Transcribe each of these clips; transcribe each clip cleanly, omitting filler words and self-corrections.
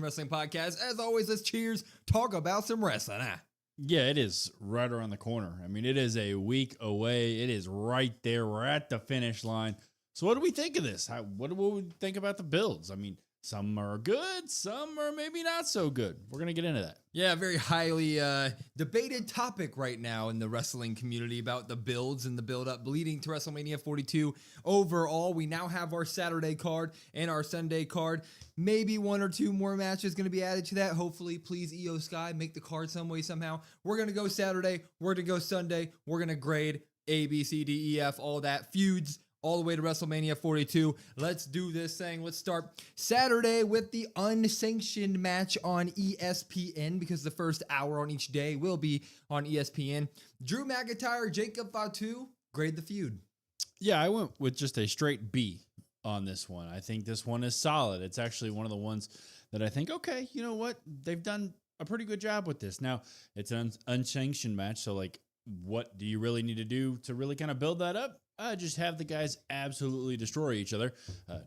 Wrestling Podcast. As always, let's cheers, talk about some wrestling. Yeah, it is right around the corner. I mean, it is a week away. It is right there. We're at the finish line. So what do we think of this? What do we think about the builds? I mean, some are good, some are maybe not so good. We're going to get into that. Yeah, very highly debated topic right now in the wrestling community about the builds and the build-up leading to WrestleMania 42. Overall, we now have our Saturday card and our Sunday card. Maybe one or two more matches going to be added to that. Hopefully, please, EO Sky, make the card some way, somehow. We're going to go Saturday. We're going to go Sunday. We're going to grade A, B, C, D, E, F, all that. Feuds all the way to WrestleMania 42. Let's do this thing. Let's start Saturday with the unsanctioned match on ESPN because the first hour on each day will be on ESPN. Drew McIntyre, Jacob Fatu, grade the feud. Yeah, I went with just a straight B on this one. I think this one is solid. It's actually one of the ones that I think, okay, you know what? They've done a pretty good job with this. Now, it's an unsanctioned match, so like, what do you really need to do to really kind of build that up? Just have the guys absolutely destroy each other.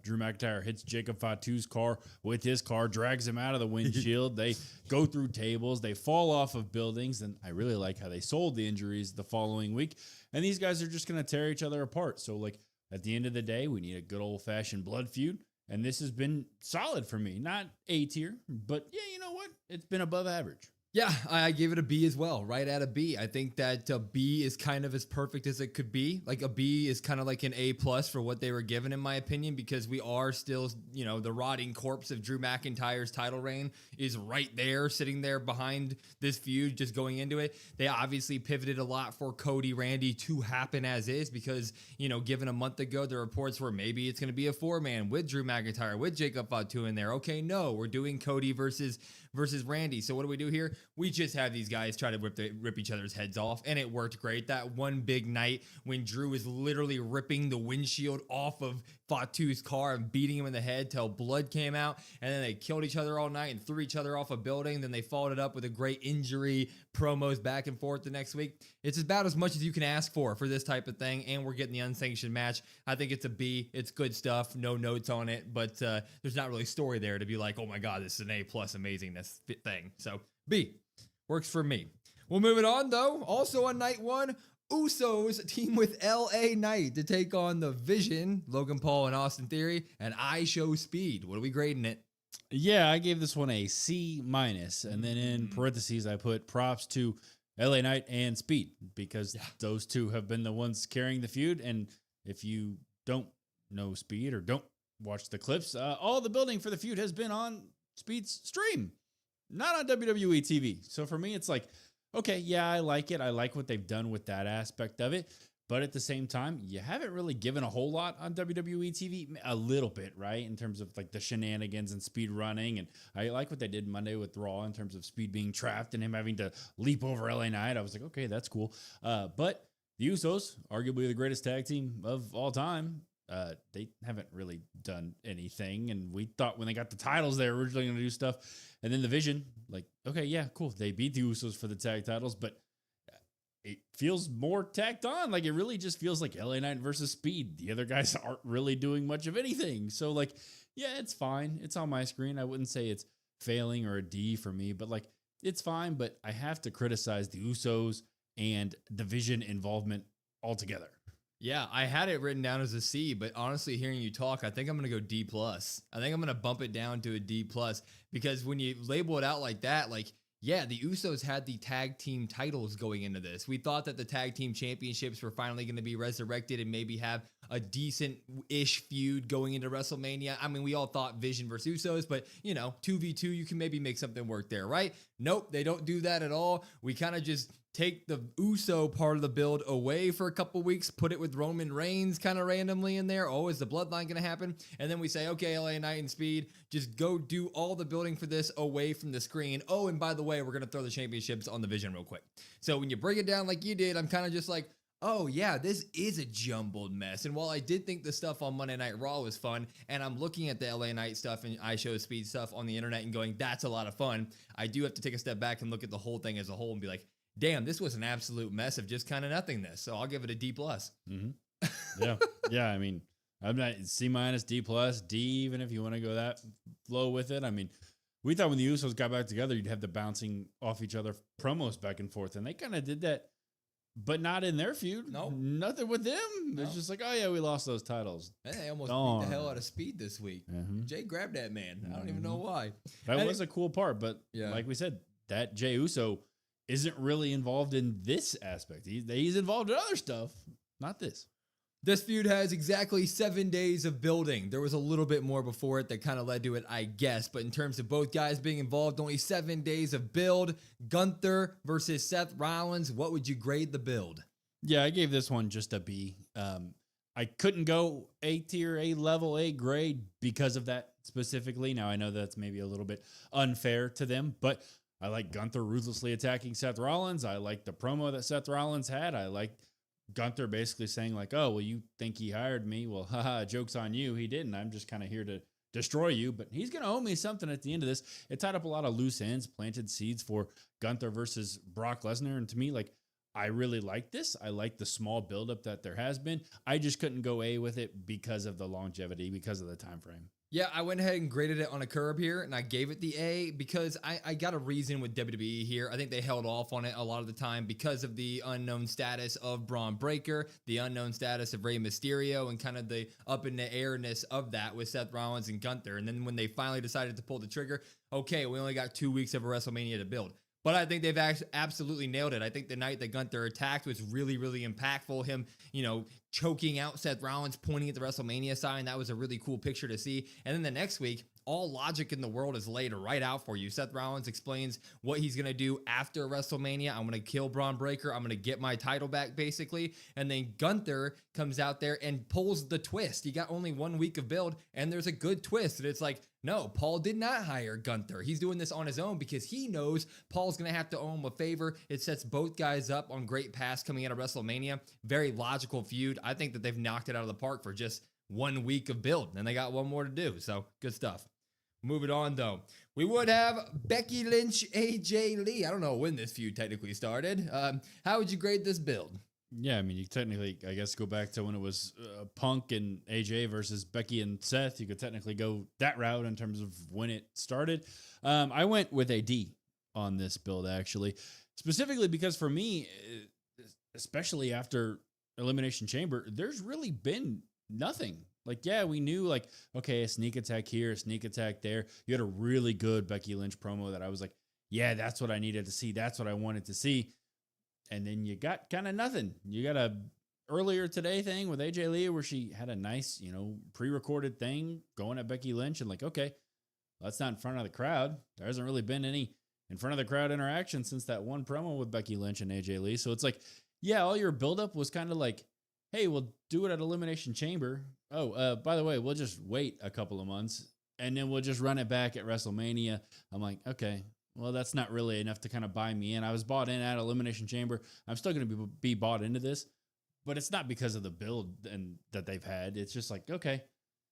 Drew McIntyre hits Jacob Fatu's car with his car, drags him out of the windshield. They go through tables. They fall off of buildings. And I really like how they sold the injuries the following week. And these guys are just going to tear each other apart. So, like, at the end of the day, we need a good old-fashioned blood feud. And this has been solid for me. Not A tier, but yeah, you know what? It's been above average. Yeah, I gave it a B as well, right at a B. I think that a B is kind of as perfect as it could be. Like a B is kind of like an A plus for what they were given, in my opinion, because we are still, you know, the rotting corpse of Drew McIntyre's title reign is right there, sitting there behind this feud, just going into it. They obviously pivoted a lot for Cody Randy to happen as is because, you know, given a month ago, the reports were maybe it's going to be a 4-man with Drew McIntyre, with Jacob Fatu in there. Okay, no, we're doing Cody versus Randy. So what do we do here? We just have these guys try to rip each other's heads off, and it worked great. That one big night when Drew was literally ripping the windshield off of Fatu's car and beating him in the head till blood came out, and then they killed each other all night and threw each other off a building. Then they followed it up with a great injury promos back and forth the next week. It's about as much as you can ask for this type of thing, and we're getting the unsanctioned match. I think it's a B. It's good stuff. No notes on it, but there's not really story there to be like, oh my God, this is an A plus amazingness thing. So B. Works for me. We'll move it on, though. Also on night one, Usos team with LA Knight to take on the Vision, Logan Paul and Austin Theory, and I Show Speed. What are we grading it? Yeah, I gave this one a C minus, and then in parentheses, I put props to LA Knight and Speed because those two have been the ones carrying the feud. And if you don't know Speed or don't watch the clips, all the building for the feud has been on Speed's stream. Not on WWE TV. So for me, it's like, okay, yeah, I like it. I like what they've done with that aspect of it. But at the same time, you haven't really given a whole lot on WWE TV. A little bit, right? In terms of like the shenanigans and Speed running. And I like what they did Monday with Raw in terms of Speed being trapped and him having to leap over LA Knight. I was like, okay, that's cool. But the Usos, arguably the greatest tag team of all time, they haven't really done anything. And we thought when they got the titles, they were originally going to do stuff. And then the Vision, like, okay, yeah, cool. They beat the Usos for the tag titles, but it feels more tacked on. Like, it really just feels like LA Knight versus Speed. The other guys aren't really doing much of anything. So, like, yeah, it's fine. It's on my screen. I wouldn't say it's failing or a D for me, but, like, it's fine. But I have to criticize the Usos and the Vision involvement altogether. Yeah, I had it written down as a C, but honestly, hearing you talk, I think I'm going to go D+. I think I'm going to bump it down to a D+, because when you label it out like that, like, yeah, the Usos had the tag team titles going into this. We thought that the tag team championships were finally going to be resurrected and maybe have a decent-ish feud going into WrestleMania. I mean, we all thought Vision versus Usos, but, you know, 2v2, you can maybe make something work there, right? Nope, they don't do that at all. We kind of just take the Uso part of the build away for a couple weeks, put it with Roman Reigns kind of randomly in there. Oh, is the bloodline going to happen? And then we say, okay, LA Knight and Speed, just go do all the building for this away from the screen. Oh, and by the way, we're going to throw the championships on the Vision real quick. So when you break it down like you did, I'm kind of just like, oh yeah, this is a jumbled mess. And while I did think the stuff on Monday Night Raw was fun, and I'm looking at the LA Knight stuff and I Show Speed stuff on the internet and going, that's a lot of fun, I do have to take a step back and look at the whole thing as a whole and be like, damn, this was an absolute mess of just kind of nothingness. So I'll give it a D+. Mm-hmm. Yeah. I mean, I'm not C-, D+, D, even if you want to go that low with it. I mean, we thought when the Usos got back together, you'd have the bouncing off each other promos back and forth. And they kind of did that, but not in their feud. No. Nothing with them. It's just like, oh, yeah, we lost those titles. Man, they almost beat the hell out of Speed this week. Mm-hmm. Jay grabbed that man. I don't even know why. That was a cool part. But like we said, that Jey Uso isn't really involved in this aspect. He's involved in other stuff, not this. This feud has exactly 7 days of building. There was a little bit more before it that kind of led to it, I guess. But in terms of both guys being involved, only 7 days of build. Gunther versus Seth Rollins. What would you grade the build? Yeah, I gave this one just a B. I couldn't go A tier, A level, A grade because of that specifically. Now, I know that's maybe a little bit unfair to them, but I like Gunther ruthlessly attacking Seth Rollins. I like the promo that Seth Rollins had. I like Gunther basically saying like, oh, well, you think he hired me? Well, haha, joke's on you. He didn't. I'm just kind of here to destroy you, but he's going to owe me something at the end of this. It tied up a lot of loose ends, planted seeds for Gunther versus Brock Lesnar. And to me, like, I really like this. I like the small buildup that there has been. I just couldn't go A with it because of the longevity, because of the time frame. Yeah, I went ahead and graded it on a curb here, and I gave it the A because I got a reason with WWE here. I think they held off on it a lot of the time because of the unknown status of Braun Breaker, the unknown status of Rey Mysterio, and kind of the up in the airness of that with Seth Rollins and Gunther. And then when they finally decided to pull the trigger, okay, we only got 2 weeks of a WrestleMania to build. But I think they've absolutely nailed it. I think the night that Gunther attacked was really, really impactful. Him, choking out Seth Rollins, pointing at the WrestleMania sign. That was a really cool picture to see. And then the next week, all logic in the world is laid right out for you. Seth Rollins explains what he's going to do after WrestleMania. I'm going to kill Braun Breaker. I'm going to get my title back, basically. And then Gunther comes out there and pulls the twist. You got only 1 week of build, and there's a good twist. And it's like, no, Paul did not hire Gunther. He's doing this on his own because he knows Paul's going to have to owe him a favor. It sets both guys up on great paths coming out of WrestleMania. Very logical feud. I think that they've knocked it out of the park for just 1 week of build, and they got one more to do. So good stuff. Moving on, though. We would have Becky Lynch, AJ Lee. I don't know when this feud technically started. How would you grade this build? Yeah, I mean, you technically, I guess, go back to when it was Punk and AJ versus Becky and Seth. You could technically go that route in terms of when it started. I went with a D on this build, actually, specifically because for me, especially after Elimination Chamber, there's really been nothing. Like, yeah, we knew, like, okay, a sneak attack here, a sneak attack there. You had a really good Becky Lynch promo that I was like, yeah, that's what I needed to see. That's what I wanted to see. And then you got kind of nothing. You got a earlier today thing with AJ Lee where she had a nice, pre-recorded thing going at Becky Lynch. And like, okay, that's not in front of the crowd. There hasn't really been any in front of the crowd interaction since that one promo with Becky Lynch and AJ Lee. So it's like, yeah, all your buildup was kind of like, hey, we'll do it at Elimination Chamber. Oh, by the way, we'll just wait a couple of months and then we'll just run it back at WrestleMania. I'm like, okay, well, that's not really enough to kind of buy me in. I was bought in at Elimination Chamber. I'm still going to be bought into this, but it's not because of the build and that they've had. It's just like, okay,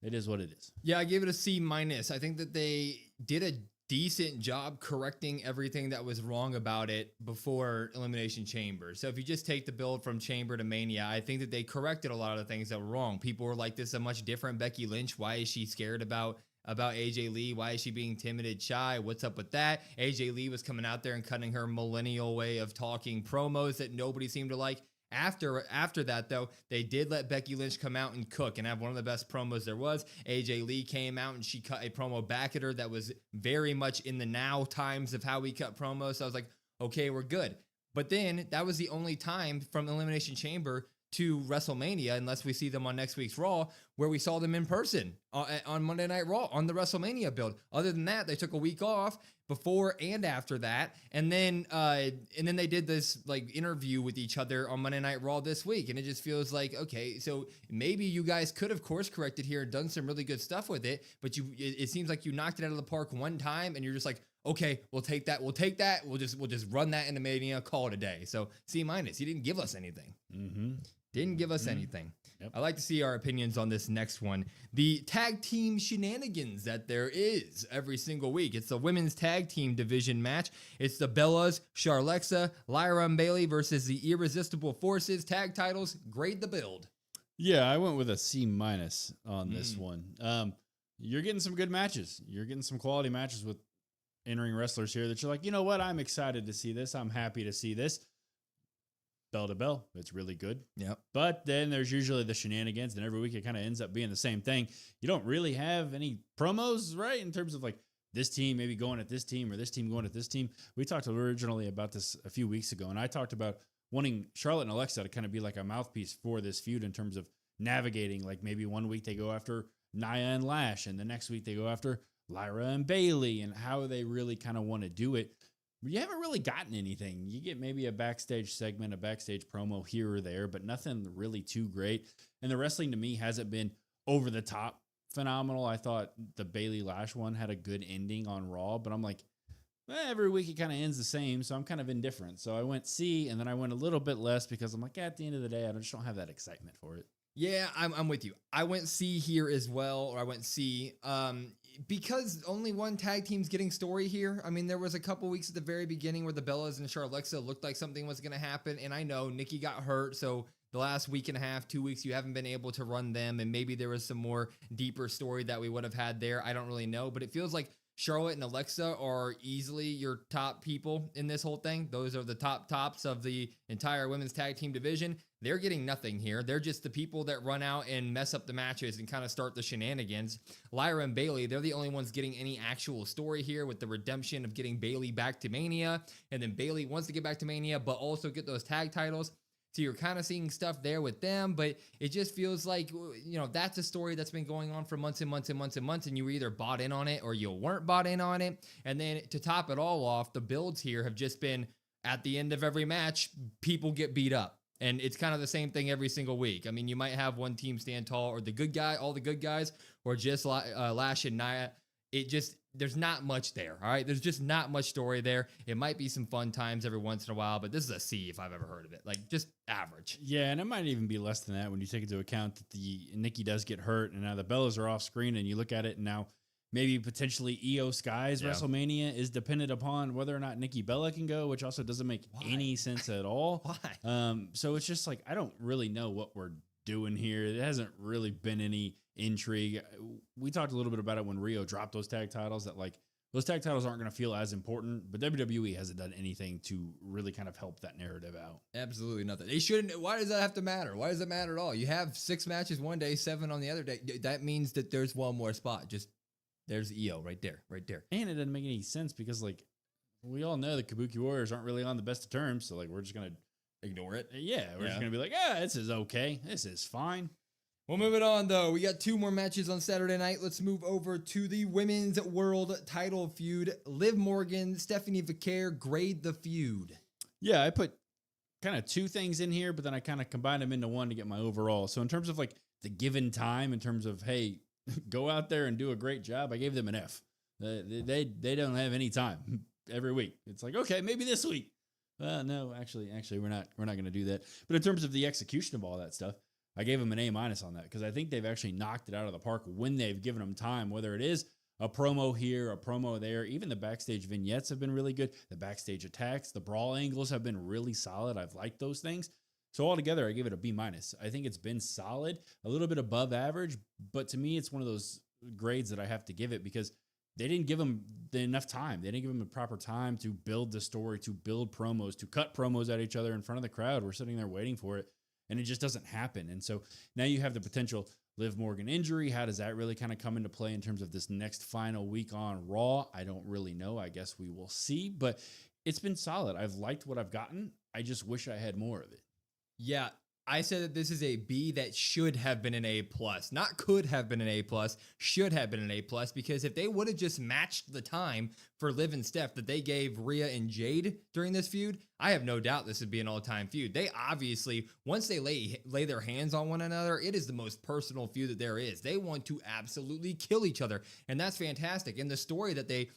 it is what it is. Yeah, I gave it a C-. I think that they did a decent job correcting everything that was wrong about it before Elimination Chamber. So if you just take the build from Chamber to Mania, I think that they corrected a lot of the things that were wrong. People were like, this is a much different Becky Lynch. Why is she scared about AJ Lee? Why is she being timid and shy? What's up with that? AJ Lee was coming out there and cutting her millennial way of talking promos that nobody seemed to like. After that, though, they did let Becky Lynch come out and cook and have one of the best promos there was. AJ Lee came out and she cut a promo back at her that was very much in the now times of how we cut promos. So I was like, okay, we're good. But then that was the only time from Elimination Chamber to WrestleMania, unless we see them on next week's Raw, where we saw them in person on Monday Night Raw on the WrestleMania build. Other than that, they took a week off before and after that, and then they did this like interview with each other on Monday Night Raw this week, and it just feels like, okay, so maybe you guys could have course corrected here and done some really good stuff with it, but it seems like you knocked it out of the park one time, and you're just like, okay, we'll take that. We'll just run that into Mania, call it a day. So C-. You didn't give us anything. Didn't give us anything. Yep. I'd like to see our opinions on this next one. The tag team shenanigans that there is every single week. It's the women's tag team division match. It's the Bellas, Charlexa, Lyra and Bailey versus the Irresistible Forces tag titles. Grade the build. Yeah, I went with a C- on this one. You're getting some good matches. You're getting some quality matches with in-ring wrestlers here that you're like, you know what? I'm excited to see this. I'm happy to see this. Bell to bell, it's really good. Yep. But then there's usually the shenanigans, and every week it kind of ends up being the same thing. You don't really have any promos, right? In terms of like this team maybe going at this team or this team going at this team. We talked originally about this a few weeks ago, and I talked about wanting Charlotte and Alexa to kind of be like a mouthpiece for this feud in terms of navigating. Like maybe one week they go after Nia and Lash, and the next week they go after Lyra and Bailey, and how they really kind of want to do it. But you haven't really gotten anything. You get maybe a backstage segment, a backstage promo here or there, but nothing really too great. And the wrestling to me hasn't been over the top phenomenal. I thought the Bailey Lash one had a good ending on Raw, but I'm like, every week it kind of ends the same, so I'm kind of indifferent. So I went C, and then I went a little bit less because I'm like, at the end of the day, I just don't have that excitement for it. Yeah, I'm with you. I went C here as well, or I went C, because only one tag team's getting story here. I mean, there was a couple weeks at the very beginning where the Bellas and Charlotte Alexa looked like something was going to happen, and I know Nikki got hurt, so the last week and a half, 2 weeks, you haven't been able to run them, and maybe there was some more deeper story that we would have had there. I don't really know, but it feels like Charlotte and Alexa are easily your top people in this whole thing. Those are the tops of the entire women's tag team division. They're getting nothing here. They're just the people that run out and mess up the matches and kind of start the shenanigans. Lyra and Bailey, they're the only ones getting any actual story here with the redemption of getting Bailey back to Mania. And then Bailey wants to get back to Mania, but also get those tag titles. So you're kind of seeing stuff there with them, but it just feels like, that's a story that's been going on for months and months and months and months, and you were either bought in on it or you weren't bought in on it. And then to top it all off, the builds here have just been at the end of every match, people get beat up. And it's kind of the same thing every single week. I mean, you might have one team stand tall or all the good guys, or just Lash and Nia. There's not much there, all right? There's just not much story there. It might be some fun times every once in a while, but this is a C if I've ever heard of it. Like, just average. Yeah, and it might even be less than that when you take into account that the Nikki does get hurt, and now the Bellas are off screen, and you look at it, and now maybe potentially Io Sky's WrestleMania is dependent upon whether or not Nikki Bella can go, which also doesn't make any sense at all. Why? So it's just like, I don't really know what we're doing here. There hasn't really been any intrigue. We talked a little bit about it when Rio dropped those tag titles, that like those tag titles aren't going to feel as important, but WWE hasn't done anything to really kind of help that narrative out. Absolutely nothing. They shouldn't. Why does that have to matter? Why does it matter at all? You have 6 matches one day, 7 on the other day. That means that there's one more spot. There's EO right there. And it doesn't make any sense because like we all know the Kabuki Warriors aren't really on the best of terms. So like, we're just going to ignore it. Yeah. We're just going to be like, this is okay. This is fine. Well, moving on, though. We got 2 more matches on Saturday night. Let's move over to the Women's World Title feud. Liv Morgan, Stephanie Vaquer grade the feud. Yeah, I put kind of 2 things in here, but then I kind of combined them into one to get my overall. So in terms of like the given time, in terms of, hey, go out there and do a great job, I gave them an F. They don't have any time every week. It's like, okay, maybe this week. No, actually, we're not going to do that. But in terms of the execution of all that stuff, I gave them an A- on that because I think they've actually knocked it out of the park when they've given them time, whether it is a promo here, a promo there. Even the backstage vignettes have been really good. The backstage attacks, the brawl angles have been really solid. I've liked those things. So altogether, I give it a B-. I think it's been solid, a little bit above average, but to me, it's one of those grades that I have to give it because they didn't give them enough time. They didn't give them the proper time to build the story, to build promos, to cut promos at each other in front of the crowd. We're sitting there waiting for it, and it just doesn't happen. And so now you have the potential Liv Morgan injury. How does that really kind of come into play in terms of this next final week on Raw? I don't really know. I guess we will see, but it's been solid. I've liked what I've gotten. I just wish I had more of it. Yeah, I said that this is a B that should have been an A+. Not could have been an A+, should have been an A+, because if they would have just matched the time for Liv and Steph that they gave Rhea and Jade during this feud, I have no doubt this would be an all-time feud. They obviously, once they lay their hands on one another, it is the most personal feud that there is. They want to absolutely kill each other, and that's fantastic. And the story that they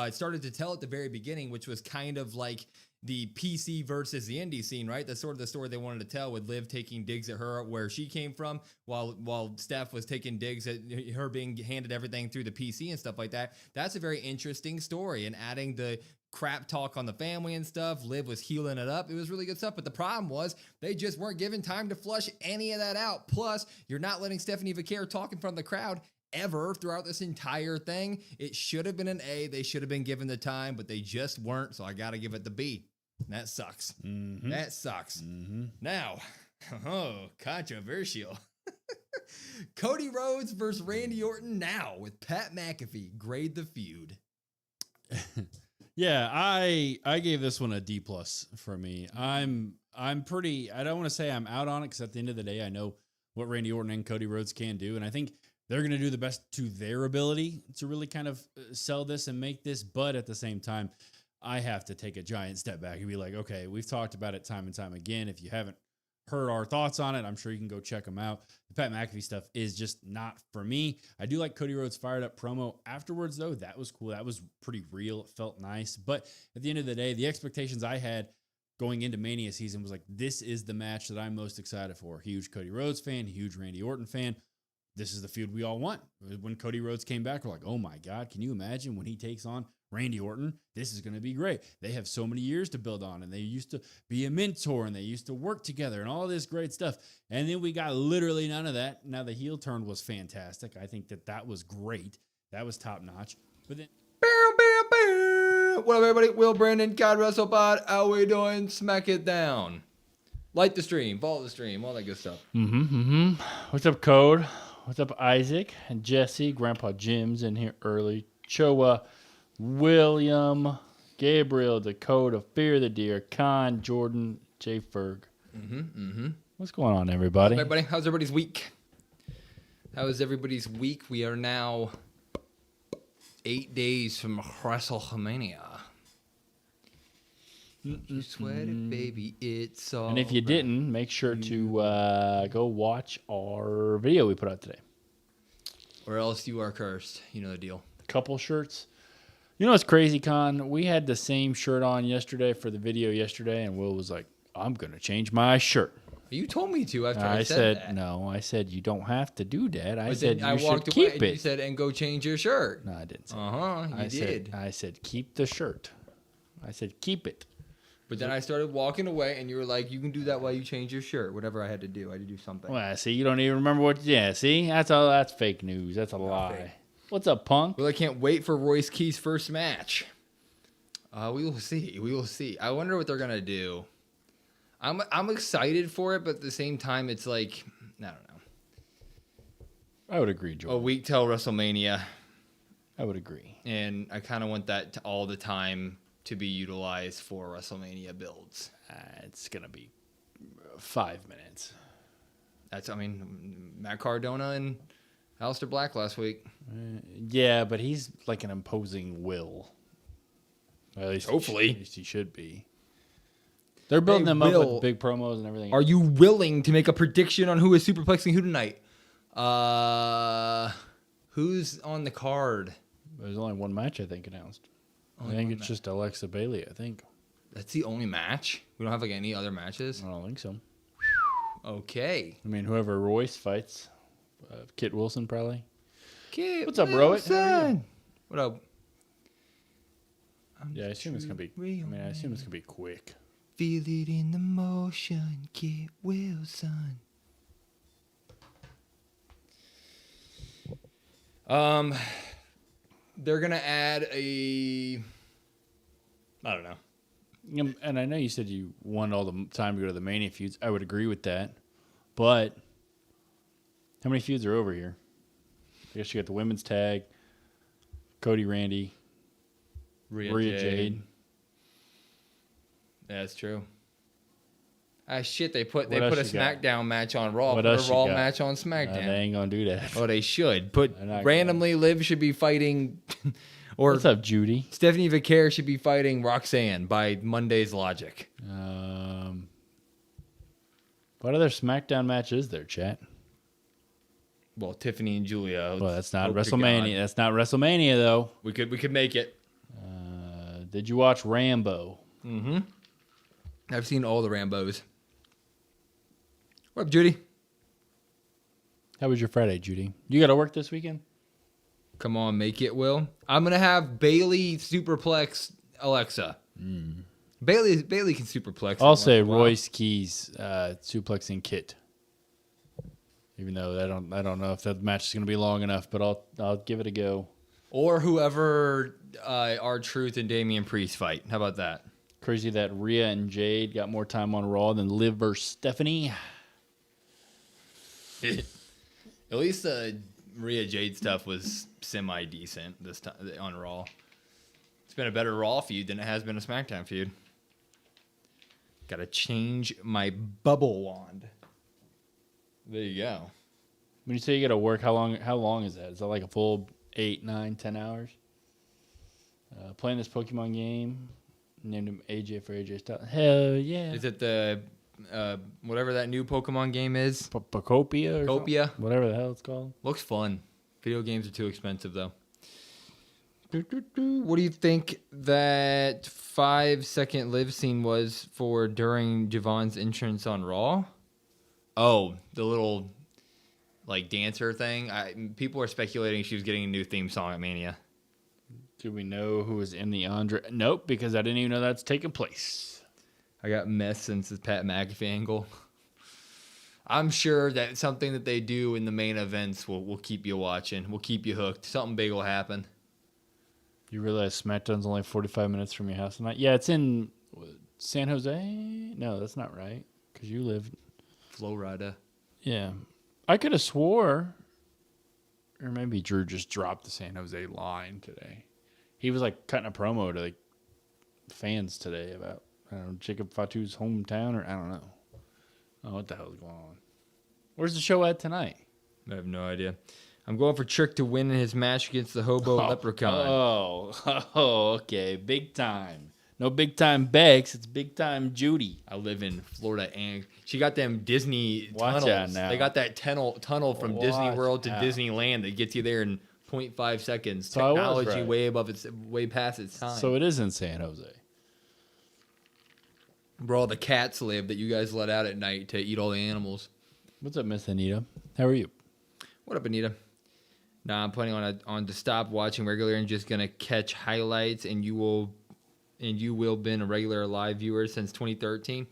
started to tell at the very beginning, which was kind of like the PC versus the indie scene, right? That's sort of the story they wanted to tell, with Liv taking digs at her where she came from, while Steph was taking digs at her being handed everything through the PC and stuff like that. That's a very interesting story, and adding the crap talk on the family and stuff, Liv was healing it up. It was really good stuff, but the problem was they just weren't given time to flush any of that out. Plus, you're not letting Stephanie Vaquer talk in front of the crowd ever throughout this entire thing. It should have been an A. They should have been given the time, but they just weren't. So I got to give it the B. That sucks. Mm-hmm. That sucks. Mm-hmm. Now, controversial. Cody Rhodes versus Randy Orton now with Pat McAfee. Grade the feud. Yeah, I gave this one a D+ for me. I'm pretty. I don't want to say I'm out on it because at the end of the day, I know what Randy Orton and Cody Rhodes can do, and I think they're going to do the best to their ability to really kind of sell this and make this. But at the same time, I have to take a giant step back and be like, okay, we've talked about it time and time again. If you haven't heard our thoughts on it, I'm sure you can go check them out. The Pat McAfee stuff is just not for me. I do like Cody Rhodes' fired up promo afterwards, though. That was cool. That was pretty real. It felt nice. But at the end of the day, the expectations I had going into Mania season was like, this is the match that I'm most excited for. Huge Cody Rhodes fan, huge Randy Orton fan. This is the feud we all want. When Cody Rhodes came back, we're like, oh my God, can you imagine when he takes on Randy Orton? This is going to be great. They have so many years to build on, and they used to be a mentor, and they used to work together, and all this great stuff. And then we got literally none of that. Now the heel turn was fantastic. I think that was great. That was top notch. But then, What up, everybody? Will Brandon, God WrestlePod. How we doing? Smack it down. Like the stream, follow the stream, all that good stuff. What's up, Code? What's up, Isaac and Jesse? Grandpa Jim's in here early. Choa, William, Gabriel, Dakota, Fear the Deer, Con, Jordan, J. Ferg. What's going on, everybody? Everybody, how's everybody's week? How is everybody's week? We are now 8 days from WrestleMania. You sweat it, baby, it's all And if you right. didn't, make sure to go watch our video we put out today. Or else you are cursed. You know the deal. Couple shirts. You know what's crazy, Con? We had the same shirt on yesterday for the video yesterday, and Will was like, I'm going to change my shirt. You told me to after I said that. no. I said, you don't have to do that. I But said, then you should walked keep away it. and you said, and go change your shirt. No, I didn't say You did. I said, keep the shirt. I said, keep it. But then I started walking away, and you were like, you can do that while you change your shirt. Whatever I had to do. I had to do something. Well, see, you don't even remember what. Yeah, see, that's fake news. That's a lie. fake. What's up, Punk? Well, I can't wait for Royce Key's first match. We will see. We will see. I wonder what they're going to do. I'm excited for it, but at the same time, it's like, I don't know. I would agree, Joel. A week till WrestleMania, I would agree. and I kind of want that to all the time to be utilized for WrestleMania builds. It's gonna be 5 minutes. Matt Cardona and Aleister Black last week. Yeah, but he's like an imposing will. At least Hopefully. at least he should be. They're building them up will. with big promos and everything. Are you willing to make a prediction on who is superplexing who tonight? Who's on the card? There's only one match I think announced. Only I think one it's match. just Alexa Bailey. I think. That's the only match? We don't have like any other matches? I don't think so. Okay. I mean, whoever Royce fights, Kit Wilson probably. Okay. What's up, Rohit? How are you? What up? Yeah, I assume it's gonna be. I assume it's gonna be quick. Feel it in the motion, Kit Wilson. They're gonna add a. I don't know. And I know you said you want all the time to go to the Mania feuds. I would agree with that. But how many feuds are over here? I guess you got the women's tag, Cody Randy, Rhea Jade. That's true. Shit, they put What a else you got? SmackDown match on Raw, What put else a you Raw got? match on SmackDown. They ain't gonna do that. Oh, they should. But They're not randomly, Liv should be fighting, or What's up, Judy? Stephanie Vaquer should be fighting Roxanne by Monday's logic. What other SmackDown match is there, chat? Well, Tiffany and Julia. Well, that's not hope to WrestleMania. God. That's not WrestleMania, though. We could make it. Did you watch Rambo? Mm-hmm. I've seen all the Rambos. What up, Judy? How was your Friday, Judy? You got to work this weekend? Come on, make it, Will. I'm gonna have Bailey superplex Alexa. Bailey can superplex. I'll once say in a while. Royce Keys suplexing Kit. Even though I don't know if that match is going to be long enough, but I'll give it a go. Or whoever R-Truth and Damian Priest fight. How about that? Crazy that Rhea and Jade got more time on Raw than Liv versus Stephanie. At least the Rhea Jade stuff was semi-decent this time on Raw. It's been a better Raw feud than it has been a SmackDown feud. Gotta change my bubble wand. There you go. When you say you got to work, how long is that? Is that like a full 8, 9, 10 hours? Playing this Pokemon game, named him AJ for AJ Styles. Hell yeah! Is it the whatever that new Pokemon game is? Pocopia or Copia? something? Whatever the hell it's called. Looks fun. Video games are too expensive though. What do you think that 5-second live scene was for during Javon's entrance on Raw? Oh, the little like dancer thing. People are speculating she was getting a new theme song at Mania. Do we know who was in the Andre? Nope, because I didn't even know that's taking place. I got messed since the Pat McAfee angle. I'm sure that something that they do in the main events will keep you watching. Will keep you hooked. Something big will happen. You realize SmackDown's only 45 minutes from your house tonight? Yeah, it's in San Jose. No, that's not right, because you live... Florida. Yeah. I could have swore, or maybe Drew just dropped the San Jose line today. He was like cutting a promo to like fans today about, I don't know, Jacob Fatu's hometown, or I don't know. Oh, what the hell's going on? Where's the show at tonight? I have no idea. I'm going for Trick to win in his match against the Hobo Leprechaun. Oh, okay. Big time. No big time Bex, it's big time Judy. I live in Florida, and she got them Disney Watch tunnels. out now. They got that tunnel from Disney Watch World to out. Disneyland that gets you there in 0.5 seconds. So I was Technology right. way past its time. So it is in San Jose. Where all the cats live that you guys let out at night to eat all the animals. What's up, Miss Anita? How are you? What up, Anita? Nah, I'm planning on to stop watching regular and just gonna catch highlights, and you will been a regular live viewer since 2013.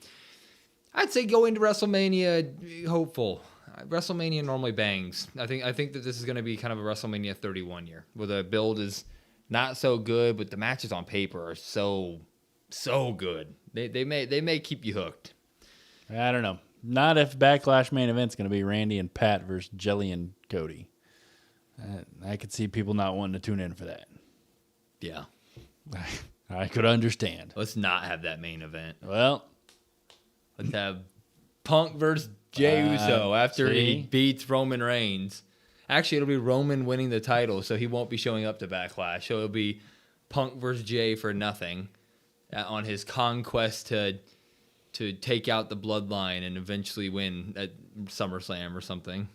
I'd say go into WrestleMania hopeful. WrestleMania normally bangs. I think that this is going to be kind of a WrestleMania 31 year, where the build is not so good, but the matches on paper are so good. They may keep you hooked. I don't know. Not if Backlash main event's going to be Randy and Pat versus Jelly and Cody. I could see people not wanting to tune in for that. Yeah. I could understand. Let's not have that main event. Well, Let's have Punk versus Jey Uso after he beats Roman Reigns. Actually, it'll be Roman winning the title, so he won't be showing up to Backlash. So it'll be Punk versus Jey for nothing on his conquest to take out the bloodline and eventually win at SummerSlam or something.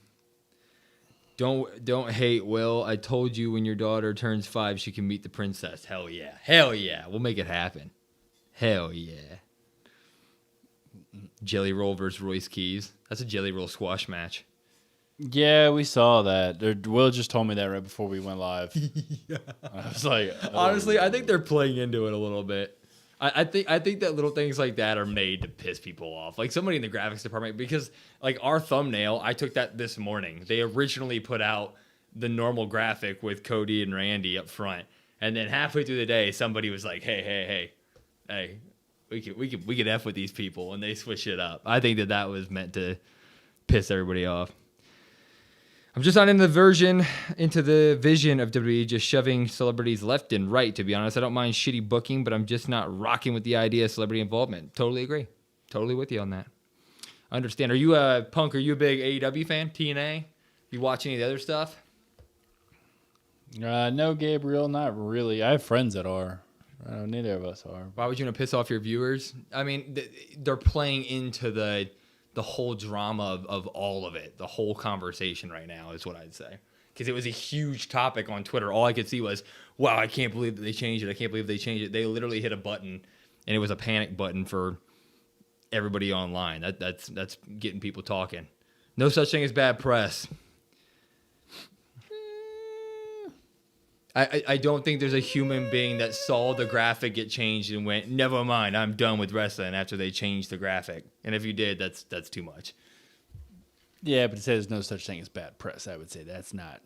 Don't hate Will. I told you when your daughter turns 5, she can meet the princess. Hell yeah. Hell yeah. We'll make it happen. Hell yeah. Jelly Roll versus Royce Keys. That's a Jelly Roll squash match. yeah, we saw that. Will just told me that right before we went live. Yeah. I was like, Honestly, I think they're playing into it a little bit. I think that little things like that are made to piss people off. Like somebody in the graphics department, because like our thumbnail, I took that this morning. They originally put out the normal graphic with Cody and Randy up front, and then halfway through the day, somebody was like, "Hey, we could F with these people," and they switched it up. I think that was meant to piss everybody off. I'm just not into the vision of WWE just shoving celebrities left and right, to be honest. I don't mind shitty booking, but I'm just not rocking with the idea of celebrity involvement. Totally agree. Totally with you on that. Understand. Are you a Punk? Are you a big AEW fan? TNA? You watch any of the other stuff? no, Gabriel, not really. I have friends that are. Neither of us are. Why would you want to piss off your viewers? I mean, they're playing into the whole drama of all of it. The whole conversation right now is what I'd say. Because it was a huge topic on Twitter. All I could see was, wow, I can't believe that they changed it. I can't believe they changed it. They literally hit a button, and it was a panic button for everybody online. That's getting people talking. No such thing as bad press. I don't think there's a human being that saw the graphic get changed and went, never mind, I'm done with wrestling after they changed the graphic. And if you did, that's too much. Yeah, but it says no such thing as bad press. I would say that's not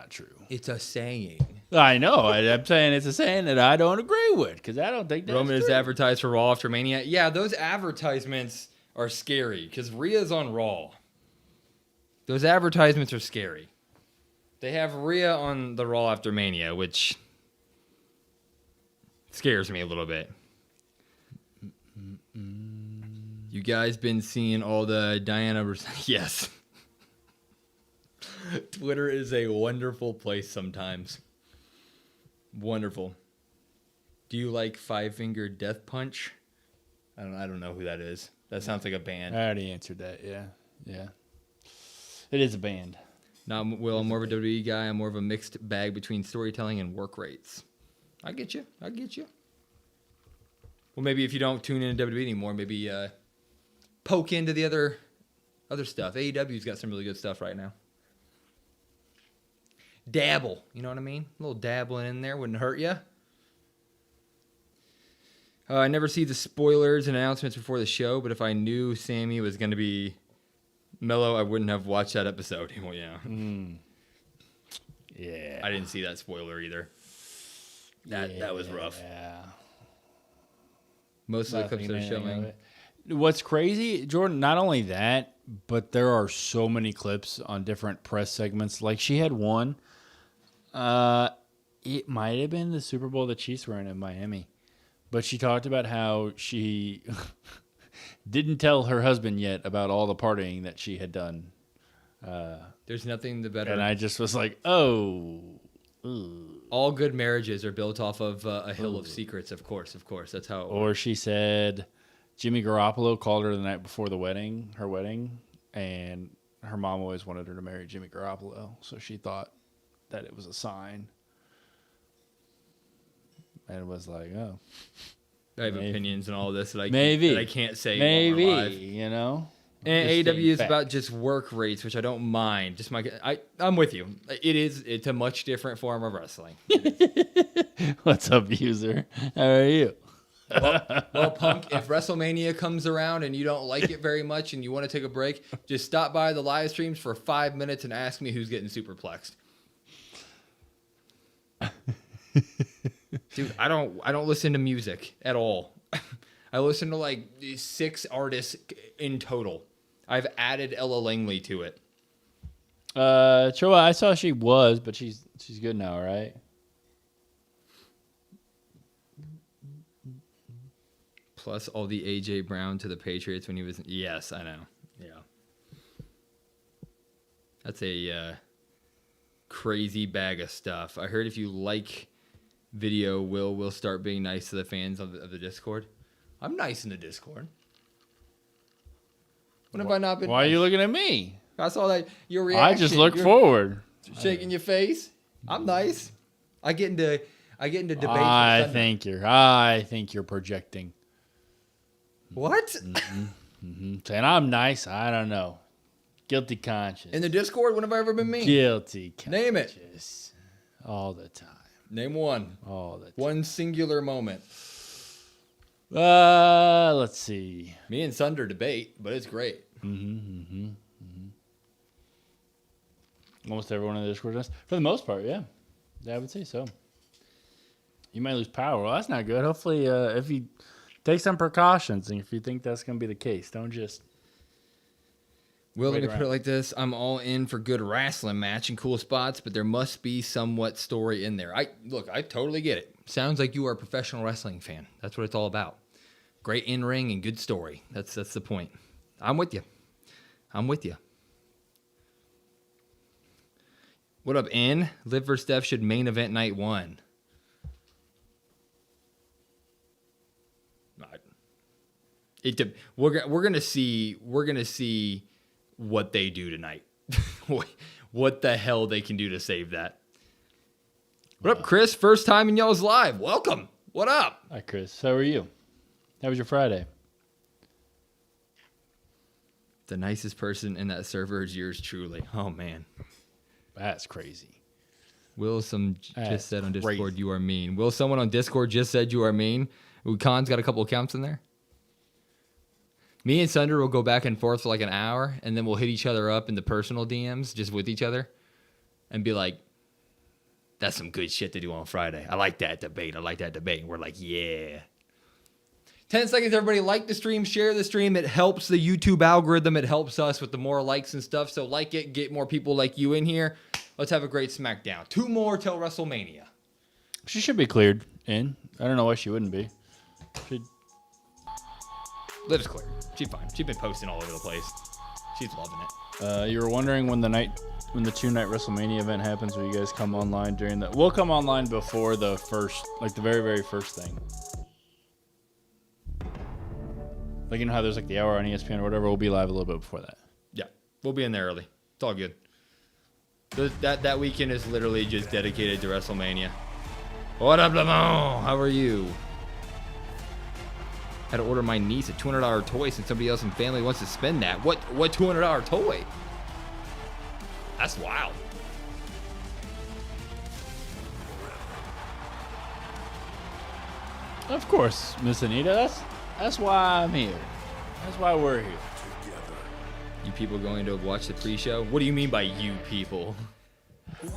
true. It's a saying. I know. I'm saying it's a saying that I don't agree with because I don't think that's Roman is true. advertised for Raw after Mania. Yeah, those advertisements are scary because Rhea's on Raw. Those advertisements are scary. They have Rhea on the Raw after Mania, which scares me a little bit. You guys been seeing all the Diana? Yes. Twitter is a wonderful place sometimes. Wonderful. Do you like Five Finger Death Punch? I don't know who that is. That sounds like a band. I already answered that. Yeah. It is a band. I'm more of a WWE guy. I'm more of a mixed bag between storytelling and work rates. I get you. Well, maybe if you don't tune in to WWE anymore, maybe poke into the other stuff. AEW's got some really good stuff right now. Dabble, you know what I mean? A little dabbling in there wouldn't hurt you. I never see the spoilers and announcements before the show, but if I knew Sammy was going to be mellow, I wouldn't have watched that episode. Well, yeah. Yeah. I didn't see that spoiler either. That was rough. Yeah. Most of the clips they're showing. What's crazy, Jordan, not only that, but there are so many clips on different press segments. Like she had one. It might have been the Super Bowl the Chiefs were in Miami. But she talked about how she didn't tell her husband yet about all the partying that she had done. There's nothing the better. And I just was like, oh. Ugh. All good marriages are built off of a hill of secrets, of course. That's how it works. Or she said Jimmy Garoppolo called her the night before her wedding, and her mom always wanted her to marry Jimmy Garoppolo. So she thought that it was a sign. And it was like, oh. I have opinions and all of this that I can't say live. You know? And AEW is about just work rates, which I don't mind. Just I'm with you. It's a much different form of wrestling. What's up, user? How are you? Well, Punk, if WrestleMania comes around and you don't like it very much and you want to take a break, just stop by the live streams for 5 minutes and ask me who's getting superplexed. Dude, I don't listen to music at all. I listen to like 6 artists in total. I've added Ella Langley to it. Choa, I saw she was, but she's good now, right? Plus all the AJ Brown to the Patriots when he was. Yes, I know. Yeah, that's a crazy bag of stuff. I heard if you like video, we'll start being nice to the fans of the Discord. I'm nice in the Discord. When have I not been? Why are you looking at me? I saw that your reaction. I just look forward. Shaking your face. I'm nice. I get into debates. I think you're projecting. What? Saying I'm nice. I don't know. Guilty conscience. In the Discord, when have I ever been mean? Guilty conscience. Name it. All the time. Name one. All the time. One singular moment. Let's see. Me and Sunder debate, but it's great. Almost everyone in the Discord does. For the most part, yeah. I would say so. You might lose power. Well, that's not good. Hopefully, if you take some precautions, and if you think that's going to be the case, don't just... Well, let me put it like this. I'm all in for good wrestling match and cool spots, but there must be somewhat story in there. I totally get it. Sounds like you are a professional wrestling fan. That's what it's all about. Great in-ring and good story. That's the point. I'm with you. What up, N? Liv vs. Steph should main event night 1. We're gonna see what they do tonight. What the hell they can do to save that. What up, Chris? First time in y'all's live. Welcome. What up? Hi, Chris. How are you? How was your Friday? The nicest person in that server is yours truly. Oh, man. That's crazy. Just said on Discord, you are mean. Someone on Discord just said you are mean? Khan's got a couple accounts in there? Me and Sunder will go back and forth for like an hour, and then we'll hit each other up in the personal DMs just with each other and be like, that's some good shit to do on Friday. I like that debate. And we're like, yeah. 10 seconds, everybody. Like the stream, share the stream. It helps the YouTube algorithm. It helps us with the more likes and stuff. So like it, get more people like you in here. Let's have a great SmackDown. 2 more till WrestleMania. She should be cleared in. I don't know why she wouldn't be. Liv's clear. She's fine. She's been posting all over the place. She's loving it. You were wondering when the 2-night WrestleMania event happens, will you guys come online during that? We'll come online before the first, like the very, very first thing. Like, you know how there's like the hour on ESPN or whatever? We'll be live a little bit before that. Yeah, we'll be in there early. It's all good. That weekend is literally just dedicated to WrestleMania. What up, Lamont? How are you? Had to order my niece a $200 toy since somebody else in family wants to spend that. What $200 toy? That's wild. Of course, Miss Anita. That's why I'm here. That's why we're here. You people going to watch the pre-show? What do you mean by you people? We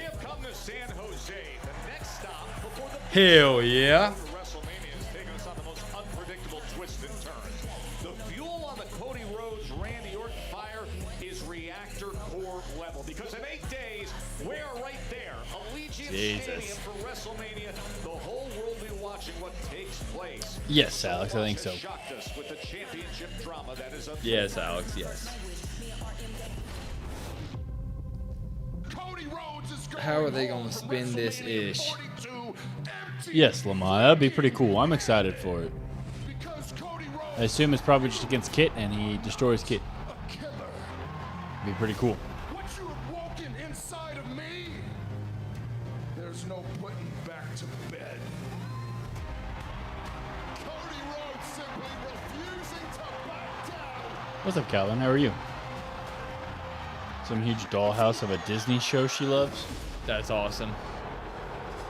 have come to San Jose, the next stop before the Hell yeah. WrestleMania is taking us on the most unpredictable twists and turns. The fuel on the Cody Rhodes Randy Orton fire is reactor core level because in 8 days we are right there, Allegiant Stadium for WrestleMania. The whole world will be watching what takes place. Yes, Alex, I think so. Shocked us with the championship drama that is Yes, Alex, yes. How are they going to spin this ish? Yes, Lamar. That'd be pretty cool. I'm excited for it. I assume it's probably just against Kit, and he destroys Kit. Be pretty cool. What you have woken inside of me, there's no putting back to bed. Cody Rhodes simply refusing to back down. What's up, Calvin? How are you? Some huge dollhouse of a Disney show she loves? That's awesome.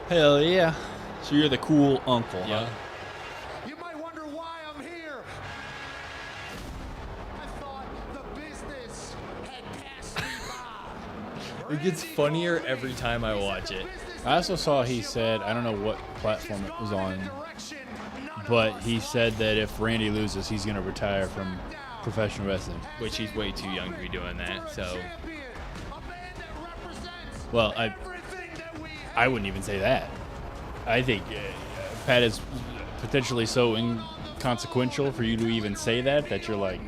Hell yeah. So you're the cool uncle, Yeah. huh? You might wonder why I'm here. I thought the business had passed me by. It gets funnier every time I watch it. I also saw he said, I don't know what platform it was on, but he said that if Randy loses, he's going to retire from professional wrestling. Which he's way too young to be doing that, so... Well, I wouldn't even say that. I think Pat is potentially so inconsequential for you to even say that you're like,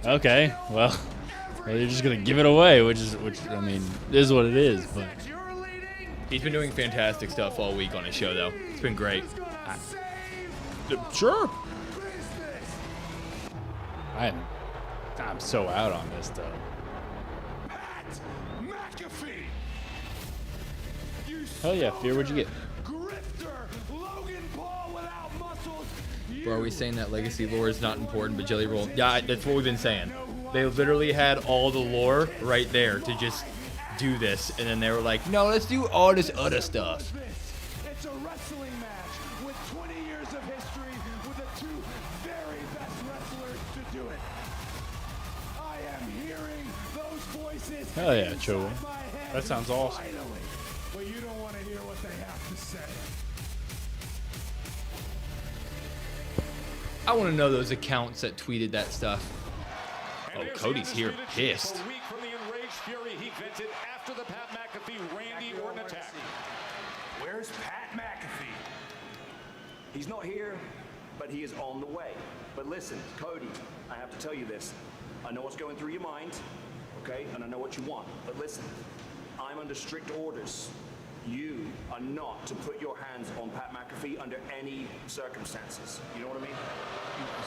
okay, well, you're just gonna give it away, which I mean is what it is. But He's been doing fantastic stuff all week on his show, though. It's been great. Sure. I'm so out on this though. McAfee. Hell yeah, Fear, what'd you get? Grifter, Logan Paul without muscles. Or are we saying that legacy lore is not important, but Jelly Roll? Yeah, that's what we've been saying. They literally had all the lore right there to just do this, and then they were like, no, let's do all this other stuff. It's a wrestling match with 20 years of history with the 2 very best wrestlers to do it. I am hearing those voices. Hell yeah, Cho. inside my head That sounds awesome. finally. But you don't want to hear what they have to say. I want to know those accounts that tweeted that stuff. Oh, Cody's here pissed. A week from the enraged fury he vented after the Pat McAfee Randy Orton attack. Where's Pat McAfee? He's not here, but he is on the way. But listen, Cody, I have to tell you this. I know what's going through your mind, okay? And I know what you want. But listen, I'm under strict orders. You are not to put your hands on Pat McAfee under any circumstances. You know what I mean?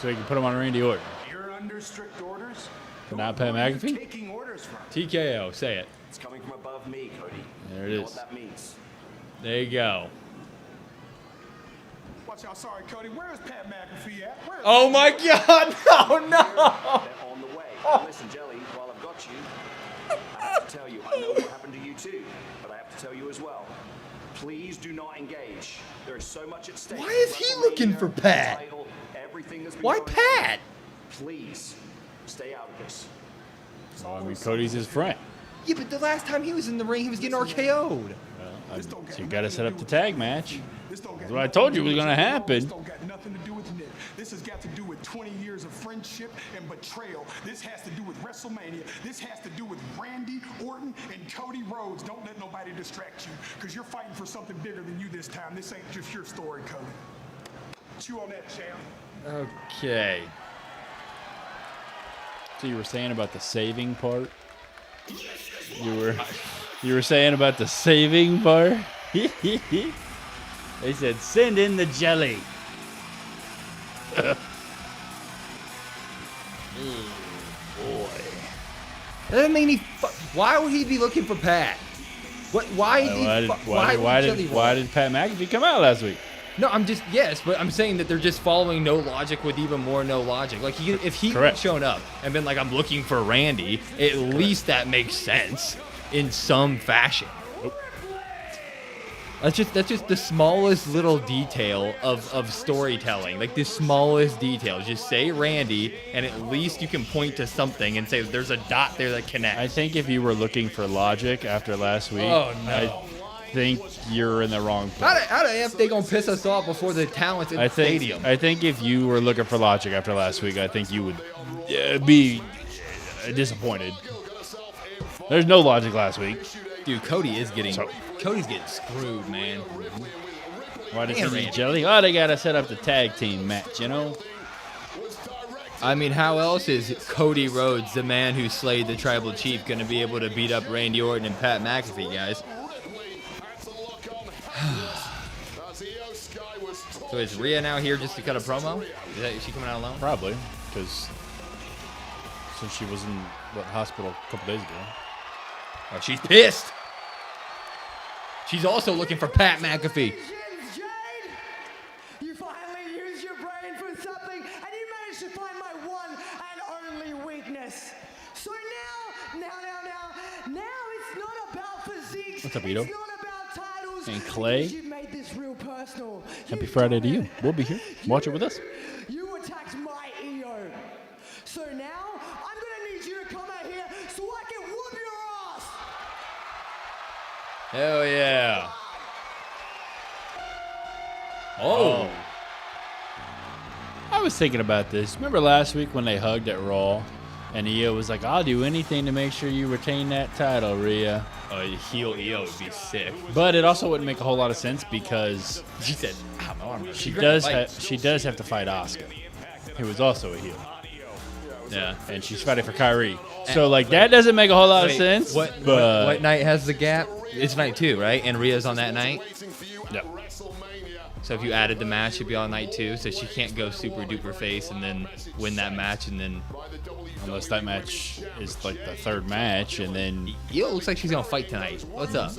So you can put him on Randy Orton. You're under strict orders? But not Pat McAfee? Taking orders from. TKO, say it. It's coming from above me, Cody. There it You know is. what that means. There you go. Watch out, sorry, Cody. Where's Pat McAfee at? Where's Oh my God! No, no! They're on the way. And listen, Jelly, while I've got you, I have to tell you, I know what happened to you too, but I have to tell you as well. Please do not engage. There is so much at stake. Why is he looking for Pat? Title, everything that's Why Pat? Please, stay out of this. Well, I mean, Cody's his friend. Yeah, but the last time he was in the ring, he was getting RKO'd. So you got to set up the tag match. This don't got That's what I told you was going to This happen. don't got nothing to do with Nick. This has got to do with 20 years of friendship and betrayal. This has to do with WrestleMania. This has to do with Randy Orton and Cody Rhodes. Don't let nobody distract you, because you're fighting for something bigger than you this time. This ain't just your story, Cody. Chew on that, champ. Okay. So you were saying about the saving part? You were saying about the saving part? They said, send in the jelly. That doesn't mean why would he be looking for Pat? What? Why did Pat McAfee come out last week? No, yes, but I'm saying that they're just following no logic with even more no logic. Like if he had shown up and been like, I'm looking for Randy, at least that makes sense in some fashion. That's just the smallest little detail of storytelling. Like the smallest detail. Just say Randy, and at least you can point to something and say there's a dot there that connects. I think if you were looking for logic after last week, I think you're in the wrong place. How the F they gonna piss us off before the talent's in the stadium? I think if you were looking for logic after last week, I think you would be disappointed. There's no logic last week. Dude, Cody's getting screwed, man. Why does he need jelly? Oh, they gotta set up the tag team match, you know? I mean, how else is Cody Rhodes, the man who slayed the Tribal Chief, gonna be able to beat up Randy Orton and Pat McAfee, guys? So is Rhea now here just to cut a promo? Is she coming out alone? Probably, because since she was in hospital a couple days ago. Oh, she's pissed. She's also looking for Pat McAfee. You finally used your brain for something, and you managed to find my one and only weakness. So now it's not about physique. What's up, Ito? It's not about titles. And Clay? You've made this real personal. Happy Friday to you. We'll be here. Watch it with us. You attacked my EO. So now I'm gonna need you to come out here so I can whoop your ass. Hell yeah. Oh. I was thinking about this. Remember last week when they hugged at Raw? And Io was like, I'll do anything to make sure you retain that title, Rhea. Heel Io would be sick. But it also wouldn't make a whole lot of sense because She said, "Ow, my arm." she does have to fight Asuka, who was also a heel. Yeah. And she's fighting for Kyrie. So, like, that doesn't make a whole lot of sense. What but night has the gap? It's night 2, right? And Rhea's on that night? Yep. So if you added the match, she'd be on night 2. So she can't go super duper face and then win that match and then... Unless that match is, like, the third match and then... Io looks like she's going to fight tonight. What's up?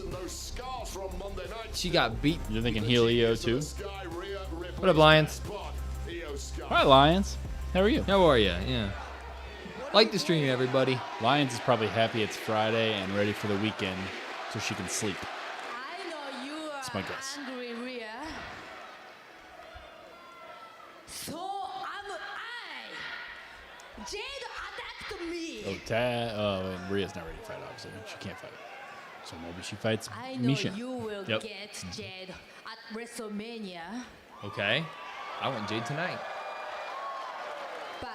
She got beat. You're thinking heel Io, too? What up, Lions? Hi, Lions. How are you? How are you? Yeah. Like the stream, everybody. Lions is probably happy it's Friday and ready for the weekend so she can sleep. I know you are That's my guess. hungry, Rhea. So am I. Jade attacked me. And Rhea's not ready to fight, obviously. She can't fight. So maybe she fights I know Misha. you will Yep. get Jade at WrestleMania, Okay. I want Jade tonight. but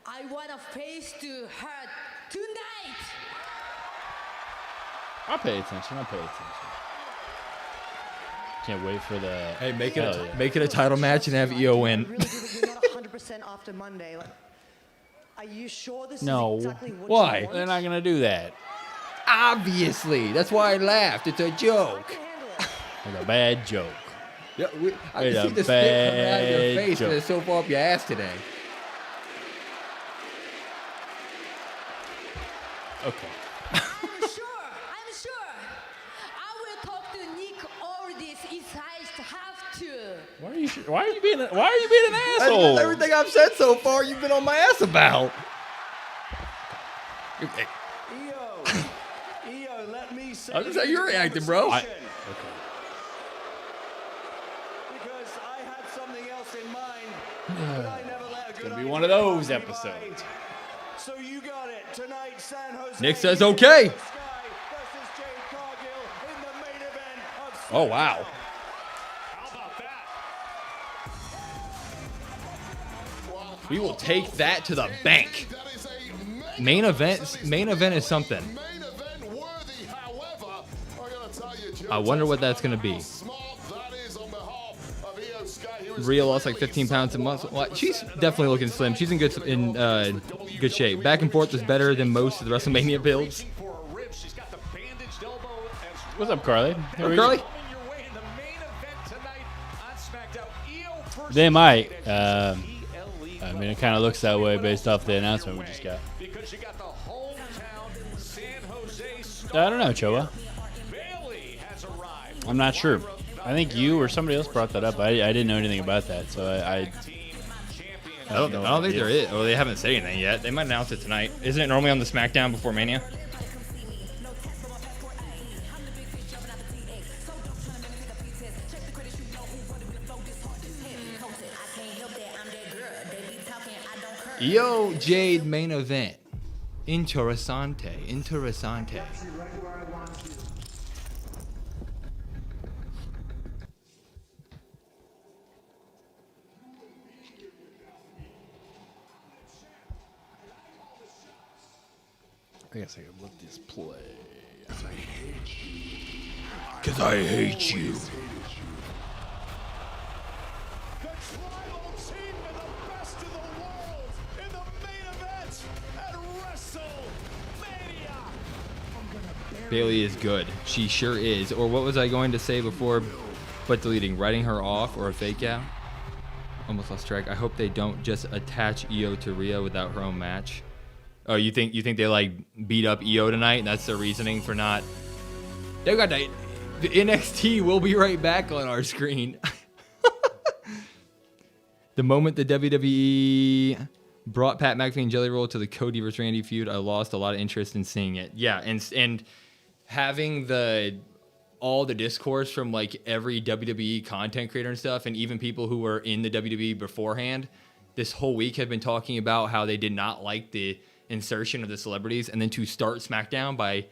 I want a face to her tonight. I'll pay attention. Can't wait for the... Hey, make Hell yeah. it a title match and have Io win. Really good that you're not 100% after Monday. Like, are you sure this No. is exactly what Why? you want? They're not going to do that. Obviously. That's why I laughed. It's a I joke. can handle it. It's a bad joke. Yeah, I It's can a see the spit coming out of your bad face joke. because it's so far up your ass today. Okay. I'm sure. I will talk to Nick Aldis if I have to. Why are you being an That's asshole? everything I've said so far, you've been on my ass about. Okay. EO, let me say. That's how you're reacting, bro. Okay. because I had something else in mind. But I never let a good Gonna be idea one of those pass me by. episodes. So you got it tonight, San Jose. Nick says okay. Sky versus Jade Cargill in the main event of Oh, wow. SmackDown. How about that? We will take that to the bank. Main event is something. I wonder what that's going to be. Rhea lost like 15 pounds a month. Well, she's definitely looking slim. She's in good shape. Back and forth is better than most of the WrestleMania builds. What's up, Carly? Oh, Carly? They might. I mean, it kind of looks that way based off the announcement we just got. I don't know, Choa. I'm not sure. I think you or somebody else brought that up. I didn't know anything about that, so I don't think there is. Or they haven't said anything yet. They might announce it tonight. Isn't it normally on the SmackDown before Mania? Yo, Jade main event. Interessante. I guess I could let this play. Because I hate you. The tribal team of the best in the world in the main event at WrestleMania. Bailey is good. She sure is. Or what was I going to say before but deleting? Writing her off or a fake out? Almost lost track. I hope they don't just attach Io to Rhea without her own match. Oh, you think they like beat up Io tonight and that's their reasoning for not? They got that. The NXT will be right back on our screen. The moment the WWE brought Pat McAfee and Jelly Roll to the Cody vs. Randy feud, I lost a lot of interest in seeing it. Yeah, and having all the discourse from like every WWE content creator and stuff, and even people who were in the WWE beforehand, this whole week have been talking about how they did not like the insertion of the celebrities, and then to start SmackDown by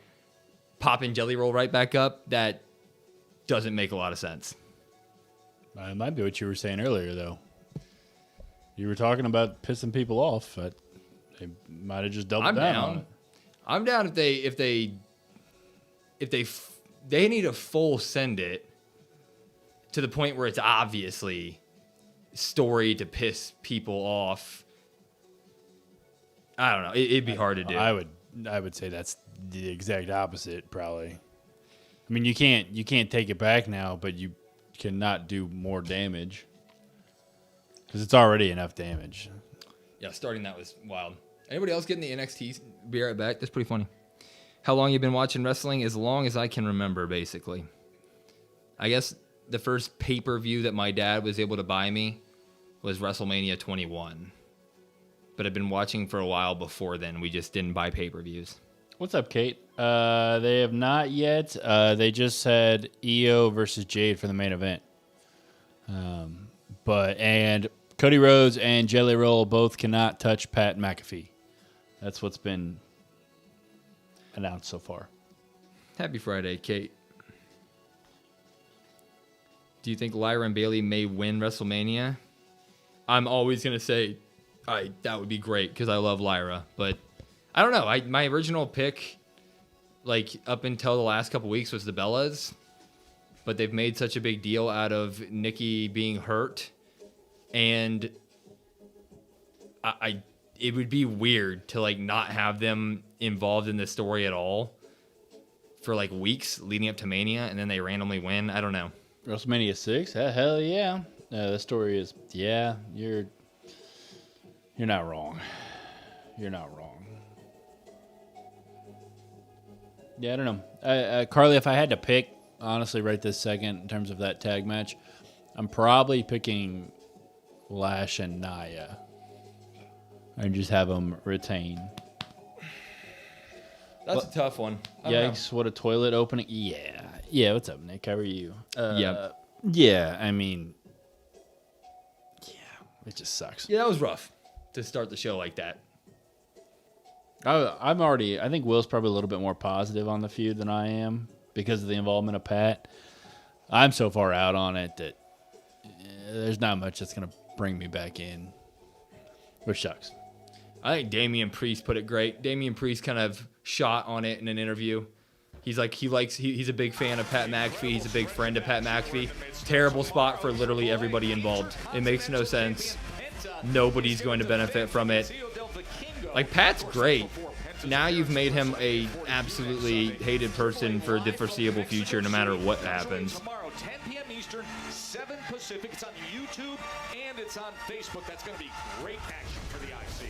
popping Jelly Roll right back up, that doesn't make a lot of sense. It might be what you were saying earlier, though. You were talking about pissing people off, but they might have just doubled down on it. I'm down if they need to full send it to the point where it's obviously story to piss people off. I don't know. It'd be hard to do. I would say that's the exact opposite, probably. I mean, you can't take it back now, but you cannot do more damage because it's already enough damage. Yeah, starting that was wild. Anybody else getting the NXT? Be right back. That's pretty funny. How long you been watching wrestling? As long as I can remember, basically. I guess the first pay-per-view that my dad was able to buy me was WrestleMania 21. But I've been watching for a while before then. We just didn't buy pay-per-views. What's up, Kate? They have not yet. They just said Io versus Jade for the main event. And Cody Rhodes and Jelly Roll both cannot touch Pat McAfee. That's what's been announced so far. Happy Friday, Kate. Do you think Lyra and Bailey may win WrestleMania? I'm always going to say that would be great because I love Lyra. But I don't know. My original pick, like up until the last couple weeks, was the Bellas. But they've made such a big deal out of Nikki being hurt. And it would be weird to like not have them involved in the story at all for like weeks leading up to Mania, and then they randomly win. I don't know. WrestleMania 6? Hell yeah. The story is, yeah, you're not wrong. You're not wrong. Yeah, I don't know. Carly, if I had to pick, honestly, right this second, in terms of that tag match, I'm probably picking Lash and Nia. And just have them retain. That's a tough one. Yikes, what a toilet opening. Yeah. Yeah, what's up, Nick? How are you? Yeah. Yeah, I mean, It just sucks. Yeah, that was rough to start the show like that. I think Will's probably a little bit more positive on the feud than I am because of the involvement of Pat. I'm so far out on it that there's not much that's going to bring me back in, which sucks. I think Damian Priest put it great. Damian Priest kind of shot on it in an interview. He's like, he's a big fan of Pat McAfee. He's a big friend of Pat McAfee. Terrible spot for literally everybody involved. It makes no sense. Nobody's going to benefit from it. Like, Pat's great. Now you've made him a absolutely hated person for the foreseeable future, no matter what happens. Tomorrow, 10 p.m. Eastern, 7 Pacific. It's on YouTube and it's on Facebook. That's going to be great action for the IC.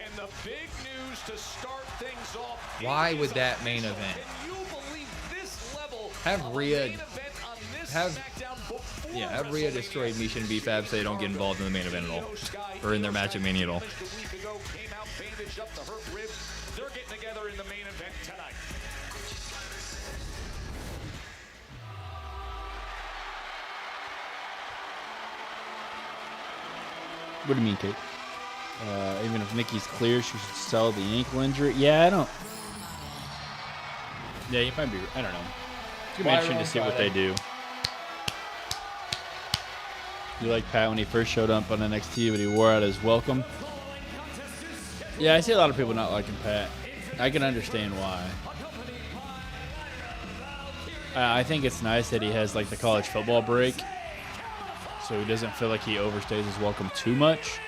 And the big news to start things off. Why would that main event? Can you believe this level Have of Rhea main event on this have SmackDown before Have Rhea destroyed Misha and B-Fab so they don't get involved in the main event at all, or in their match at Mania at all. A week ago, came out, bandaged up the hurt rib. They're getting together in the main event tonight. What do you mean, Kate? Even if Nikki's clear, she should sell the ankle injury. Yeah, I don't. Yeah, you might be. I don't know. It's gonna be interesting to see what they do. You like Pat when he first showed up on NXT, but he wore out his welcome. Yeah, I see a lot of people not liking Pat. I can understand why. I think it's nice that he has like the college football break, so he doesn't feel like he overstays his welcome too much.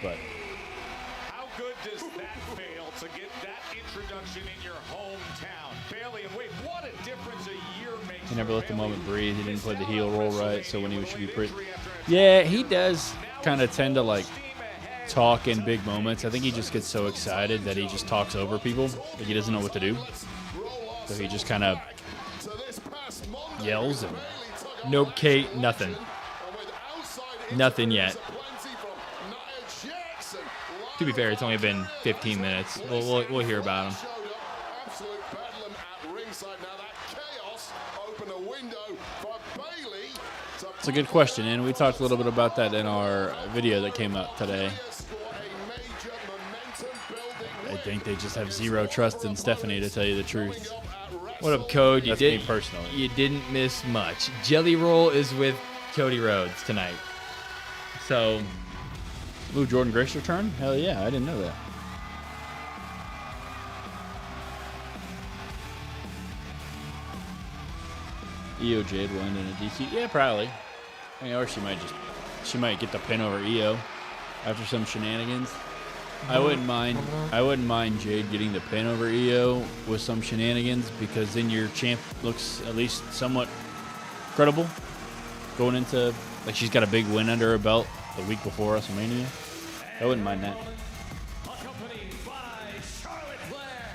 But How good does that fail to get that introduction in your hometown? Bailey, and wait, what a difference a year makes. he never let the moment breathe. He didn't play the heel role right, so when he should be pretty. Yeah, he does kind of tend to like talk in big moments. I think he just gets so excited that he just talks over people. Like he doesn't know what to do, so he just kind of yells and. Nope, Kate, nothing. Nothing yet. To be fair, it's only been 15 minutes. We'll hear about him. It's a good question, and we talked a little bit about that in our video that came out today. I think they just have zero trust in Stephanie, to tell you the truth. What up, Code? That's me personally. You didn't miss much. Jelly Roll is with Cody Rhodes tonight. So, Ooh, Jordan Grace return? Hell yeah, I didn't know that. Io Jade will end in a DQ. Yeah, probably. I mean, or she might get the pin over Io after some shenanigans. I wouldn't mind Jade getting the pin over Io with some shenanigans, because then your champ looks at least somewhat credible going into, like, she's got a big win under her belt the week before WrestleMania. I wouldn't mind that. Accompanied by Charlotte Flair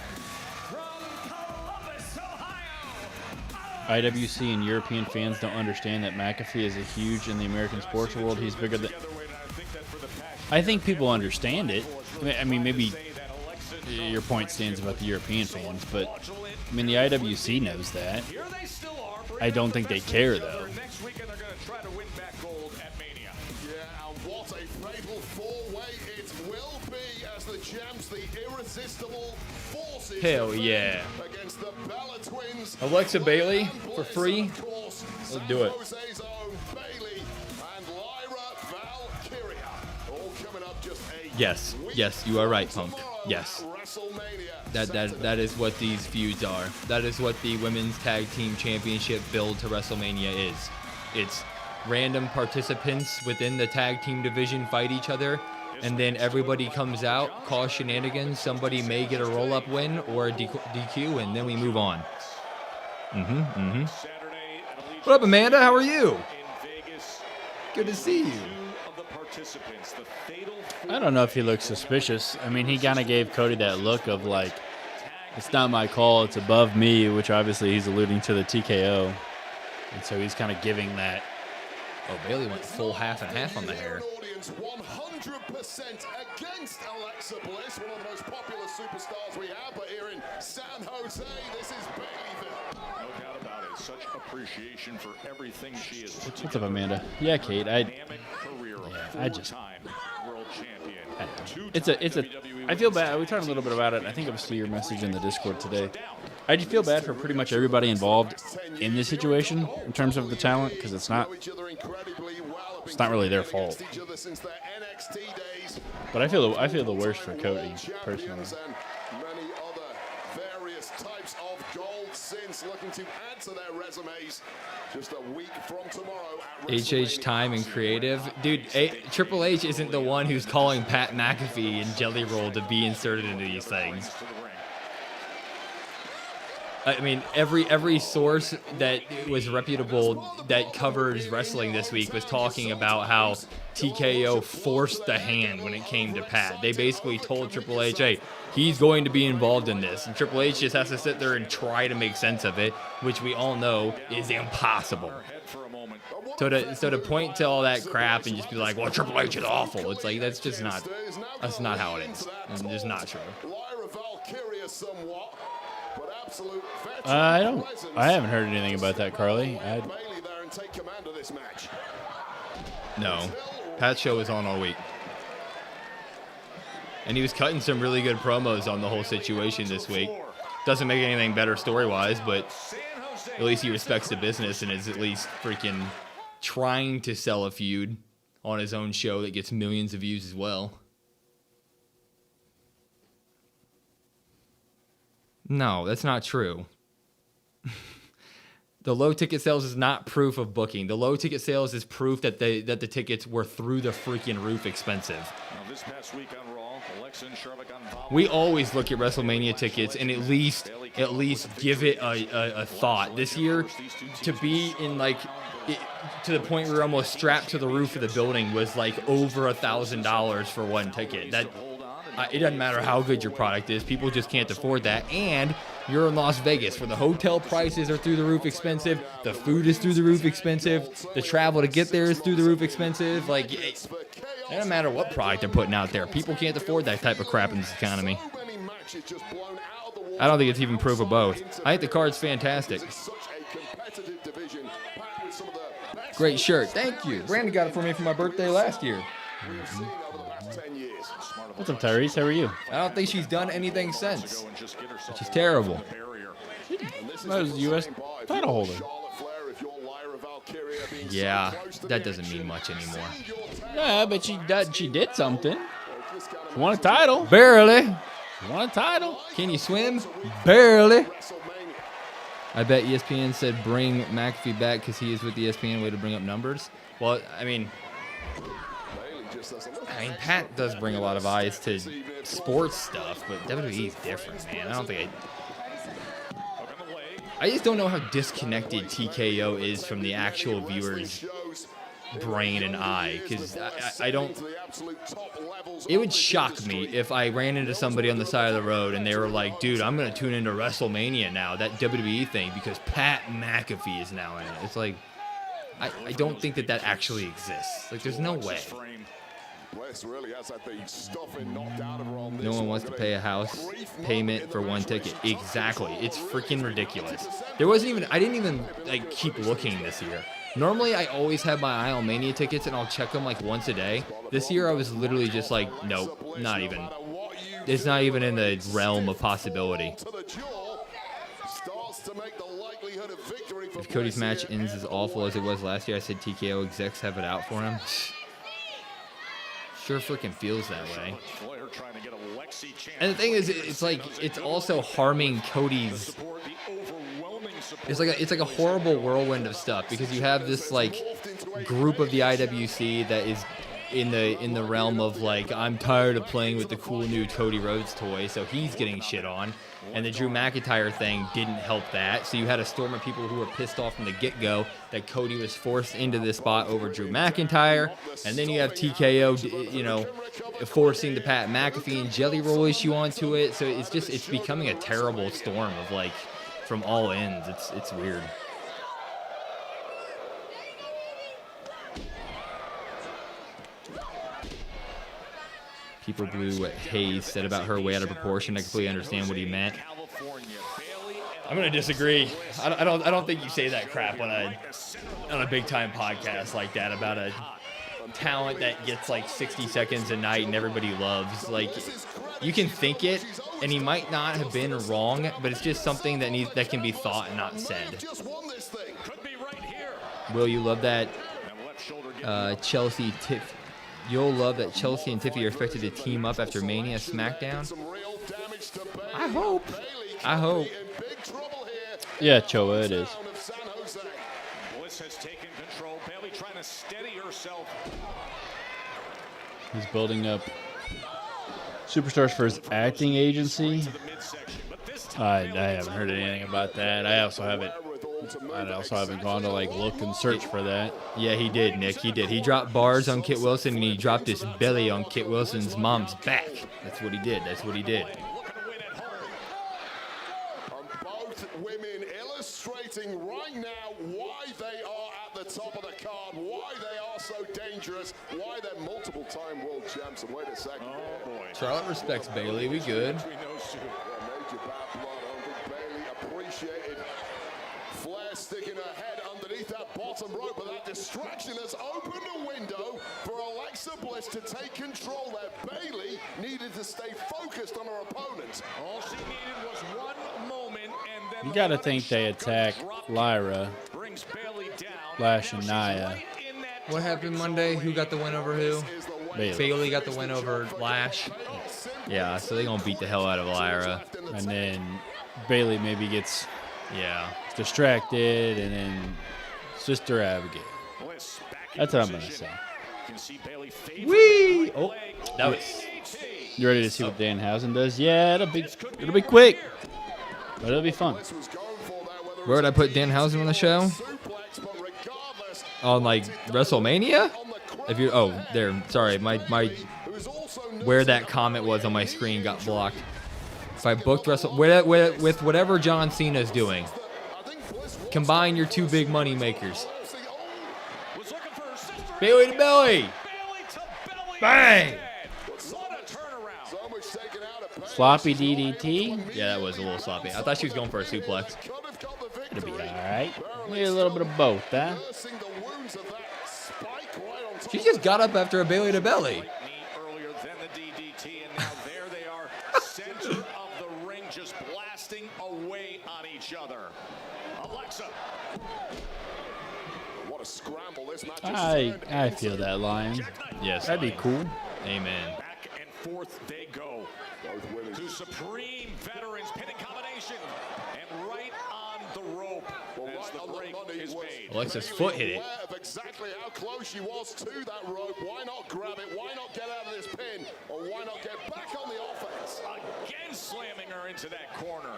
from Columbus, Ohio. IWC and European fans don't understand that McAfee is a huge in the American sports world. He's bigger than. I think people understand it. I mean, maybe your point stands about the European fans, but I mean, the IWC knows that. I don't think they care, though. Next weekend they're going to try to win back gold at Mania. Yeah, and what a fatal four-way it will be as the champs, the irresistible forces. hell yeah. Against the Bella Twins. Alexa Bailey for free. Let's do it. Jose's own Bailey and Lyra Valkyria. All coming up just a Yes, you are right, Punk. tomorrow Yes. at WrestleMania. That is what these feuds are. That is what the Women's Tag Team Championship build to WrestleMania is. It's random participants within the tag team division fight each other, and then everybody comes out, cause shenanigans. Somebody may get a roll-up win or a DQ, and then we move on. What up, Amanda? How are you? Good to see you. I don't know if he looks suspicious. I mean, he kind of gave Cody that look of like, it's not my call, it's above me, which obviously he's alluding to the TKO. And so he's kind of giving that. Oh, Bailey went full half and half on the hair. Audience 100% against Alexa Bliss, one of the most popular superstars we have, but here in San Jose, this is Baileyville. No doubt about it. such appreciation for everything she has put What's up, Amanda? Yeah, Kate. I just. world champion. It's a. I feel bad. We talked a little bit about it. I think it was through your message in the Discord today. I just feel bad for pretty much everybody involved in this situation in terms of the talent, because it's not really their fault. But I feel the worst for Cody personally. Many other various types of gold since looking to add to their resumes just a week from tomorrow at HH Time and Creative. Dude, Triple H isn't the one who's calling Pat McAfee and Jelly Roll to be inserted into these things. I mean, every source that was reputable that covers wrestling this week was talking about how TKO forced the hand when it came to Pat. They basically told Triple H, hey, he's going to be involved in this. And Triple H just has to sit there and try to make sense of it, which we all know is impossible. So to point to all that crap and just be like, well, Triple H is awful. It's like, that's not how it is. It's just not true. I haven't heard anything about that, Carly. No. Pat's show was on all week. And he was cutting some really good promos on the whole situation this week. Doesn't make anything better story-wise, but at least he respects the business and is at least freaking trying to sell a feud on his own show that gets millions of views as well. No, that's not true. The low ticket sales is not proof of booking. The low ticket sales is proof that the tickets were through the freaking roof expensive. Now, this past week on Raw, Alexa and Charlotte got involved. We always look at WrestleMania tickets and at least give it a thought. This year, to be in to the point where we're almost strapped to the roof of the building was like over $1,000 for one ticket. It doesn't matter how good your product is. People just can't afford that. And you're in Las Vegas where the hotel prices are through the roof expensive. The food is through the roof expensive. The travel to get there is through the roof expensive. Like, it doesn't matter what product they're putting out there. People can't afford that type of crap in this economy. I don't think it's even proof of both. I think the card's fantastic. Great shirt. Thank you. Brandon got it for me for my birthday last year. What's up, Tyrese? How are you? I don't think she's done anything since. Which is terrible. That was the U.S. title holder. Yeah, that doesn't mean much anymore. Yeah, but she did something. She won a title. Barely. She won a title. Can you swim? Barely. I bet ESPN said bring McAfee back because he is with ESPN. Way to bring up numbers. Well, I mean, Pat does bring a lot of eyes to sports stuff, but WWE is different, man. I just don't know how disconnected TKO is from the actual viewer's brain and eye, because I don't. It would shock me if I ran into somebody on the side of the road and they were like, dude, I'm going to tune into WrestleMania now, that WWE thing, because Pat McAfee is now in it. It's like, I don't think that actually exists. Like, there's no way. No one wants to pay a house payment for one ticket. Exactly. It's freaking ridiculous. I didn't even keep looking this year. Normally, I always have my eye on Mania tickets, and I'll check them once a day. This year, I was literally just like, nope, not even. It's not even in the realm of possibility. If Cody's match ends as awful as it was last year, I said TKO execs have it out for him. Sure freaking feels that way. And the thing is, it's also harming Cody's. It's like a horrible whirlwind of stuff, because you have this group of the IWC that is in the realm of I'm tired of playing with the cool new Cody Rhodes toy, so he's getting shit on. And the Drew McIntyre thing didn't help that. So you had a storm of people who were pissed off from the get-go that Cody was forced into this spot over Drew McIntyre. And then you have TKO, forcing the Pat McAfee and Jelly Roll issue onto it. So it's becoming a terrible storm of from all ends. It's weird. People blew what Hayes said about her way out of proportion. I completely understand what he meant. I'm gonna disagree. I don't think you say that crap on a big time podcast like that about a talent that gets like 60 seconds a night and everybody loves. Like, you can think it, and he might not have been wrong, but it's just something that can be thought and not said. Will, you love that Chelsea Tiff. You'll love that Chelsea and Tiffy are expected to team up after Mania Smackdown. I hope. Yeah, Choa, it is. Bliss has taken control. Bayley trying to steady herself. He's building up superstars for his acting agency. I haven't heard anything about that. I also haven't gone to like look and search for that. Yeah, he did, Nick. He did. He dropped bars on Kit Wilson, and he dropped his belly on Kit Wilson's mom's back. That's what he did. Both women illustrating right now why they are at the top of the card, why they are so dangerous, why they're multiple-time world champs. And wait a second. Oh boy. Charlotte respects Bayley. We good. Major bad blood. I don't think Bayley appreciated Flair sticking her head underneath that bottom rope, but that distraction has opened a window for Alexa Bliss to take control there. Bayley needed to stay focused on her opponent. All she needed was one moment, and then You got to think they attack Lyra, brings Bayley down. Lash, and Nia. What happened Monday? Who got the win over who? Bayley. Bayley got the win over Lash. Yeah, so they're going to beat the hell out of Lyra. And then Bayley maybe gets Yeah. distracted, and then Sister Abigail. That's what I'm going to say. Whee! Oh, that was... You ready to see what Danhausen does? Yeah, it'll be quick, but it'll be fun. Where would I put Danhausen on the show? On, like, WrestleMania? If you... Oh, there. Sorry, my where that comment was on my screen got blocked. If I booked with whatever John Cena's doing, combine your two big money makers. Bayley to belly. Bang. Sloppy DDT. Yeah, that was a little sloppy. I thought she was going for a suplex. It'll be all right. Maybe a little bit of both, huh? She just got up after a Bayley to belly. Earlier than the DDT, and now there they are, center of the ring, just blasting away on each other. Alexa. What a scramble this match is. I feel that, Lion. Yes, That'd be cool. Amen. Back and forth they go. Two supreme veterans, pinning combination, and right on the rope as the break is made. Alexa's foot hit it. Aware of exactly how close she was to that rope. Why not grab it? Why not get out of this pin? Or why not get back on the offense? Again slamming her into that corner.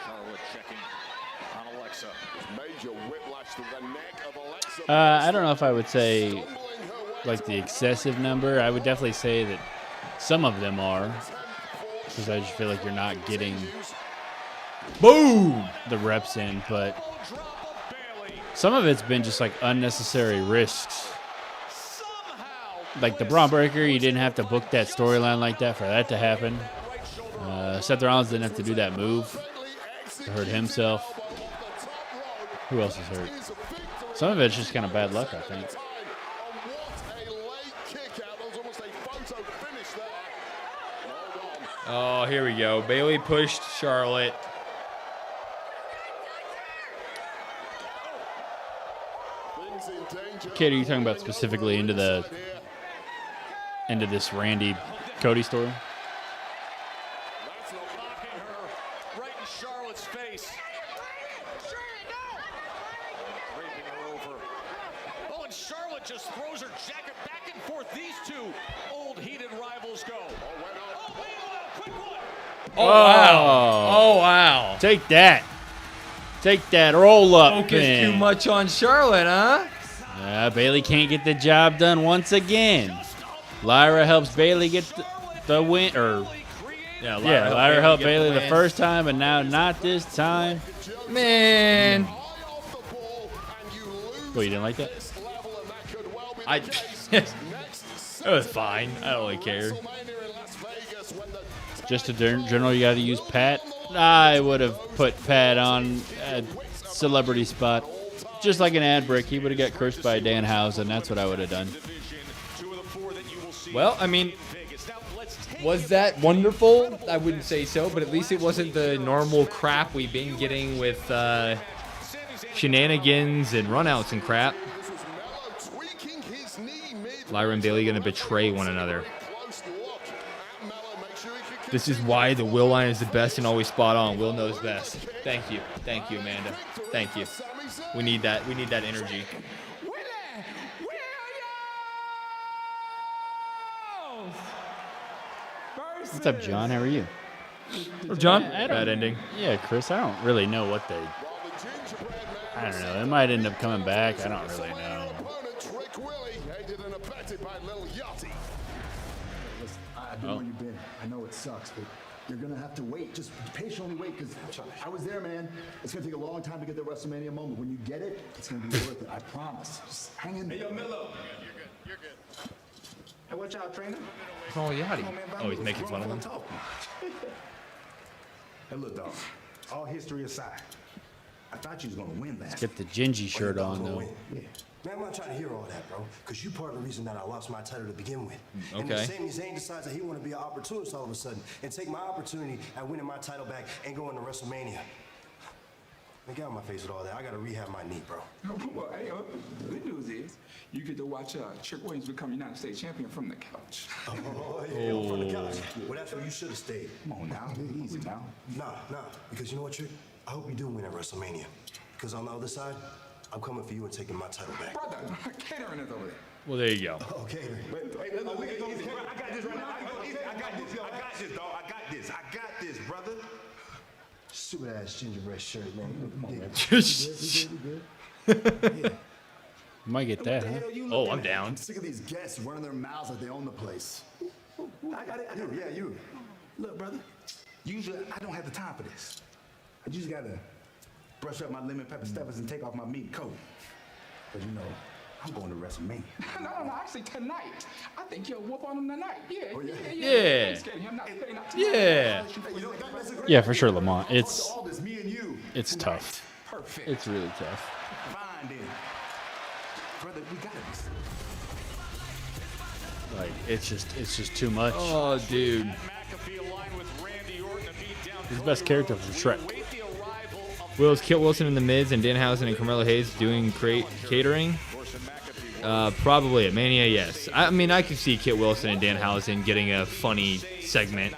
Charlotte checking on Alexa. Major whiplash to the neck of Alexa. I don't know if I would say like the excessive number. I would definitely say that some of them are, because I just feel like you're not getting Boom! the reps in, but some of it's been just like unnecessary risks. Like the Braun Breaker, you didn't have to book that storyline like that for that to happen. Seth Rollins didn't have to do that move to hurt himself. Who else is hurt? Some of it's just kind of bad luck, I think. Oh, here we go. Bayley pushed Charlotte. Kate, are you talking about specifically into this Randy Cody story? That's knocking her right in Charlotte's face. Raping her over. Oh, and Charlotte just throws her jacket back and forth. These two old heated rivals go. Oh, wait, quick one. Oh, wow. Oh, wow. Take that. Take that roll up. Focus pin. too much on Charlotte, huh? Bayley can't get the job done once again. Lyra helps Bayley get the win. Lyra helped Bayley the first time, and now not this time. Man. Well, you didn't like that? It was fine. I don't really care. Just a general, you got to use Pat I would have put Pat on a celebrity spot. Just like an ad break, he would have got cursed by Danhausen. That's what I would have done. Well, I mean, was that wonderful? I wouldn't say so, but at least it wasn't the normal crap we've been getting with shenanigans and runouts and crap. Lyra and Bailey going to betray one another. This is why the Will line is the best and always spot on. Will knows best. Thank you. Thank you, Amanda. Thank you. We need that. We need that energy. What's up, John? How are you? John? Bad ending. Yeah, Chris, I don't really know what they... I don't know. It might end up coming back. I don't really know. I've been where you've been. I know it sucks, but you're going to have to wait. Just patiently wait, because I was there, man. It's going to take a long time to get the WrestleMania moment. When you get it, it's going to be worth it. I promise. Just hang in there. Hey, yo, Milo. You're good. Hey, watch out, trainer. Oh, Yachty. Oh, he's making fun of him. Hey, look, dog. All history aside, I thought you was going to win that. Get the Gingy shirt on, though. Yeah. Man, I'm not trying to hear all that, bro. Because you part of the reason that I lost my title to begin with. Okay. And then Sami Zayn decides that he want to be an opportunist all of a sudden and take my opportunity at winning my title back and going to WrestleMania. Man, get out of my face with all that. I got to rehab my knee, bro. Well, hey, good news is you get to watch Trick Williams become United States champion from the couch. Oh, yeah, from the couch. Well, that's where you should have stayed. Come on now. Easy now. Nah. Because you know what, Trick? I hope you do win at WrestleMania. Because on the other side, I'm coming for you and taking my title back. Brother, catering is over there. Well, there you go. Okay. I got this right now. I got this, dog. I got this, brother. Stupid ass gingerbread shirt, man. Come on, man. You might get that, huh? Oh, I'm down. I'm sick of these guests running their mouths like they own the place. I got it. You. Look, brother. Usually, I don't have the time for this. I just gotta brush up my lemon pepper steppers and take off my meat coat. But you know, I'm going to WrestleMania. No, actually tonight. I think you'll whoop on him tonight. Yeah. Yeah. Yeah. Yeah, for sure, Lamont. It's All this, me and you. it's tough. Perfect. It's really tough. Fine then. Brother, we got this. Like it's just too much. Oh, dude. McAfee aligned with Randy Orton to beat down He's the best character from Shrek. Will's Kit Wilson in the Mids and Danhausen and Carmelo Hayes doing catering. Probably at Mania, yes. I mean, I could see Kit Wilson and Danhausen getting a funny segment.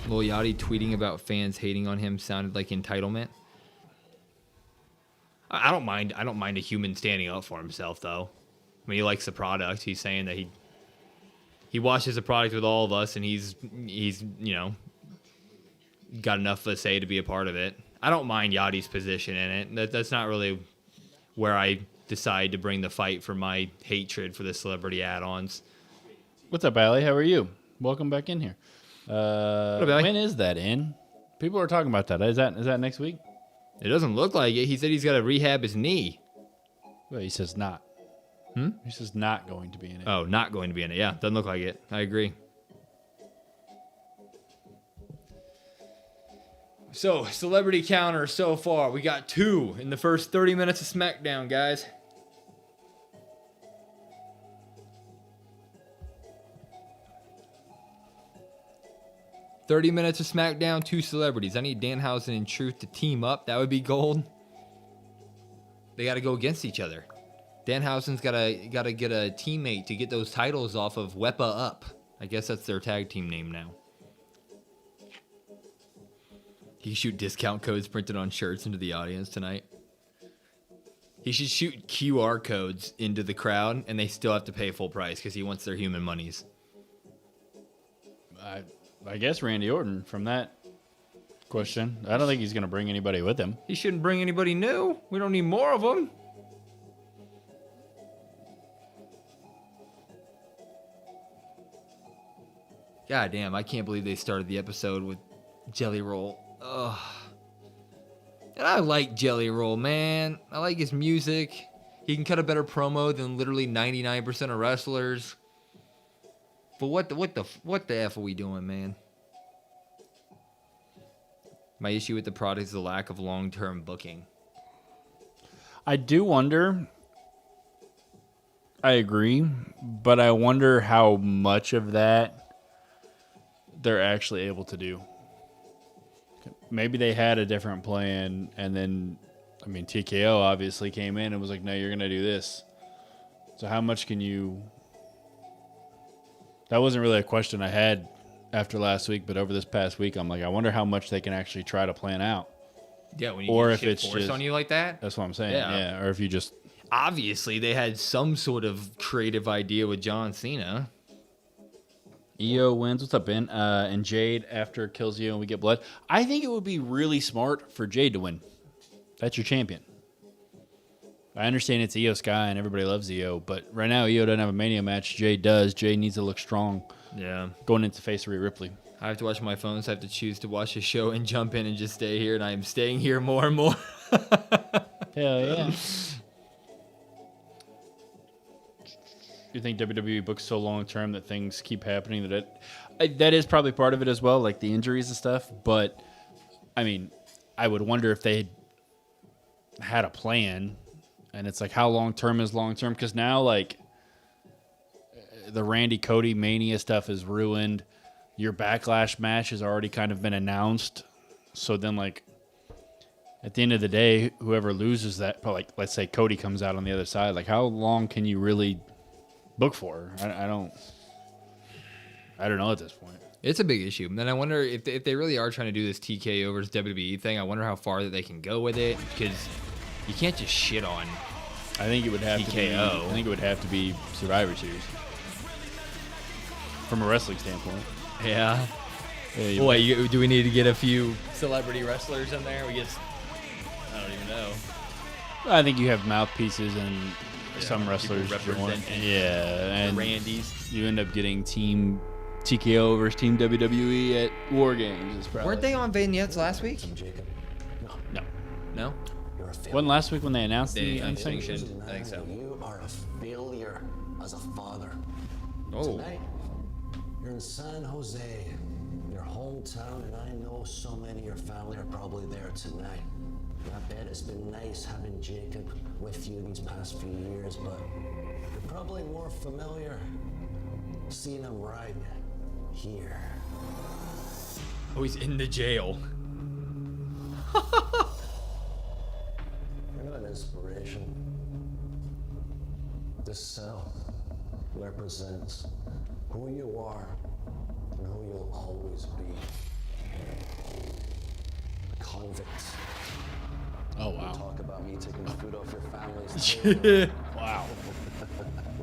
Lil Yachty tweeting about fans hating on him sounded like entitlement. I don't mind a human standing up for himself, though. I mean, he likes the product. He's saying that he watches the product with all of us, and he's you know, got enough of a say to be a part of it. I don't mind Yachty's position in it. That's not really where I decide to bring the fight for my hatred for the celebrity add-ons. What's up, Allie? How are you? Welcome back in here. up, Allie? When is that in? People are talking about that. Is that next week? It doesn't look like it. He said he's got to rehab his knee. Well, he says not. He says not going to be in it. Oh, not going to be in it. Yeah, doesn't look like it. I agree. So, celebrity counter so far. We got 2 in the first 30 minutes of SmackDown, guys. "30 minutes of SmackDown, 2 celebrities. I need Danhausen and Truth to team up. That would be gold. They got to go against each other. Danhausen's got to get a teammate to get those titles off of Wepa Up. I guess that's their tag team name now. He should shoot discount codes printed on shirts into the audience tonight. He should shoot QR codes into the crowd, and they still have to pay full price because he wants their human monies. I guess Randy Orton from that question. I don't think he's going to bring anybody with him. He shouldn't bring anybody new. We don't need more of them. God damn, I can't believe they started the episode with Jelly Roll. Ugh. And I like Jelly Roll, man. I like his music. He can cut a better promo than literally 99% of wrestlers. But what the F are we doing, man? My issue with the product is the lack of long-term booking. I do wonder. I agree, but I wonder how much of that they're actually able to do. Maybe they had a different plan, and then, I mean, TKO obviously came in and was like, no, you're going to do this. So how much can you... That wasn't really a question I had after last week, but over this past week, I'm like, I wonder how much they can actually try to plan out. Yeah, when you or get if shit it's forced just on you like that. That's what I'm saying. Yeah. Yeah. Or if you just... Obviously, they had some sort of creative idea with John Cena. EO wins. What's up, Ben? And Jade after kills you and we get blood. I think it would be really smart for Jade to win. That's your champion. I understand it's EO Sky and everybody loves EO, but right now EO doesn't have a Mania match. Jade does. Jade needs to look strong. Yeah. Going into face Rhea Ripley. I have to watch my phone, so I have to choose to watch a show and jump in and just stay here, and I am staying here more and more. Hell yeah. You think WWE books so long term that things keep happening that is probably part of it as well, like the injuries and stuff. But I mean, I would wonder if they had a plan, and it's like how long term is long term, because now like the Randy Cody Mania stuff is ruined. Your Backlash match has already kind of been announced, so then like at the end of the day, whoever loses that, like let's say Cody comes out on the other side, like how long can you really book for? I don't know at this point. It's a big issue. And then I wonder if they really are trying to do this TKO versus WWE thing, I wonder how far that they can go with it, because you can't just shit on I think it would have TKO. to be, I think it would have to be Survivor Series from a wrestling standpoint. Yeah. Yeah, do we need to get a few celebrity wrestlers in there? I don't even know. I think you have mouthpieces and some wrestlers representing and Randys. You end up getting Team TKO versus Team WWE at War Games. Weren't they on vignettes last week? No. Wasn't last week when they announced the I think so. You are a failure as a father. Oh. Tonight, you're in San Jose, your hometown, and I know so many of your family are probably there tonight. I bet it's been nice having Jacob with you these past few years, but you're probably more familiar seeing him right here. Oh, he's in the jail. You're not an inspiration. This cell represents who you are and who you'll always be. A convict. Oh, wow. You talk about me taking food off your family's table. Wow.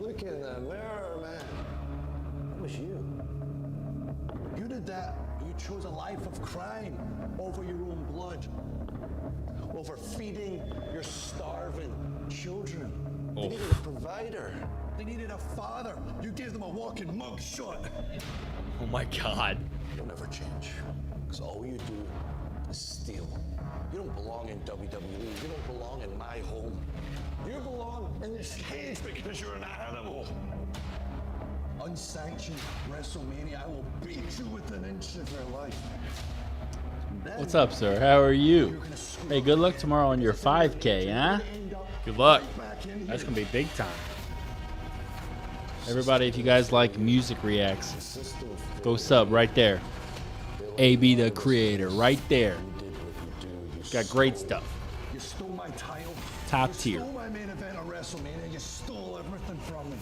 Look in the mirror, man. That was you. You did that. You chose a life of crime over your own blood. Over feeding your starving children. They needed a provider. They needed a father. You gave them a walking mugshot. Oh my God. You'll never change. Because all you do is steal. You don't belong in WWE. You don't belong in my home. You belong in this cage because you're an animal. Unsanctioned WrestleMania, I will beat you within an inch of your life. What's up, sir? How are you? Hey, good luck tomorrow on your 5K, huh? Good luck. That's going to be big time. Everybody, if you guys like music reacts, go sub right there. AB the creator, right there. Got great stuff. You stole my title. Top tier. You stole my main event on WrestleMania. You stole everything from me.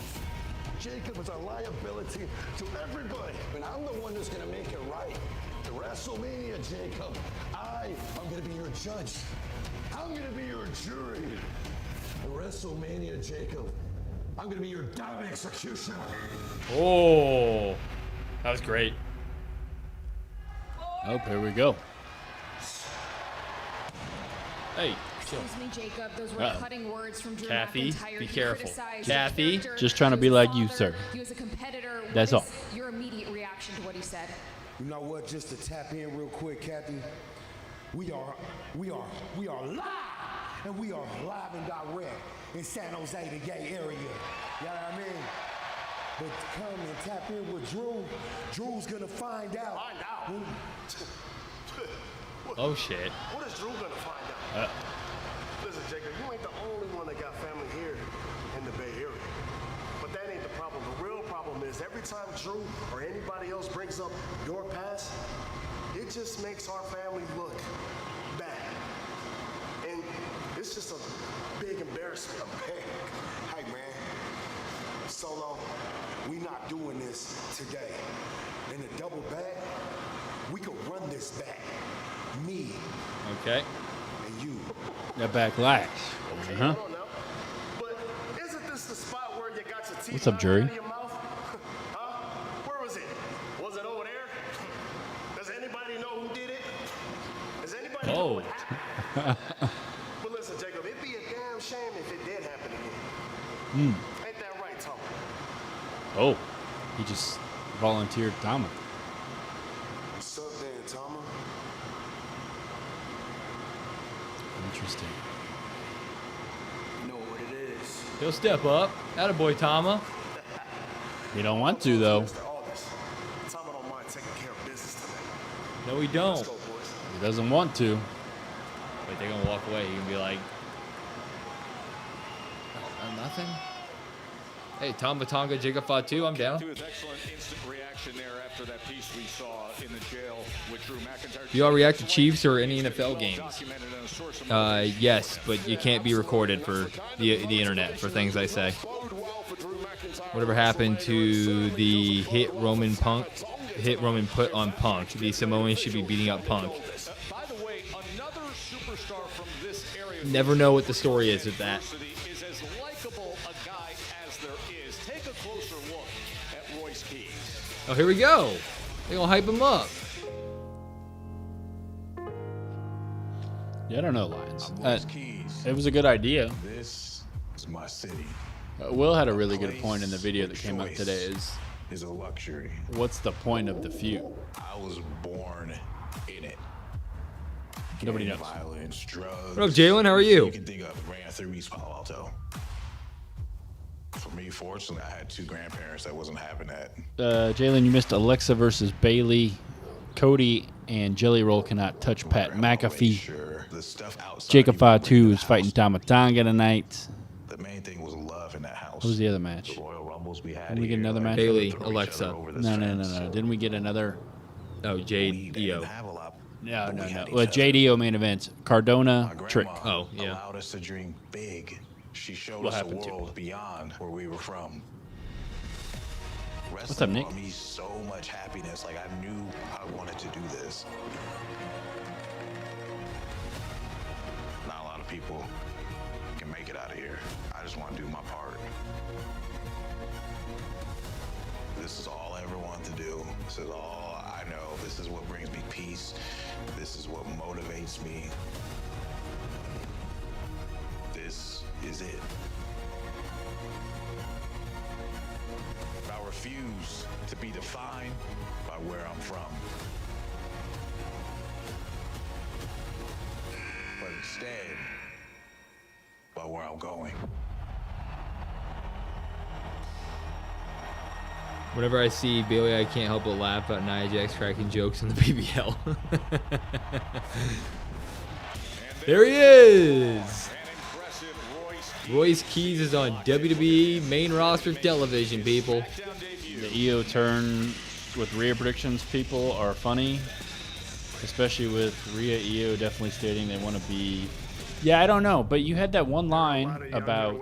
Jacob is a liability to everybody. And I'm the one who's going to make it right. The WrestleMania, Jacob. I'm going to be your judge. I'm going to be your jury. The WrestleMania, Jacob. I'm going to be your damn executioner. Oh, that was great. Oh, here we go. Hey. Excuse me, Jacob. Those were cutting words from Drew Kathy, McIntyre. be He careful. criticized Kathy, your character, just trying to be his like you, father. sir. He was a competitor. That's What all. is your immediate reaction to what he said? You know what? Just to tap in real quick, Kathy. We are live, and we are live and direct in San Jose, the gay area. You know what I mean? But come and tap in with Drew. Drew's gonna find out. Find out? Oh shit. What is Drew gonna find out? Listen, Jacob, you ain't the only one that got family here in the Bay Area. But that ain't the problem. The real problem is every time Drew or anybody else brings up your past, it just makes our family look bad. And it's just a big embarrassment. Hey, man. Solo, we not doing this today. In a double back, we could run this back. Me Okay. and you. That backlash. Okay, hold on now. But isn't this the spot where you got your teeth What's up, out Jerry? of your mouth? Huh? Where was it? Was it over there? Does anybody know who did it? Does anybody know what happened? But listen, Jacob, it'd be a damn shame if it did happen again. Ain't that right, Tom? Oh, he just volunteered Tama. What's up, Dan Tama? Interesting. You know what it is. He'll step up. Attaboy, Tama. You don't want to though. Mr. Aldis, Tom don't mind taking care of business today. No, we don't. Let's go, boys. He doesn't want to. Wait, they're gonna walk away. You can be like, nothing. Hey, Tama Tonga Jacob Fatu, I'm down. To his excellent instant reaction there after that piece we saw in the jail with Drew McIntyre. Do y'all react to Chiefs or any NFL games? Yes, but you can't be recorded for the internet for things I say. Whatever happened to the hit Roman put on Punk? The Samoans should be beating up Punk. By the way, another superstar from this area. Never know what the story is with that. Is as likable a guy as there is. Take a closer look at Royce Keys. Oh, here we go. They're gonna hype him up. Yeah, I don't know, Lions. Royce Keys. It was a good idea. This is my city. Will had a really good point in the video that came out today is a luxury. what's the point of the feud? I was born in it. Nobody knows. Violence, drugs. What up, Jalen? How are you? You can think of ran through East Palo Alto. For me, fortunately, I had two grandparents that wasn't having that. Jalen, you missed Alexa versus Bailey. Cody and Jelly Roll cannot touch Pat McAfee. Sure, the stuff outside Jacob you bring Fatu in is the fighting house. Tama Tonga tonight. The main thing was love in that house. What was the other match? The Royal Rumbles we had. Didn't we get here, another like, match? Bailey, throw each Alexa. other over the No. fence. Didn't we get another? Oh, We Jade didn't Io. have a lot. No. but we had each Well, other. JDO main event. Cardona My Trick. grandma Oh, yeah. allowed us to dream big. She showed What us a happened to world beyond where we were from. What's up, Nick? Brought me so much happiness. Like, I knew I wanted to do this. Not a lot of people can make it out of here. I just want to do my part. This is all I ever wanted to do. This is all I know. This is what brings me peace. This is what motivates me. This is it. I refuse to be defined by where I'm from. But instead, by where I'm going. Whenever I see Bailey, I can't help but laugh at Nia Jax cracking jokes in the BBL. There he is! Royce Keys is on WWE main roster television, people. The EO turn with Rhea predictions people are funny, especially with Rhea EO definitely stating they want to be. Yeah, I don't know, but you had that one line about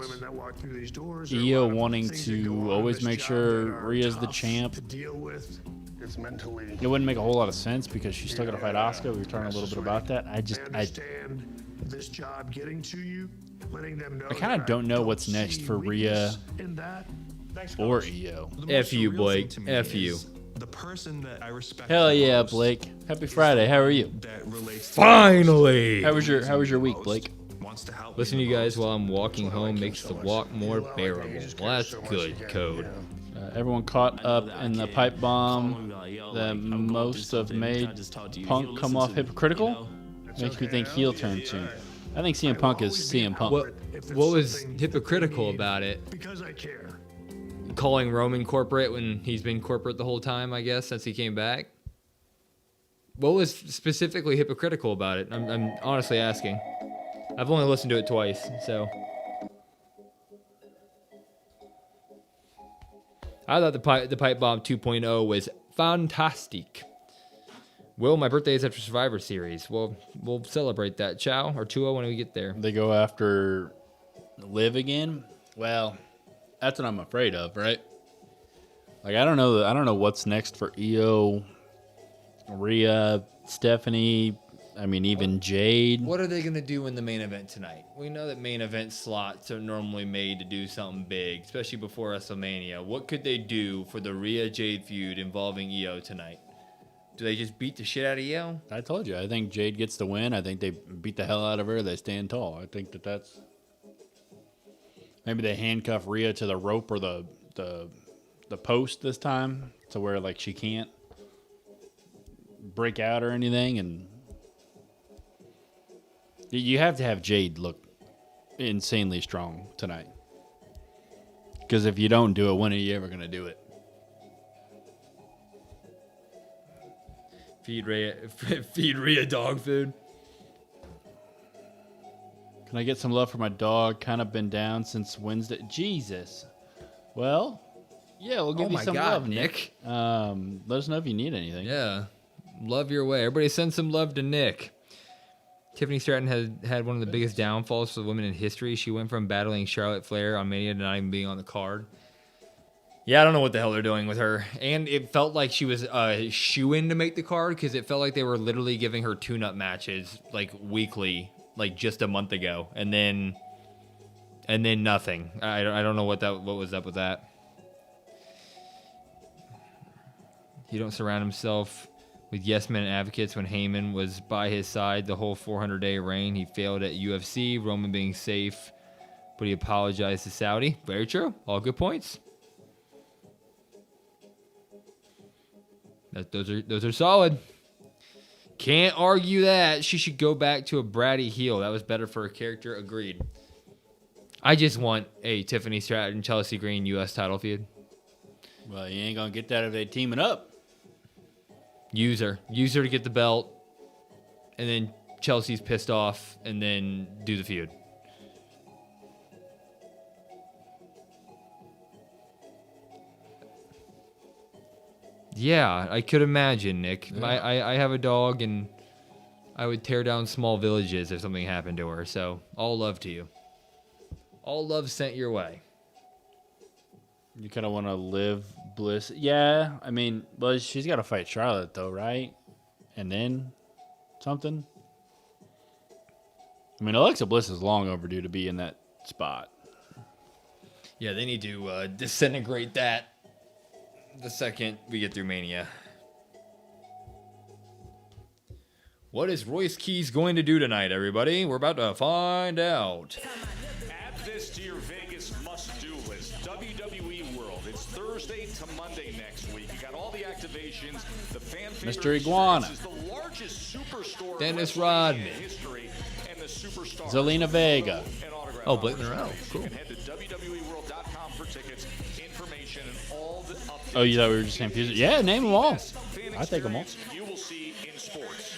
EO wanting to always make sure Rhea's the champ. It's mentally. It wouldn't make a whole lot of sense because she's still got to fight Asuka. We were talking a little bit about that. I understand this job getting to you, letting them know. I kind of don't know what's next for Rhea in that. or EO. F you, Blake. F you. The person that I respect. Hell yeah, Blake. Happy Friday. How are you? That relates to Finally! How was your week, Blake? Listen to you guys while I'm walking home makes the walk more bearable. Well, that's good, Code. Everyone caught up in the pipe bomb that most have made Punk come off hypocritical. Makes me think heel turn soon. I think CM Punk is CM Punk. What was hypocritical about it? Because I care. calling Roman corporate when he's been corporate the whole time, I guess, since he came back. What was specifically hypocritical about it? I'm honestly asking. I've only listened to it twice, so. I thought the Pipe Bomb 2.0 was fantastic. Will, my birthday is after Survivor Series. We'll celebrate that. Ciao, or 2-0 when we get there. They go after Liv again? Well, that's what I'm afraid of, right? Like, I don't know what's next for Io, Rhea, Stephanie, I mean, even Jade. What are they going to do in the main event tonight? We know that main event slots are normally made to do something big, especially before WrestleMania. What could they do for the Rhea-Jade feud involving Io tonight? Do they just beat the shit out of Io? I told you. I think Jade gets the win. I think they beat the hell out of her. They stand tall. I think that's... Maybe they handcuff Rhea to the rope or the post this time to where, like, she can't break out or anything. And you have to have Jade look insanely strong tonight. Because if you don't do it, when are you ever going to do it? Feed Rhea dog food. Can I get some love for my dog? Kind of been down since Wednesday. Jesus. Well, yeah, we'll give you some love, Nick. Let us know if you need anything. Yeah. Love your way. Everybody send some love to Nick. Tiffany Stratton had one of the biggest downfalls for women in history. She went from battling Charlotte Flair on Mania to not even being on the card. Yeah, I don't know what the hell they're doing with her. And it felt like she was shoo-in to make the card because it felt like they were literally giving her tune-up matches like weekly, like just a month ago, and then nothing. I don't know what was up with that. He don't surround himself with yes men and advocates. When Heyman was by his side the whole 400-day reign, he failed at UFC. Roman being safe, but he apologized to Saudi. Very true. All good points. Those are solid. Can't argue that. She should go back to a bratty heel. That was better for her character. Agreed. I just want a Tiffany Stratton, Chelsea Green U.S. title feud. Well, you ain't going to get that if they teaming up. Use her to get the belt, and then Chelsea's pissed off, and then do the feud. Yeah, I could imagine, Nick. Yeah. I have a dog, and I would tear down small villages if something happened to her. So, all love to you. All love sent your way. You kind of want to live bliss. Yeah, I mean, well, she's got to fight Charlotte, though, right? And then something. I mean, Alexa Bliss is long overdue to be in that spot. Yeah, they need to disintegrate that the second we get through Mania. What is Royce Keys going to do tonight, everybody? We're about to find out. Add this to your Vegas must-do list. WWE World. It's Thursday to Monday next week. You got all the activations. The fan Mr. Iguana. is the largest superstore Dennis Rodman. in history, and the superstar Zelina Vega. Oh, Blake Monroe. Cool. And head to WWEworld.com for tickets, information, and all the updates. Oh, you thought we were just confused? Yeah, name them all. I take them all. You will see in sports.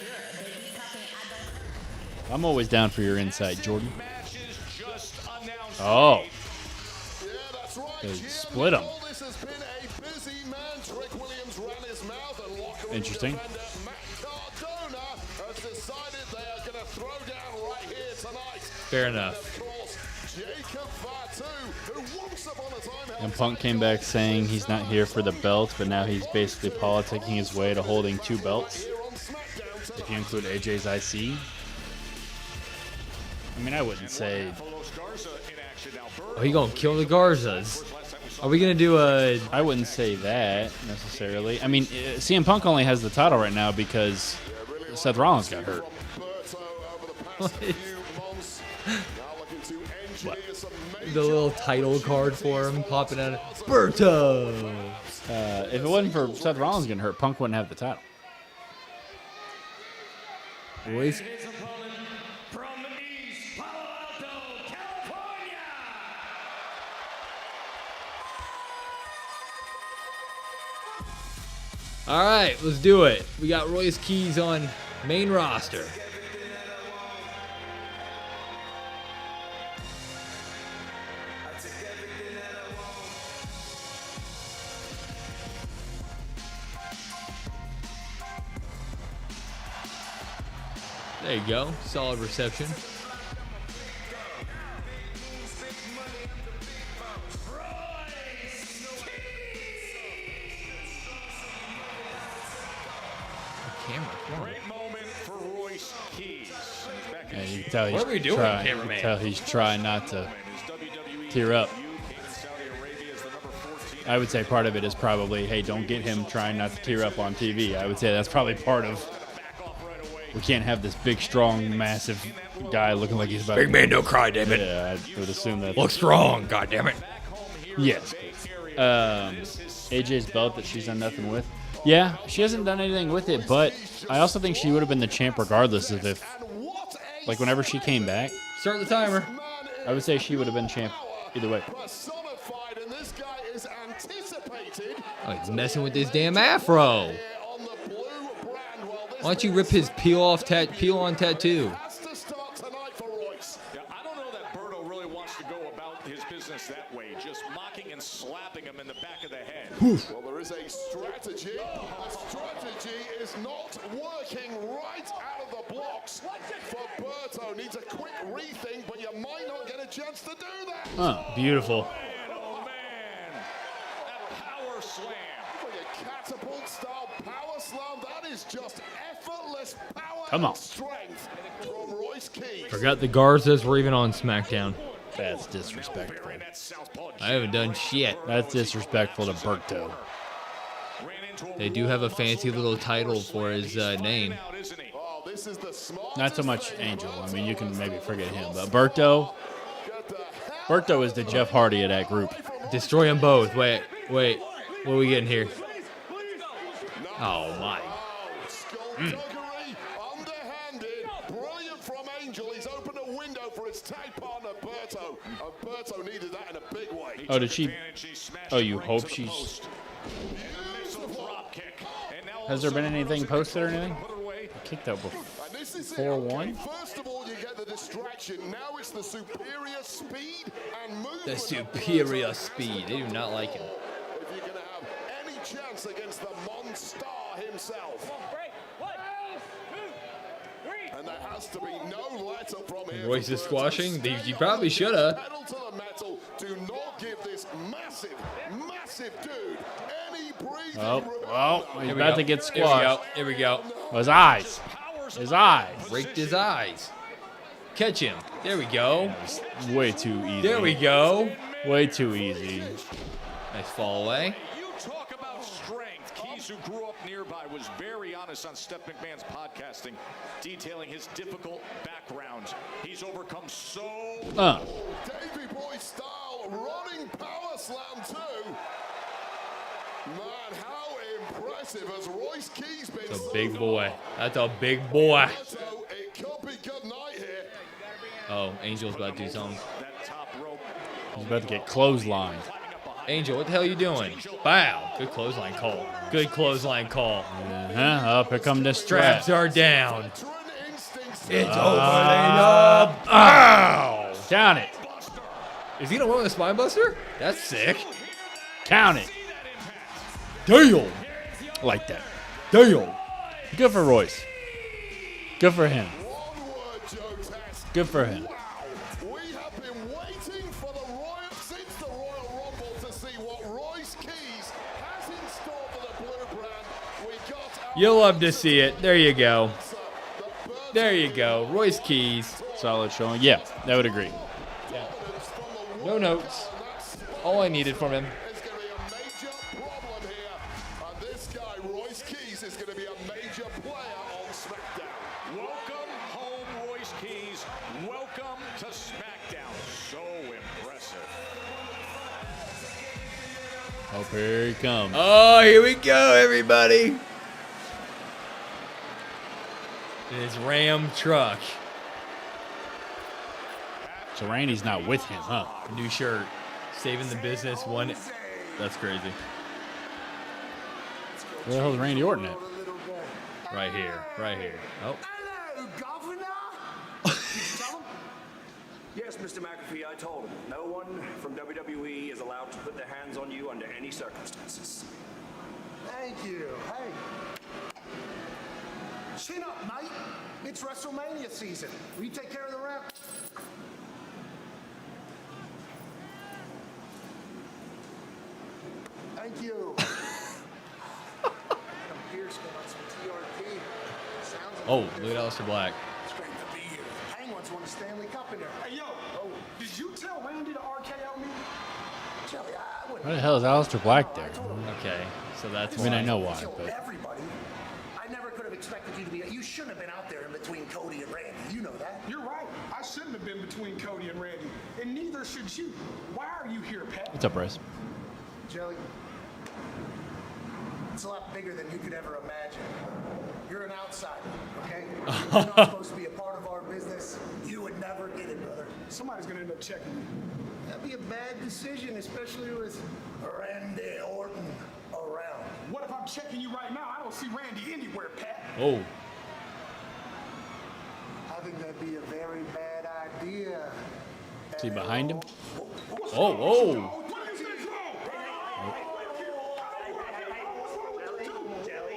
I'm always down for your insight, Jordan. Oh. They split them. Interesting. Fair enough. And Punk came back saying he's not here for the belt, but now he's basically politicking his way to holding 2 belts. If you include AJ's IC. I mean, I wouldn't say... Oh, he gonna kill the Garzas. Are we gonna do a... I wouldn't say that, necessarily. I mean, CM Punk only has the title right now because Seth Rollins got hurt. What? The little title card for him popping out. Berto! If it wasn't for Seth Rollins getting hurt, Punk wouldn't have the title. Boys. All right, let's do it. We got Royce Keys on main roster. There you go. Solid reception. Great moment for Royce Keys. Yeah, you can tell he's What are we doing, trying. You cameraman? can tell he's trying not to tear up. I would say part of it is probably, hey, don't get him trying not to tear up on TV. I would say that's probably part of. We can't have this big, strong, massive guy looking like he's about. Big man, don't cry, damn it. Yeah, I would assume that. Look strong, god damn it. Yes. AJ's belt that she's done nothing with. Yeah, she hasn't done anything with it, but I also think she would have been the champ regardless of if, like, whenever she came back. Start the timer. I would say she would have been champ either way. Oh, he's messing with this damn afro. Why don't you rip his peel on tattoo? I don't know that Berto really wants to go about his business that way, just mocking and slapping him in the back of the head. Well, there is a strategy. The strategy is not working right out of the blocks for Berto. Needs a quick rethink, but you might not get a chance to do that. Oh, beautiful. Oh, man. A power slam. For your catapult-style power slam, that is just effortless power Come on. and strength from Royce Keys. Forgot the Garzas were even on SmackDown. That's disrespectful. I haven't done shit. That's disrespectful to Berto. They do have a fancy little title for his name. Not so much Angel. I mean, you can maybe forget him. But Berto is the Jeff Hardy of that group. Destroy them both. Wait. What are we getting here? Oh, my. Underhanded. Brilliant from Angel. He's opened a window for his tag partner, Berto. And Berto needed that in a big way. Oh, did she? Oh, you hope she's. Has there been anything posted or anything? I kicked out before 4-1. First of all, you get the distraction. Now it's the superior speed and movement. The superior speed. They do not like him. If you're going to have any chance against the Monstar himself. And there has to be no let up from here. Royce is squashing. You probably should have. Pedal to the metal. Do not give this massive dude any breathing room. Well, he's about to get squashed. Here we go. His eyes. Raked his eyes. Catch him. There we go. Way too easy. There we go. Way too easy. Nice fall away. You talk about strength. Keys, who grew up nearby, was very honest on Steph McMahon's podcasting, detailing his difficult background. He's overcome so. Davey Boy style running power slam too. Man, how impressive has Royce Keys been? That's a big boy. That's a big boy. It could be good night here. Oh, Angel's about to do something. He's about to get clotheslined. Angel, what the hell are you doing? Bow. Good clothesline call. Good clothesline call. Up here come the strap. Straps are down. It's opening up. Ow! Count it. Is he gonna run with a spine buster? That's sick. Count it. Damn. Like that. Damn. Good for Royce. Good for him. Good for him. We have been waiting for since the Royal Rumble to see what Royce Keys has in store for the blue brand. We got You'll love to see it. There you go. There you go. Royce Keys. Solid showing. Yeah, I would agree. Yeah. No notes. All I needed from him. this guy, Royce Keys, is going to be a major player on SmackDown. Welcome home, Royce Keys. Welcome to SmackDown. So impressive. Oh, here he comes. Oh, here we go, everybody. His Ram truck. So Randy's not with him, huh? New shirt. Saving the business one. That's crazy. Where the hell is Randy Orton at? Right here. Right here. Oh. Hello, Governor. Did you tell him? Yes, Mr. McAfee, I told him. No one from WWE is allowed to put their hands on you under any circumstances. Thank you. Hey. Chin up, mate. It's WrestleMania season. Will you take care of the rep? Thank you. Adam Pearce got on some TRT. Sounds like Oh, look at Aleister Black. it's great to be here. Penguins won the Stanley Cup in there. Hey, yo. Oh, did you tell Randy to RKO me? Jelly, I wouldn't. Why the hell is Aleister Black there? Okay, so that's I mean, I know why, Kill but everybody. I never could have expected you to be. You shouldn't have been out there in between Cody and Randy. You know that. You're right. I shouldn't have been between Cody and Randy, and neither should you. Why are you here, Pat? what's up, Bryce? Jelly, it's a lot bigger than you could ever imagine. You're an outsider, okay? You're not supposed to be a part of our business. You would never get it, brother. Somebody's gonna end up checking me. That'd be a bad decision, especially with Randy Orton around. What if I'm checking you right now? I don't see Randy anywhere, Pat. Oh, I think that'd be a very bad idea. is he behind him? What's Oh, wrong? oh. What do you think's wrong?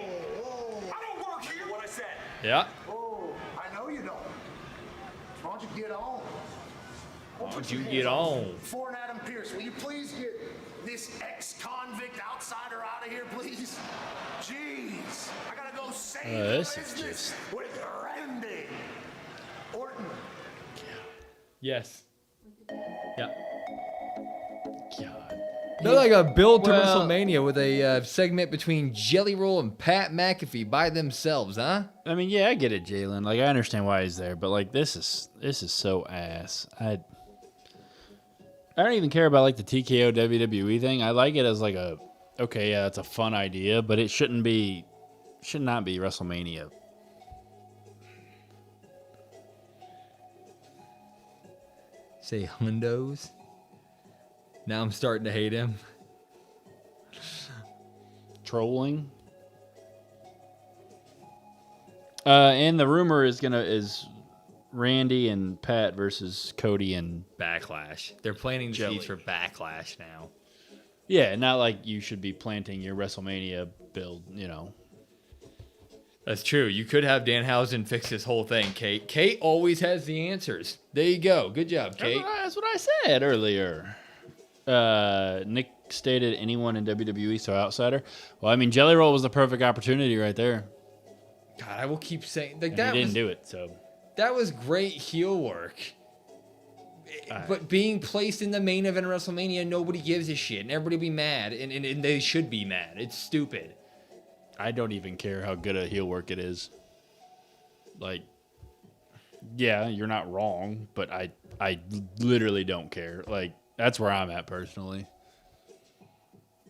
I don't work here. What I said. Yeah. Oh, I know you don't. Why don't you get on? Why don't you get on? Foreign Adam Pearce, will you please get this ex-convict outsider out of here, please? Jeez, I gotta go save the this is business with Randy Orton. Yes. Yeah. God. They're like a build to Well- WrestleMania with a segment between Jelly Roll and Pat McAfee by themselves, huh? I mean, yeah, I get it, Jalen. Like, I understand why he's there, but like, this is so ass. I don't even care about like the TKO WWE thing. I like it as like a okay, yeah, that's a fun idea, but it should not be WrestleMania. Say hundos. Now I'm starting to hate him. Trolling. And the rumor is Randy and Pat versus Cody and Backlash. They're planting the Jelly. seeds for Backlash now. yeah, not like you should be planting your WrestleMania build, you know. That's true. You could have Danhausen fix this whole thing, Kate. Kate always has the answers. There you go. Good job, Kate. That's what I said earlier. Nick stated anyone in WWE so outsider. Well, I mean, Jelly Roll was the perfect opportunity right there. God, I will keep saying like And that. he didn't was, do it, so That was great heel work. But being placed in the main event of WrestleMania, nobody gives a shit, and everybody be mad, and they should be mad. It's stupid. I don't even care how good a heel work it is. Like, yeah, you're not wrong, but I literally don't care. Like, that's where I'm at personally.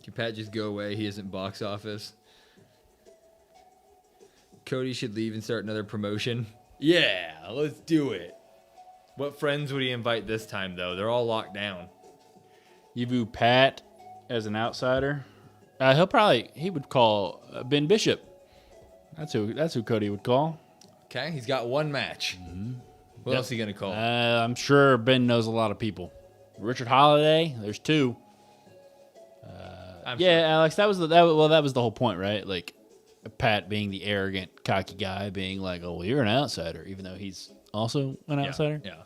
Can Pat just go away? He isn't box office. Cody should leave and start another promotion. Yeah, let's do it. What friends would he invite this time, though? They're all locked down. You view Pat as an outsider? He would call Ben Bishop. That's who Cody would call. Okay, he's got one match. What else is he gonna call? I'm sure Ben knows a lot of people. Richard Holiday, there's two. I'm Yeah, sure. Alex, that was the whole point, right? Like Pat being the arrogant, cocky guy, being like, "Oh, well, you're an outsider," even though he's also an outsider. Yeah.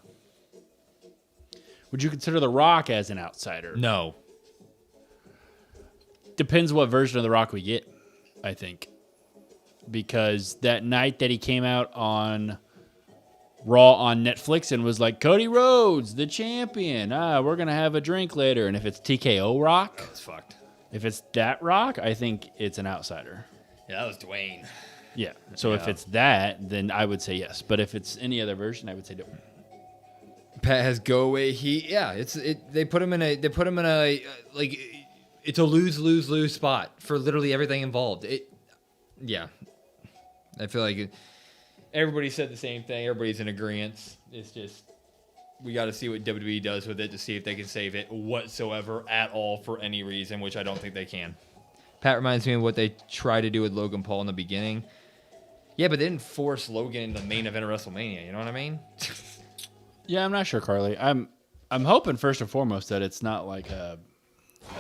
Would you consider The Rock as an outsider? No. Depends what version of The Rock we get, I think. Because that night that he came out on Raw on Netflix and was like, Cody Rhodes, the champion. We're going to have a drink later. And if it's TKO Rock, That's fucked. if it's that Rock, I think it's an outsider. Yeah, that was Dwayne. Yeah. So if it's that, then I would say yes. But if it's any other version, I would say no. Pat has go away. They put him in a like it's a lose spot for literally everything involved. I feel like everybody said the same thing. Everybody's in agreement. It's just we got to see what WWE does with it to see if they can save it whatsoever at all for any reason, which I don't think they can. Pat reminds me of what they tried to do with Logan Paul in the beginning. Yeah, but they didn't force Logan into the main event of WrestleMania. You know what I mean? Yeah, I'm not sure, Carly. I'm hoping first and foremost that it's not like a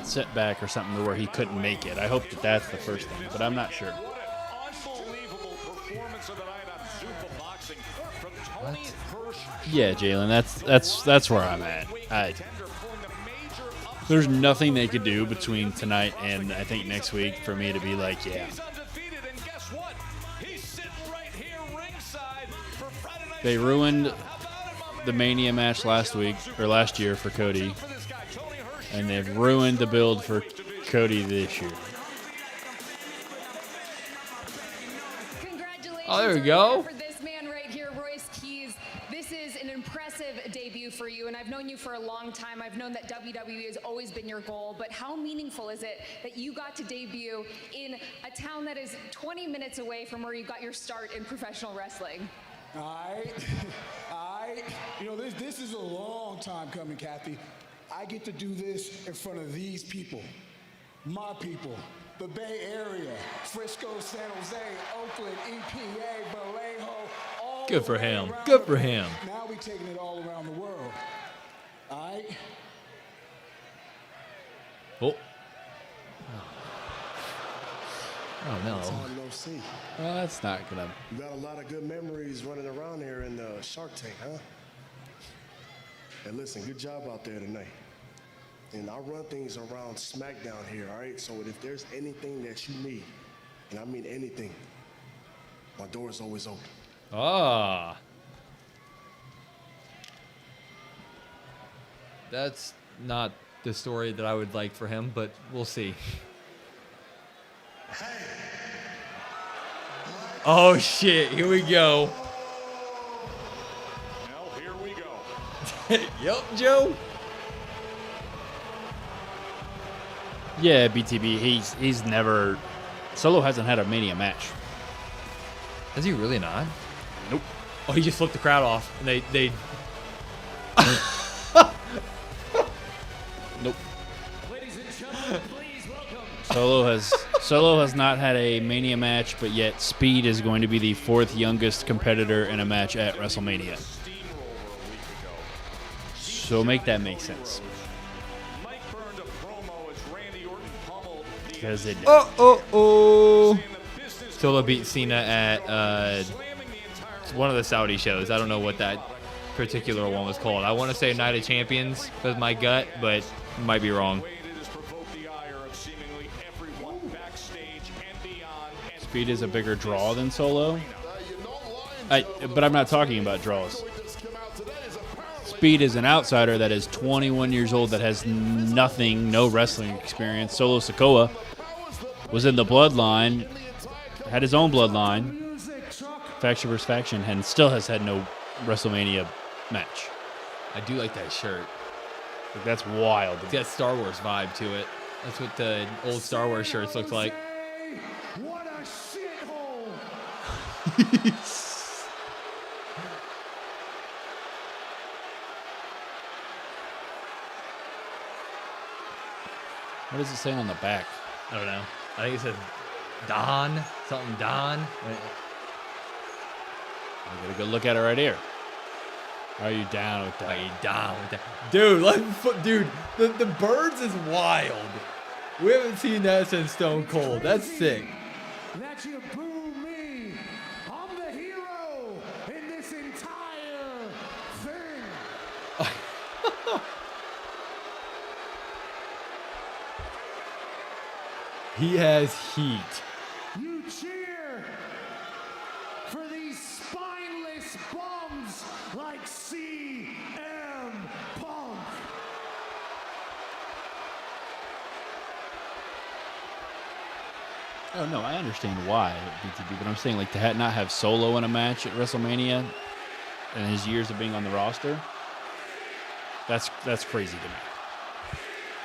setback or something to where he couldn't make it. I hope that that's the first thing, but I'm not sure. Yeah, Jalen, that's where I'm at. There's nothing they could do between tonight and I think next week for me to be like, yeah. They ruined the Mania match last year for Cody, and they've ruined the build for Cody this year. Oh, there we go. For this man right here, Royce Keys, this is an impressive debut for you, and I've known you for a long time. I've known that WWE has always been your goal, but how meaningful is it that you got to debut in a town that is 20 minutes away from where you got your start in professional wrestling? All right. You know, this is a long time coming, Kathy. I get to do this in front of these people, my people, the Bay Area, Frisco, San Jose, Oakland, EPA, Vallejo, all Good for the way him. around Good the for world. him. Now we're taking it all around the world. All right? Oh. Oh, no. It's on no see. Well, that's not gonna. You got a lot of good memories running around here in the Shark Tank, huh? And listen, good job out there tonight. And I run things around SmackDown here, all right? So if there's anything that you need, and I mean anything, my door is always open. Ah. That's not the story that I would like for him, but we'll see. Oh, shit. Here we go. Now, here we go. Yup, Joe. Yeah, BTB. He's never. Solo hasn't had a Mania match. Is he really not? Nope. Oh, he just flipped the crowd off, and they. Nope. Solo has not had a Mania match, but yet Speed is going to be the 4th youngest competitor in a match at WrestleMania. So make that make sense. Because it. Oh. Solo beat Cena at one of the Saudi shows. I don't know what that particular one was called. I want to say Night of Champions with my gut, but might be wrong. Speed is a bigger draw than Solo. But I'm not talking about draws. Speed is an outsider that is 21 years old that has no wrestling experience. Solo Sikoa was in the bloodline, had his own bloodline, faction versus faction, and still has had no WrestleMania match. I do like that shirt. Like, that's wild. It's got Star Wars vibe to it. That's what the old Star Wars shirts look like. What a shithole! What does it say on the back? I don't know. I think it says Don. Something Don. I gotta go look at it right here. Are you down with that? Are you down with that? Dude, the birds is wild. We haven't seen that since Stone Cold. That's sick. That you boo me. I'm the hero in this entire thing. He has heat. You cheer for these spineless bums like CM Punk. Oh no, I understand why BTB, but I'm saying like to not have Solo in a match at WrestleMania in his years of being on the roster. That's crazy to me.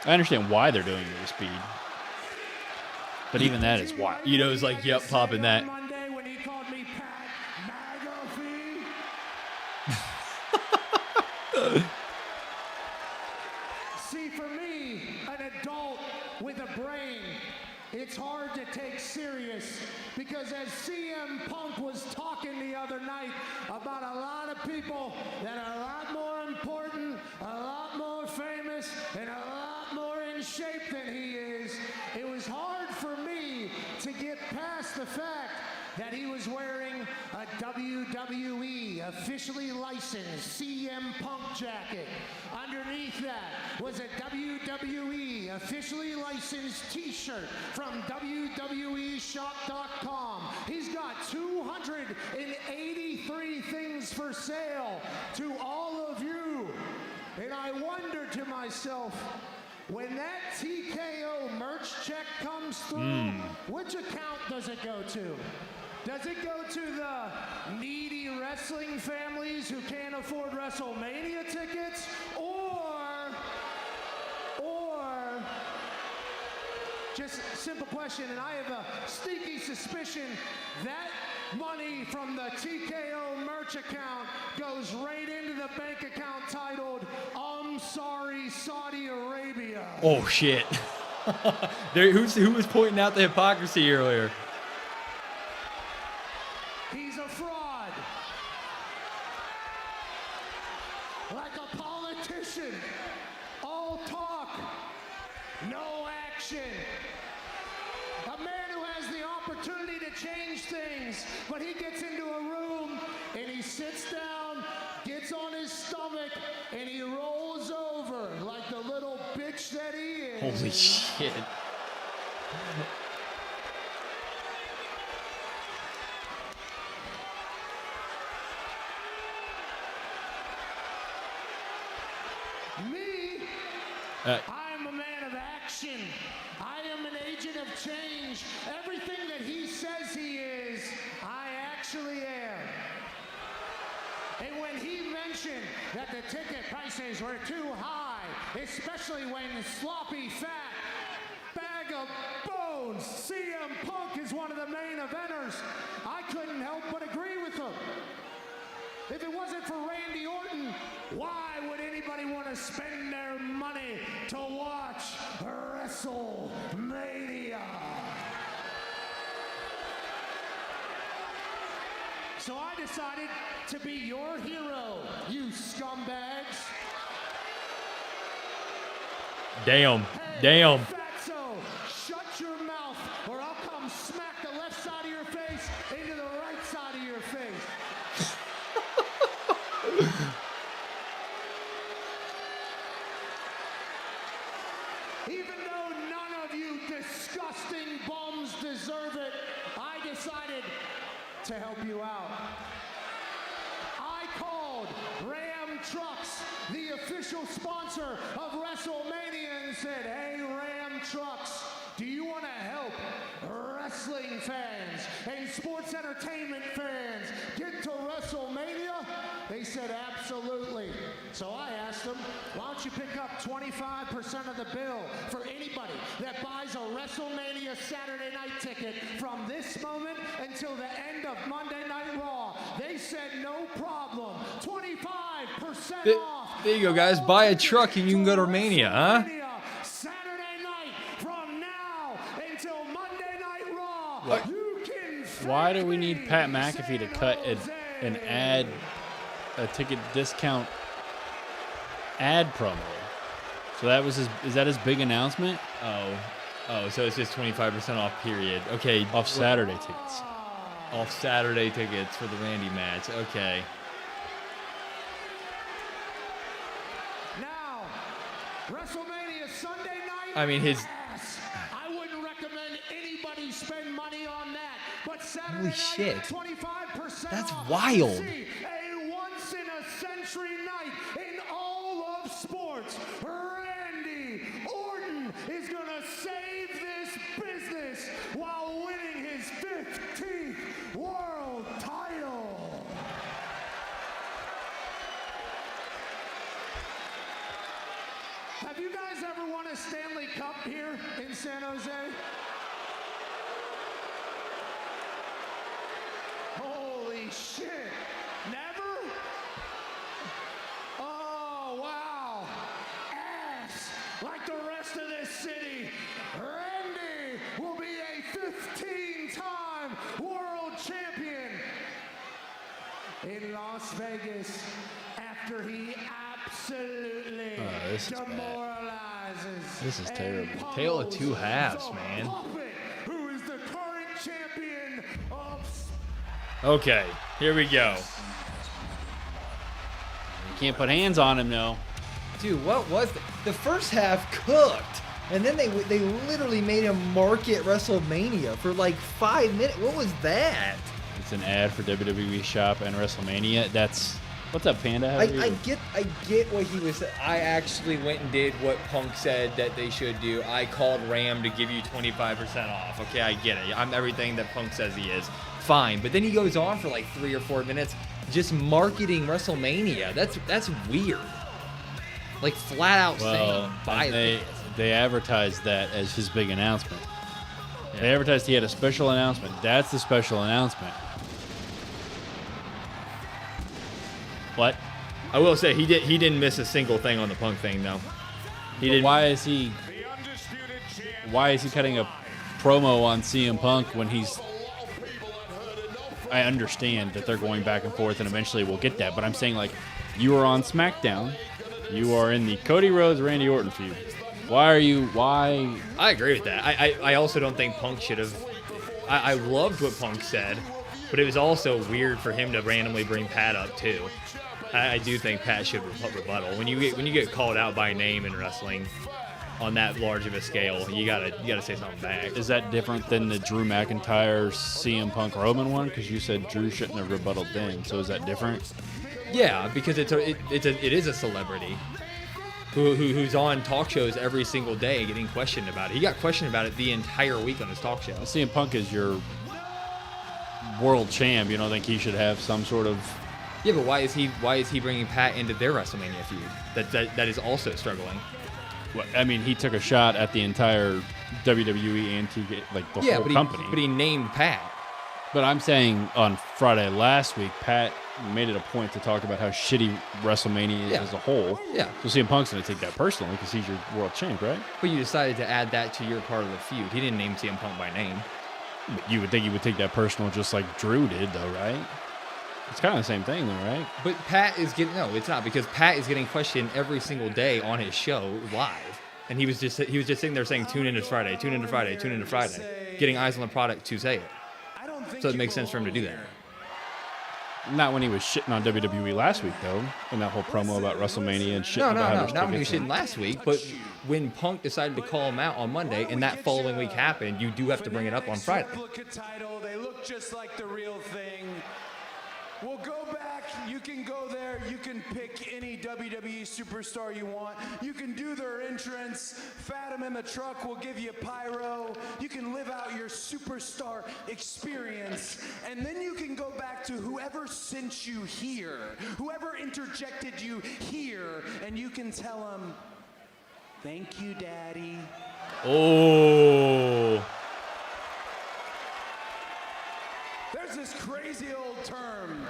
I understand why they're doing it with Speed. But even that is wild. You know, it's like, yep, popping that. Monday when he called me Pat McAfee. See, for me, an adult with a brain, it's hard to take serious because as CM Punk was talking the other night about a lot of people that are a lot more important, a lot more famous, and a lot more in shape than he is, it was hard for me to get past the fact that he was wearing a WWE officially licensed CM Punk jacket. Underneath that was a WWE officially licensed t-shirt from WWEshop.com. He's got 283 things for sale to all of you. And I wonder to myself, when that TKO merch check comes through, which account does it go to? Does it go to the needy wrestling families who can't afford WrestleMania tickets? Or just simple question, and I have a sneaky suspicion that money from the TKO merch account goes right into the bank account titled, "I'm sorry, Saudi Arabia." Oh, shit. Who was pointing out the hypocrisy earlier? He's a fraud. Like a politician. All talk, no action. A man who has the opportunity to change things, but he gets into a room and he sits down, gets on his stomach, and he rolls over like the little bitch that he is. Holy shit. Me? I'm a man of action. I am an agent of change. Everything that he says he is, I actually am. And when he mentioned that the ticket prices were too high, especially when sloppy fat bag of bones CM Punk is one of the main eventers, I couldn't help but agree with him. If it wasn't for Randy Orton, why would anybody want to spend their money to watch WrestleMania? So I decided to be your hero, you scumbags. Damn. Hey, Damn. Fatso, shut your mouth or I'll come smack the left side of your face into the right side of your face. Even though none of you disgusting bums deserve it, I decided to help you out. I called Ram Trucks, the official sponsor of WrestleMania, and said, "Hey, Ram Trucks, do you want to help wrestling fans and sports entertainment fans get to WrestleMania?" They said, "Absolutely." So I asked them, "Why don't you pick up 25% of the bill for anybody that buys a WrestleMania Saturday night ticket from this moment until the end of Monday Night Raw?" They said, "No problem. 25% off." There you go, guys. Buy a truck and you can go to Mania, huh? Saturday night from now until Monday Night Raw. You can Why do we need Pat McAfee to cut an ad, a ticket discount ad promo? So that was is that his big announcement? Oh, so it's just 25% off, period. Okay. Off Saturday tickets. Off Saturday tickets for the Randy match. Okay. Now, WrestleMania Sunday night. I mean, his. Yes. I wouldn't recommend anybody spend money on that. But Saturday Holy night, shit. 25% That's off. wild. See, a once-in-a-century night in all of sports. Randy Orton is going to save this business while winning his 15th world title. Have you guys ever won a Stanley Cup here in San Jose? Holy shit. Never? Oh, wow. Ass like the rest of this city. Randy will be Las Vegas after he absolutely this is bad. demoralizes. This is terrible. Tale of two halves, man. Who is the current champion of... Okay, here we go. You can't put hands on him, no. Dude, what was the first half cooked? And then they literally made him market WrestleMania for like 5 minutes. What was that? It's an ad for WWE Shop and WrestleMania. That's what's up, Panda? How are I you? get what he was. I actually went and did what Punk said that they should do. I called Ram to give you 25% off. Okay, I get it. I'm everything that Punk says he is. Fine, but then he goes on for like 3 or 4 minutes just marketing WrestleMania. That's weird. Like flat out saying buy it. They advertised that as his big announcement. They advertised he had a special announcement. That's the special announcement. What? I will say he didn't miss a single thing on the Punk thing though. He didn't. Why is he cutting a promo on CM Punk when he's? I understand that they're going back and forth, and eventually we'll get that. But I'm saying, like, you are on SmackDown. You are in the Cody Rhodes Randy Orton feud. Why? I agree with that. I also don't think Punk should have. I loved what Punk said, but it was also weird for him to randomly bring Pat up too. I do think Pat should rebuttal. When you get called out by name in wrestling on that large of a scale, you gotta say something back. Is that different than the Drew McIntyre CM Punk Roman one? Because you said Drew shouldn't have rebutted then. So is that different? Yeah, because it is a celebrity who's on talk shows every single day getting questioned about it. He got questioned about it the entire week on his talk show. CM Punk is your world champ. You don't think he should have some sort of? Yeah, but why is he bringing Pat into their WrestleMania feud? That is also struggling. Well, I mean, he took a shot at the entire WWE and the whole company. But he named Pat. But I'm saying on Friday last week, Pat made it a point to talk about how shitty WrestleMania is as a whole. Yeah. So CM Punk's going to take that personally because he's your world champ, right? But you decided to add that to your part of the feud. He didn't name CM Punk by name. But you would think he would take that personal just like Drew did, though, right? It's kind of the same thing, though, right? But Pat is getting no, it's not because Pat is getting questioned every single day on his show live, and he was just sitting there saying, "Tune in to Friday, tune in to Friday, tune in to Friday," getting eyes on the product to say it. So it makes sense for him to do that. Not when he was shitting on WWE last week, though, in that whole promo about WrestleMania and shit. No, not when he was shitting last week, but when Punk decided to call him out on Monday, and that following week happened, you do have to bring it up on Friday. Title, they look just like the real thing. We'll go back. You can go there. You can pick any WWE superstar you want. You can do their entrance. Fathom in the truck will give you pyro. You can live out your superstar experience. And then you can go back to whoever sent you here, whoever interjected you here, and you can tell them, "Thank you, Daddy." Oh. There's this crazy old term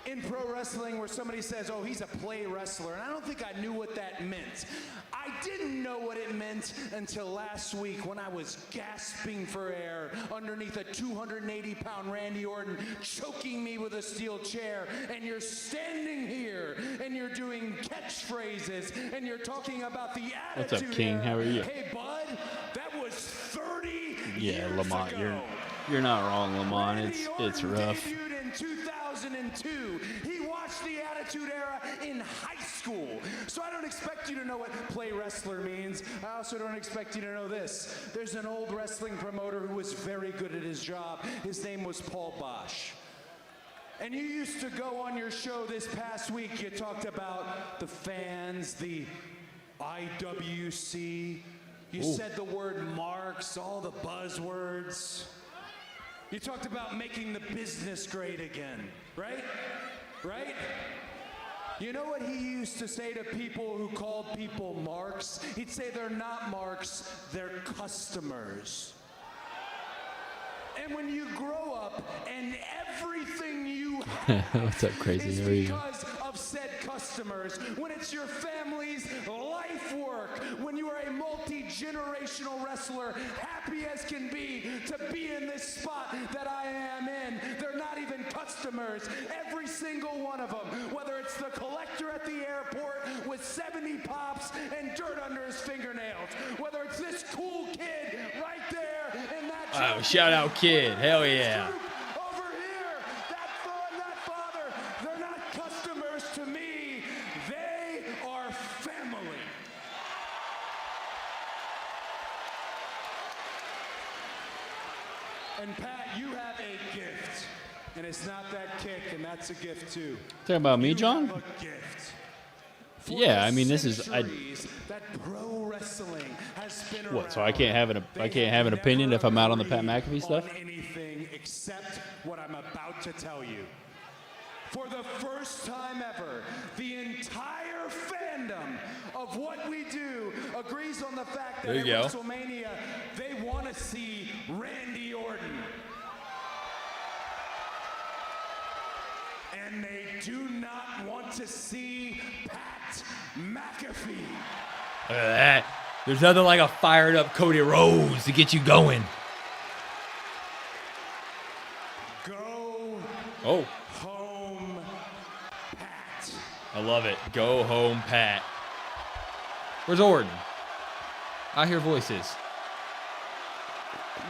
in pro wrestling where somebody says, "Oh, he's a play wrestler," and I don't think I knew what that meant. I didn't know what it meant until last week when I was gasping for air underneath a 280-pound Randy Orton choking me with a steel chair, and you're standing here and you're doing catchphrases and you're talking about the attitude. What's up, King? Era. How are you? Hey, bud, that was 30 Yeah, years Lamont, ago. you're not wrong, Lamont. It's rough. Debuted in 2002. He watched the Attitude Era in high school. So I don't expect you to know what play wrestler means. I also don't expect you to know this. There's an old wrestling promoter who was very good at his job. His name was Paul Bosch. And you used to go on your show this past week. You talked about the fans, the IWC. You said the word marks, all the buzzwords. You talked about making the business great again, right? Right? You know what he used to say to people who called people marks? He'd say they're not marks, they're customers. And when you grow up and everything you have What's up, crazy? is How are you? because of said customers, when it's your family's life work, when you are a multi-generational wrestler, happy as can be to be in this spot that I am in. They're not even customers. Every single one of them, whether it's the collector at the airport with 70 pops and dirt under his fingernails, whether it's this cool kid right there in that Oh, shout out kid. Hell yeah. over here, that father, they're not customers to me. They are family. And Pat, you have a gift. And it's not that kick, and that's a gift too. Talking about me, John? You have a gift. Yeah, I mean, this is That pro wrestling has been what. So I can't have an opinion if I'm out on the Pat McAfee stuff. on anything except what I'm about to tell you. For the first time ever, the entire fandom of what we do agrees on the fact that There at you go. WrestleMania they want to see Randy Orton. And they do not want to see Pat McAfee. Look at that. There's nothing like a fired up Cody Rhodes to get you going. Go Oh, home, Pat. I love it. Go home, Pat. Where's Orton? I hear voices.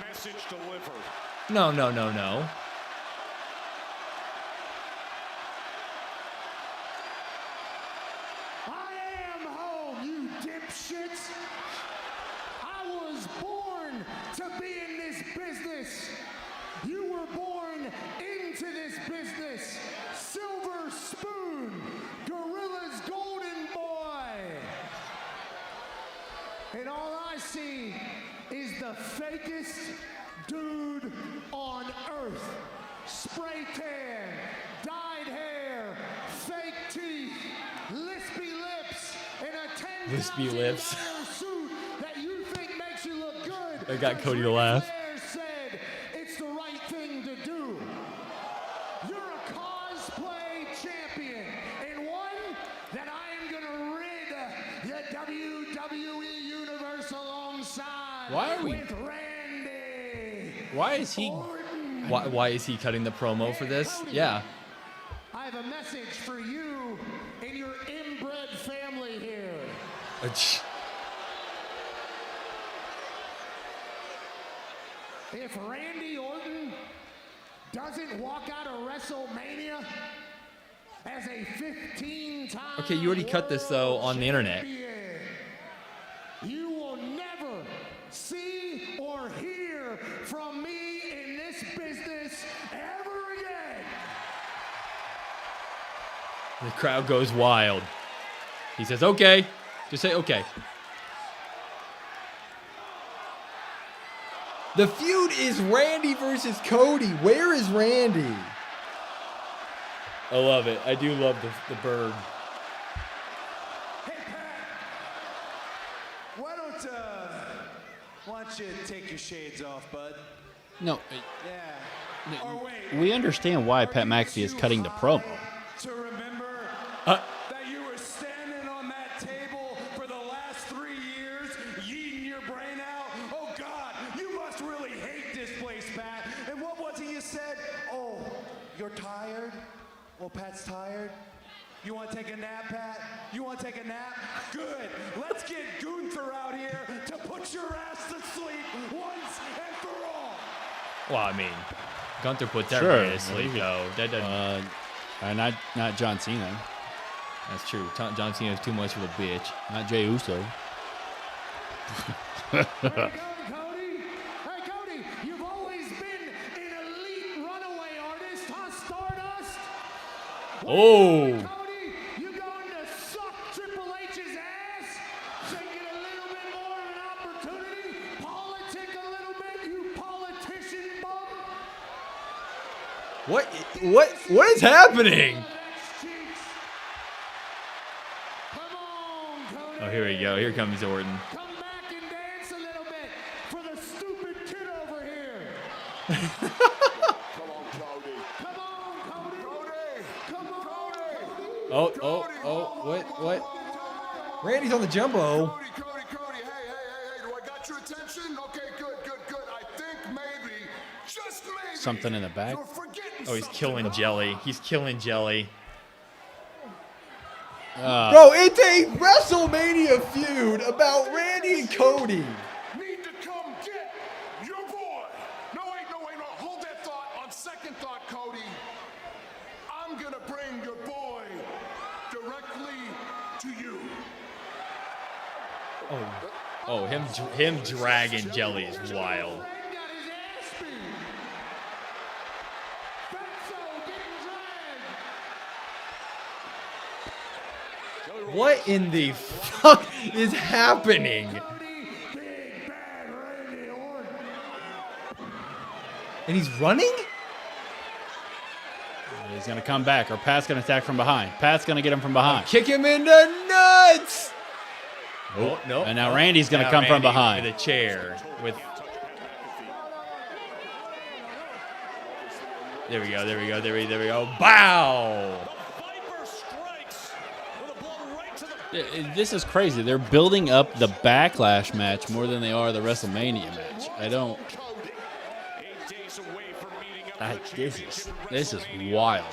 Message delivered. No, no, no, no. I am home, you dipshits. I was born to be in this business. You were born into this business. Silver Spoon, Gorilla's golden boy. And all I see is the fakest dude on earth. Spray tan, dyed hair, fake teeth, lispy lips, and a Lispy lips. $10,000 suit that you think makes you look good. I got Cody to laugh. Flair said it's the right thing to do. You're a cosplay champion, and one that I am gonna rid the WWE Universe alongside. Why are we- with Randy? Why is he? Why is he cutting the promo for this? Yeah. I have a message for you and your inbred family here. If Randy Orton doesn't walk out of WrestleMania as a 15-time Okay, you already cut this though on the internet. you will never see or hear from me in this business ever again. The crowd goes wild. He says, okay. Just say okay. The feud is Randy versus Cody. Where is Randy? I love it. I do love the bird. Why don't you take your shades off, bud? No, Yeah. Or wait, we understand why Pat McAfee is cutting the promo. to remember that you were standing on that table for the last 3 years, yeeting your brain out. Oh God, you must really hate this place, Pat. And what was it you said? Oh, you're tired? Well, Pat's tired. You want to take a nap, Pat? You want to take a nap? Good. Let's get Gunther out here to put your ass to sleep once and for all. Well, I mean, Gunther puts Sure. everybody to sleep, though. That doesn't. Not John Cena. That's true. John Cena's too much of a bitch. Not Jey Uso. Cody. Hey, Cody, you've always been an elite runaway artist, huh, Stardust? Oh. Cody, you going to suck Triple H's ass so you get a little bit more of an opportunity? Politic a little bit, you politician bum? What is happening? Oh, here we go. Here comes Orton. Come back and dance a little bit for the stupid kid over here. Come on, Cody. Come on, Cody. Come on, Cody. What? Randy's on the jumbo. Cody, hey, do I got your attention? Okay, good. I think maybe, just maybe. Something in the back. You're forgetting Oh, he's something. killing Jelly. He's killing Jelly. Bro, it's a WrestleMania feud about Randy and Cody. Need to come get your boy. No, wait. Hold that thought. On second thought, Cody, I'm gonna bring your boy directly to you. Oh, him dragging Jelly is wild. What in the fuck is happening? And he's running? He's going to come back, or Pat's going to attack from behind. Pat's going to get him from behind. Kick him in the nuts! No. And now Randy's going to come from behind. With a chair. There we go. Bow! This is crazy. They're building up the Backlash match more than they are the WrestleMania match. This is wild.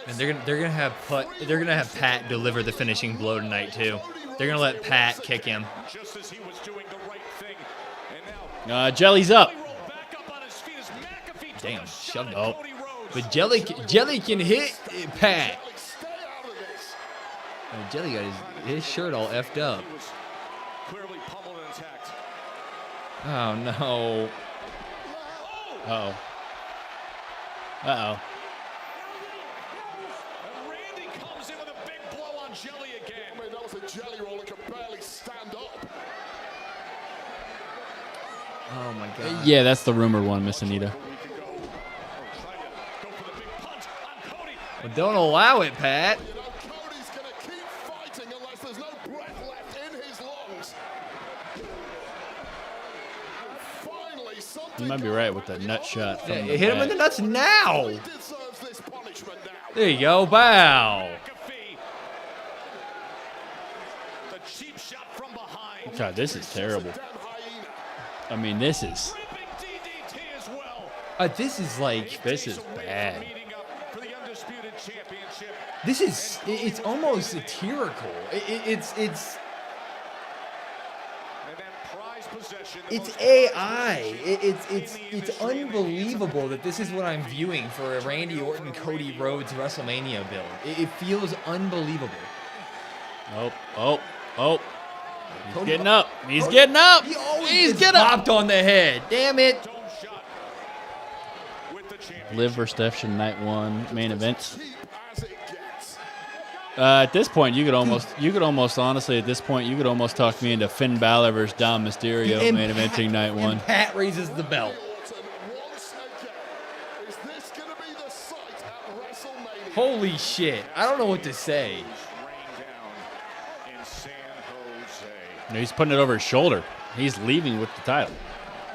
And they're gonna have Pat deliver the finishing blow tonight too. They're gonna let Pat kick him. Jelly's up. Damn, shoved it. But Jelly can hit Pat. Oh, Jelly got his shirt all effed up. Oh no. Uh-oh. Randy comes in with a big blow on Jelly again. I mean, that was a Jelly roll that could barely stand up. Oh my god. Yeah, that's the rumored one, Miss Anita. Well, don't allow it, Pat. Cody's gonna keep fighting unless there's no breath left in his lungs. Finally, something. You might be right with that nut shot. From the Hit him back. in the nuts now. He deserves this punishment now. There you go. Bow. The cheap shot from behind. God, this is terrible. I mean, this is like. This is bad. It's almost satirical. It's AI. It's unbelievable that this is what I'm viewing for a Randy Orton Cody Rhodes WrestleMania build. It feels unbelievable. Oh. He's getting up. He's getting up. He's getting popped on the head. Damn it. Liv versus Steph Night 1 main event. At this point, you could almost honestly, at this point, you could almost talk me into Finn Balor versus Dom Mysterio And main eventing night 1. Pat raises the belt. Holy shit. I don't know what to say. He's putting it over his shoulder. He's leaving with the title.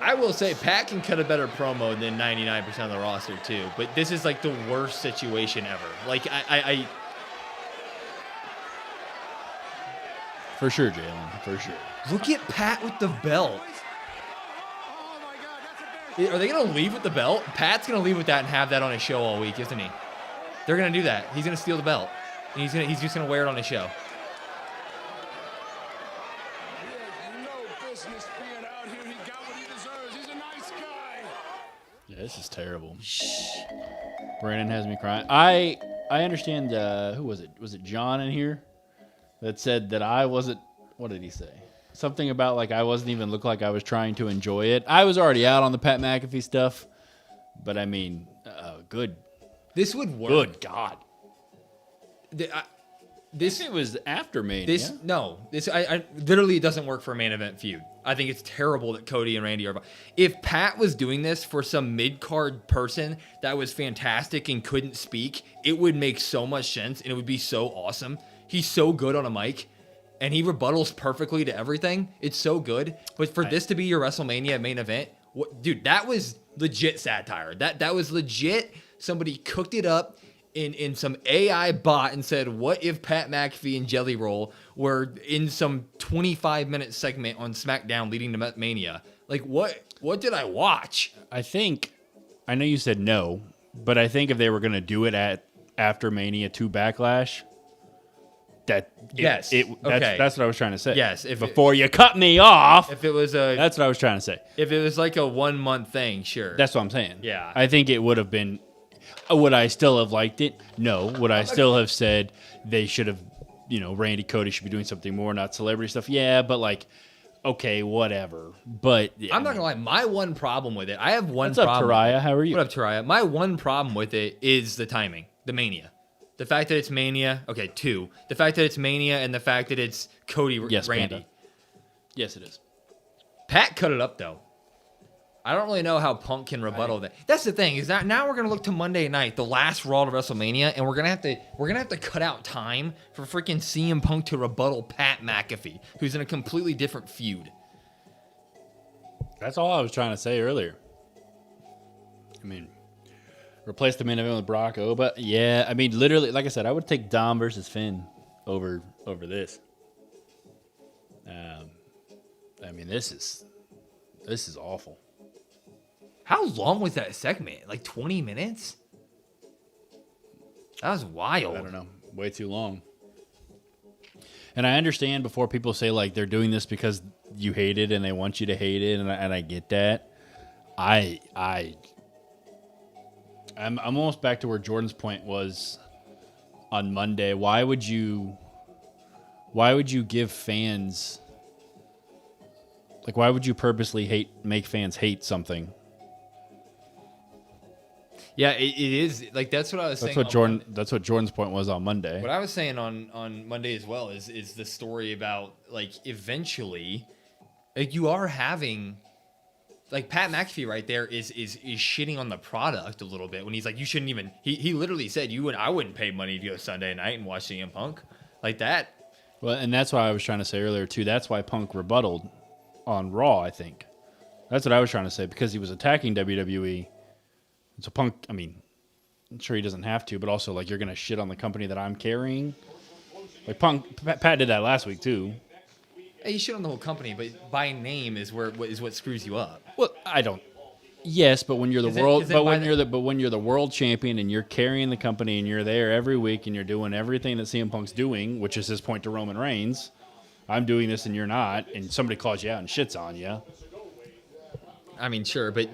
I will say Pat can cut a better promo than 99% of the roster too, but this is like the worst situation ever. Like I For sure, Jalen. For sure. look at Pat with the belt. Are they gonna leave with the belt? Pat's gonna leave with that and have that on his show all week, isn't he? They're gonna do that. He's gonna steal the belt. And he's just gonna wear it on his show. Yeah, this is terrible. Brandon has me crying. I understand. Who was it? Was it John in here that said that I wasn't? What did he say? Something about like I wasn't even look like I was trying to enjoy it. I was already out on the Pat McAfee stuff, but I mean, good. This would work. Good God. This it was after Mania. This I literally it doesn't work for a main event feud. I think it's terrible that Cody and Randy are. If Pat was doing this for some mid-card person that was fantastic and couldn't speak, it would make so much sense and it would be so awesome. He's so good on a mic and he rebuttals perfectly to everything. It's so good. But for this to be your WrestleMania main event, dude, that was legit satire. That was legit somebody cooked it up in some AI bot and said, what if Pat McAfee and Jelly Roll were in some 25-minute segment on SmackDown leading to Mania? Like, what did I watch? I know you said no, but I think if they were going to do it after Mania 2 Backlash, that's what I was trying to say. Yes, before you cut me off. If it was that's what I was trying to say. If it was like a 1 month thing, sure. That's what I'm saying. Yeah. I think it would have been. Would I still have liked it? No. Would I still have said they should have, Randy Cody should be doing something more, not celebrity stuff? Yeah, but like, okay, whatever. But yeah, I'm not gonna lie. My one problem with it, I have one What's problem. up, Taraya? How are you? What up, Taraya? My one problem with it is the timing, the Mania. The fact that it's Mania, okay, 2. The fact that it's Mania and the fact that it's Cody Randy. Panda. Yes, it is. Pat cut it up, though. I don't really know how Punk can rebuttal that. That's the thing, is that now we're going to look to Monday night, the last Raw to WrestleMania, and we're going to have to cut out time for freaking CM Punk to rebuttal Pat McAfee, who's in a completely different feud. That's all I was trying to say earlier. I mean, replace the main event with Brock Oba. Yeah, I mean, literally, like I said, I would take Dom versus Finn over this. I mean, this is awful. How long was that segment? Like 20 minutes? That was wild. I don't know. Way too long. And I understand before people say like they're doing this because you hate it and they want you to hate it, and I get that. I'm almost back to where Jordan's point was on Monday. Why would you give fans, like, why would you purposely make fans hate something? Yeah, it is like that's what I was saying. That's what Jordan's point was on Monday. What I was saying on Monday as well is the story about like eventually, like you are having, like Pat McAfee right there is shitting on the product a little bit when he's like, you shouldn't even. He literally said I wouldn't pay money to go Sunday night and watch CM Punk like that. Well, and that's why I was trying to say earlier too. That's why Punk rebutted on Raw. I think that's what I was trying to say, because he was attacking WWE. So Punk, I mean, I'm sure he doesn't have to, but also like you're gonna shit on the company that I'm carrying. Like Pat did that last week too. Hey, you shit on the whole company, but by name is what screws you up. Well, I don't. Yes, but when you're the world, when you're the world champion and you're carrying the company and you're there every week and you're doing everything that CM Punk's doing, which is his point to Roman Reigns, I'm doing this and you're not, and somebody calls you out and shits on you. I mean, sure, but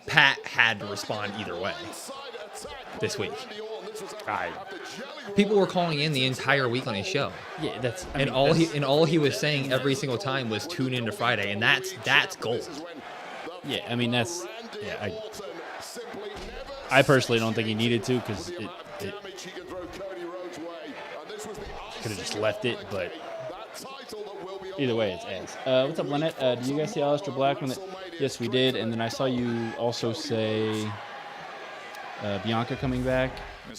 Pat had to respond either way this week. People were calling in the entire week on his show. Yeah, all he was saying every single time was tune in to Friday, and that's gold. Yeah, I mean I personally don't think he needed to, because it could have just left it, but either way, it's ass. What's up, Lynette? Did you guys see Aleister Black? Yes, we did. And then I saw you also say Bianca coming back.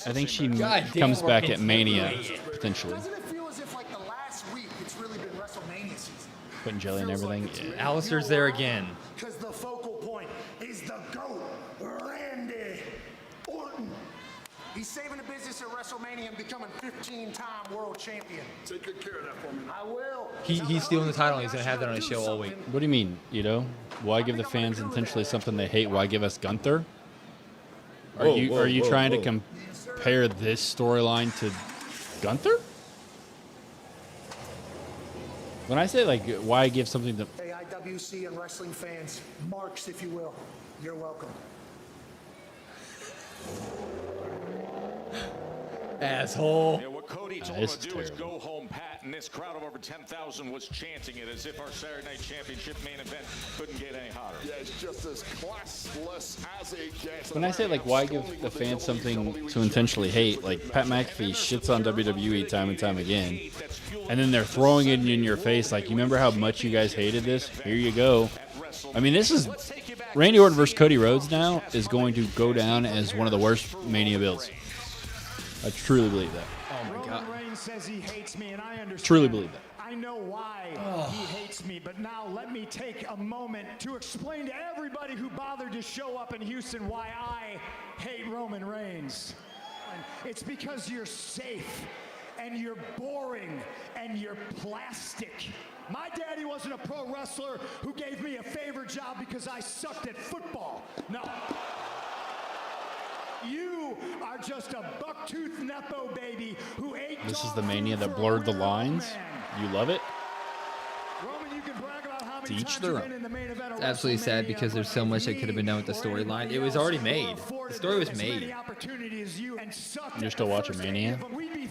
I think she comes back at Mania, potentially. Doesn't it feel as if like the last week it's really been WrestleMania season? Putting jelly and everything. Yeah. Aleister's there again. Because the focal point is the GOAT, Randy Orton. He's saving the business at WrestleMania and becoming 15-time world champion. Take good care of that for me. I will. He's stealing the title, and he's going to have that on his show all week. What do you mean, Why give the fans intentionally something they hate? Why give us Gunther? Are you trying to compare this storyline to Gunther? When I say, like, why give something to... Hey, IWC and wrestling fans, marks, if you will, you're welcome. Asshole. Yeah, what Cody told him to do is go home, Pat, and this crowd of over 10,000 was chanting it as if our Saturday Night Championship main event couldn't get any hotter. Yeah, it's just as classless as it gets. When I say, like, why give the fans something to intentionally hate, like, Pat McAfee shits on WWE time and time again, and then they're throwing it in your face, like, you remember how much you guys hated this? Here you go. I mean, this is... Randy Orton versus Cody Rhodes now is going to go down as one of the worst Mania builds. I truly believe that. Oh my God. Roman Reigns says he hates me, and I understand. Truly believe that. I I know why he hates me, but now let me take a moment to explain to everybody who bothered to show up in Houston why I hate Roman Reigns. It's because you're safe, and you're boring, and you're plastic. My daddy wasn't a pro wrestler who gave me a favor job because I sucked at football. No. You are just a buck-toothed Nepo baby who ate. This is the Mania that blurred the lines. You love it? Roman, you can brag about how many To each times their you've own. been in the main event of It's absolutely sad because there's so much that could have been done with the storyline. It was already made. The story was made. You're still watching Mania?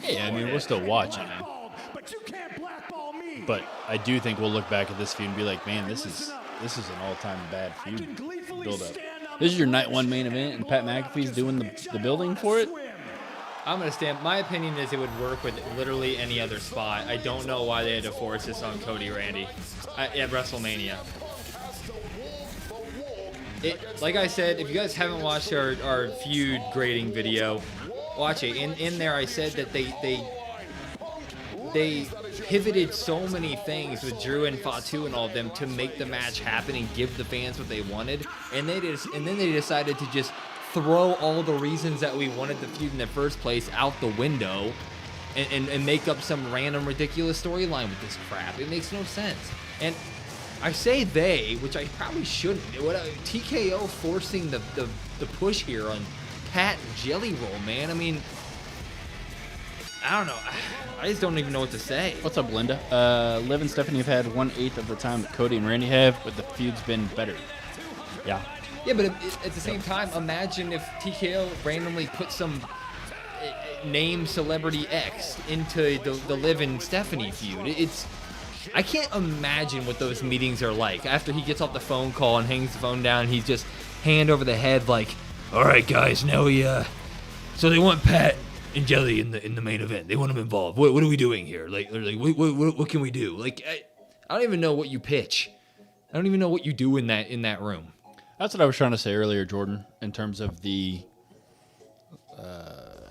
Yeah, I mean, we're still watching it. But you can't blackball me. But I do think we'll look back at this feud and be like, man, this is an all-time bad feud build up. This is your night one main event, and Pat McAfee's doing the building for it. I'm gonna stand. My opinion is it would work with literally any other spot. I don't know why they had to force this on Cody Randy at WrestleMania. Like I said, if you guys haven't watched our feud grading video, watch it. In there, I said that they pivoted so many things with Drew and Fatu and all of them to make the match happen and give the fans what they wanted, and then they decided to just throw all the reasons that we wanted the feud in the first place out the window and make up some random ridiculous storyline with this crap. It makes no sense. And I say they, which I probably shouldn't. TKO forcing the push here on Pat and Jelly Roll, man. I mean, I don't know. I just don't even know what to say. What's up, Linda? Liv and Stephanie have had 1/8 of the time that Cody and Randy have, but the feud's been better. Yeah. Yeah, but at the same time, imagine if TKO randomly put some name celebrity X into the Liv and Stephanie feud. I can't imagine what those meetings are like. After he gets off the phone call and hangs the phone down, he's just hand over the head like, all right, guys, now so they want Pat and Jelly in the main event. They want them involved. What are we doing here? Like what can we do? Like, I don't even know what you pitch. I don't even know what you do in that room. That's what I was trying to say earlier, Jordan, in terms of the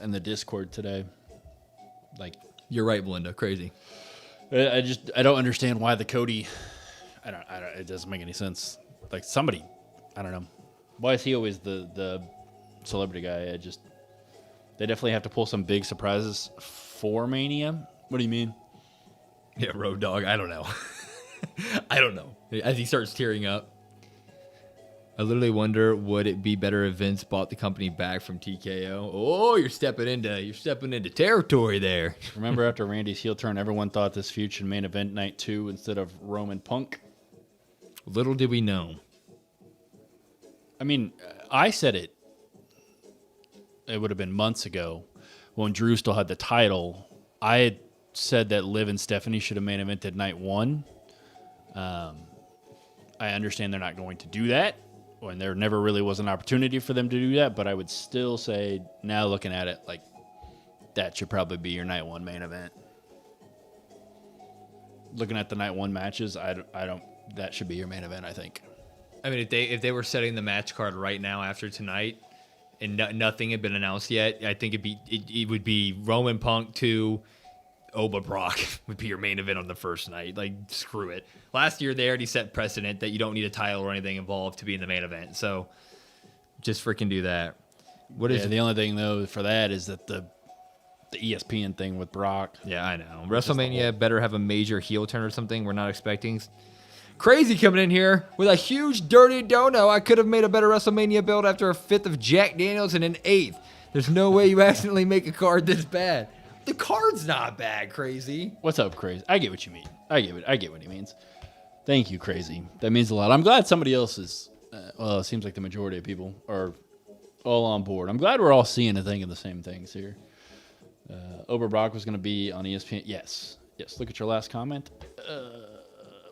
in the Discord today. Like, you're right, Belinda. Crazy. I don't understand why the Cody. I don't. It doesn't make any sense. Like, somebody, I don't know. Why is he always the celebrity guy? They definitely have to pull some big surprises for Mania. What do you mean? Yeah, Road Dogg. I don't know. I don't know. As he starts tearing up. I literally wonder, would it be better if Vince bought the company back from TKO? Oh, you're stepping into territory there. Remember after Randy's heel turn, everyone thought this feud should main event night 2 instead of Roman Punk. Little did we know. I mean, I said it. It would have been months ago when Drew still had the title. I had said that Liv and Stephanie should have main evented night 1. I understand they're not going to do that. When there never really was an opportunity for them to do that, but I would still say, now looking at it, like, that should probably be your night 1 main event. Looking at the night 1 matches, I don't. That should be your main event, I think. I mean, if they were setting the match card right now after tonight, and nothing had been announced yet, I think it would be Roman Punk to Oba Brock would be your main event on the first night. Like, screw it. Last year, they already set precedent that you don't need a title or anything involved to be in the main event. So, just freaking do that. The only thing, though, for that is that the ESPN thing with Brock. Yeah, I know. WrestleMania better have a major heel turn or something we're not expecting. Crazy coming in here with a huge dirty dono. I could have made a better WrestleMania build after a 5th of Jack Daniels and an 8th. There's no way you accidentally make a card this bad. The card's not bad, Crazy. What's up, Crazy? I get what you mean. I get what he means. Thank you, Crazy. That means a lot. I'm glad somebody else is. Well, it seems like the majority of people are all on board. I'm glad we're all seeing and thinking the same things here. Ober Brock was going to be on ESPN. Yes. Look at your last comment.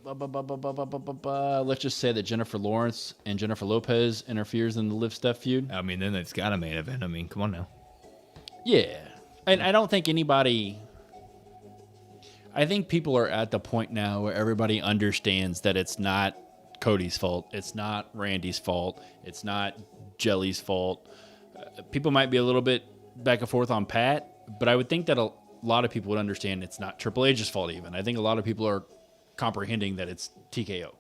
Let's just say that Jennifer Lawrence and Jennifer Lopez interferes in the Liv Steph feud. I mean, then it's got a main event. I mean, come on now. Yeah. And I don't think anybody... I think people are at the point now where everybody understands that it's not Cody's fault. It's not Randy's fault. It's not Jelly's fault. People might be a little bit back and forth on Pat, but I would think that a lot of people would understand it's not Triple H's fault even. I think a lot of people are comprehending that it's TKO.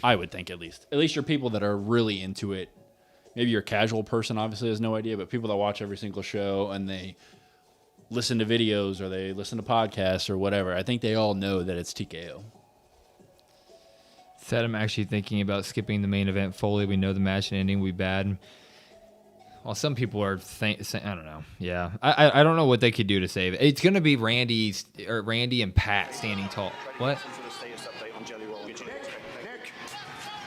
I would think at least. At least you're people that are really into it. Maybe your casual person obviously has no idea, but people that watch every single show and they listen to videos or they listen to podcasts or whatever, I think they all know that it's TKO. Said I'm actually thinking about skipping the main event fully. We know the match and ending will be bad. Well, some people are saying, I don't know. Yeah, I don't know what they could do to save it. It's going to be Randy and Pat standing tall. What? Nick,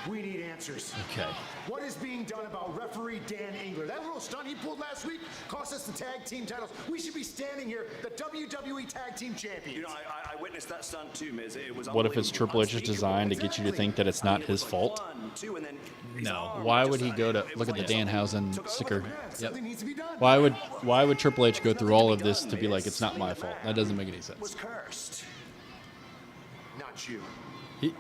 we need answers. Okay. What is being done about referee Dan Engler? That little stunt he pulled last week cost us the tag team titles. We should be standing here, the WWE Tag Team Champions. You know, I witnessed that stunt too, Miz. It was What if it's Triple H's design to get you to think that it's not his fault? No. Why would he go to look at the Danhausen sticker? Yep. Why would Triple H go through all of this to be like it's not my fault? That doesn't make any sense. Was cursed. Not you.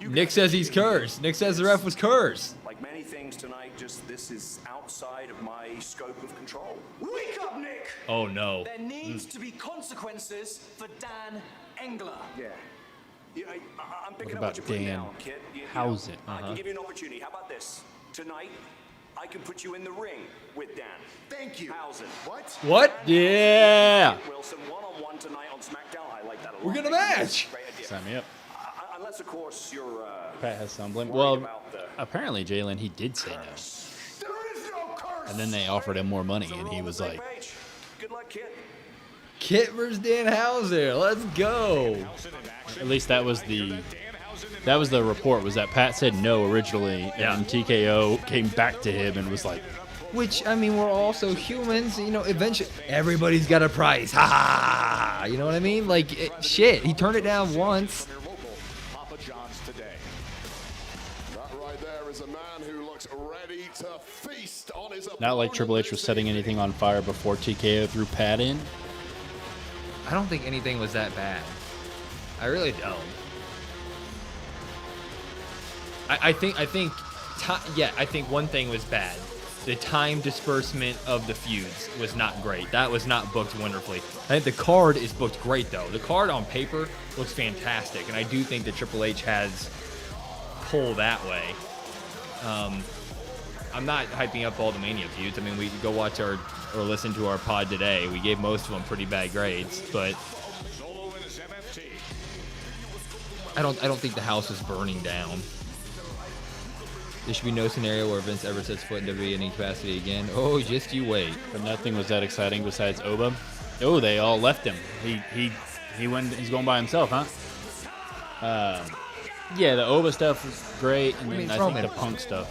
Nick says he's cursed. Nick says the ref was cursed. Like many things tonight, just this is outside of my scope of control. Wake up, Nick! Oh no. There needs to be consequences for Dan Engler. Yeah. I'm picking What up what you're putting Dan down, kid. Hausen? I can give you an opportunity. How about this? Tonight, I can put you in the ring with Dan. Thank you. Hausen. What? What? Yeah. Wilson one-on-one tonight on SmackDown. I like that a lot. We're gonna match. Great idea. Sign me up. Unless, of course, you're. Pat has some blame. worried Well, about the apparently, Jalen, he did say no. There is no curse. And then they offered him more money, and he was like, Good luck, kid. Kit versus Danhausen. Let's go. at least that was the report, was that Pat said no originally, and TKO came back to him and was like, Which, I mean, we're also humans. You know, eventually, everybody's got a price. Ha ha ha. You know what I mean? Like, shit, he turned it down once. Papa John's today. That right there is a man who looks ready to feast on his not like Triple H was setting anything on fire before TKO threw Pat in. I don't think anything was that bad. I really don't. I think one thing was bad. The time disbursement of the feuds was not great. That was not booked wonderfully. I think the card is booked great, though. The card on paper looks fantastic, and I do think that Triple H has pull that way. I'm not hyping up all the Mania feuds. I mean, we could go watch or listen to our pod today. We gave most of them pretty bad grades, but I don't think the house is burning down. There should be no scenario where Vince ever sets foot in WWE in any capacity again. Oh, just you wait. But nothing was that exciting besides Oba. Oh, they all left him. He went. He's going by himself, huh? Yeah, the Oba stuff was great, and then I think the Punk stuff,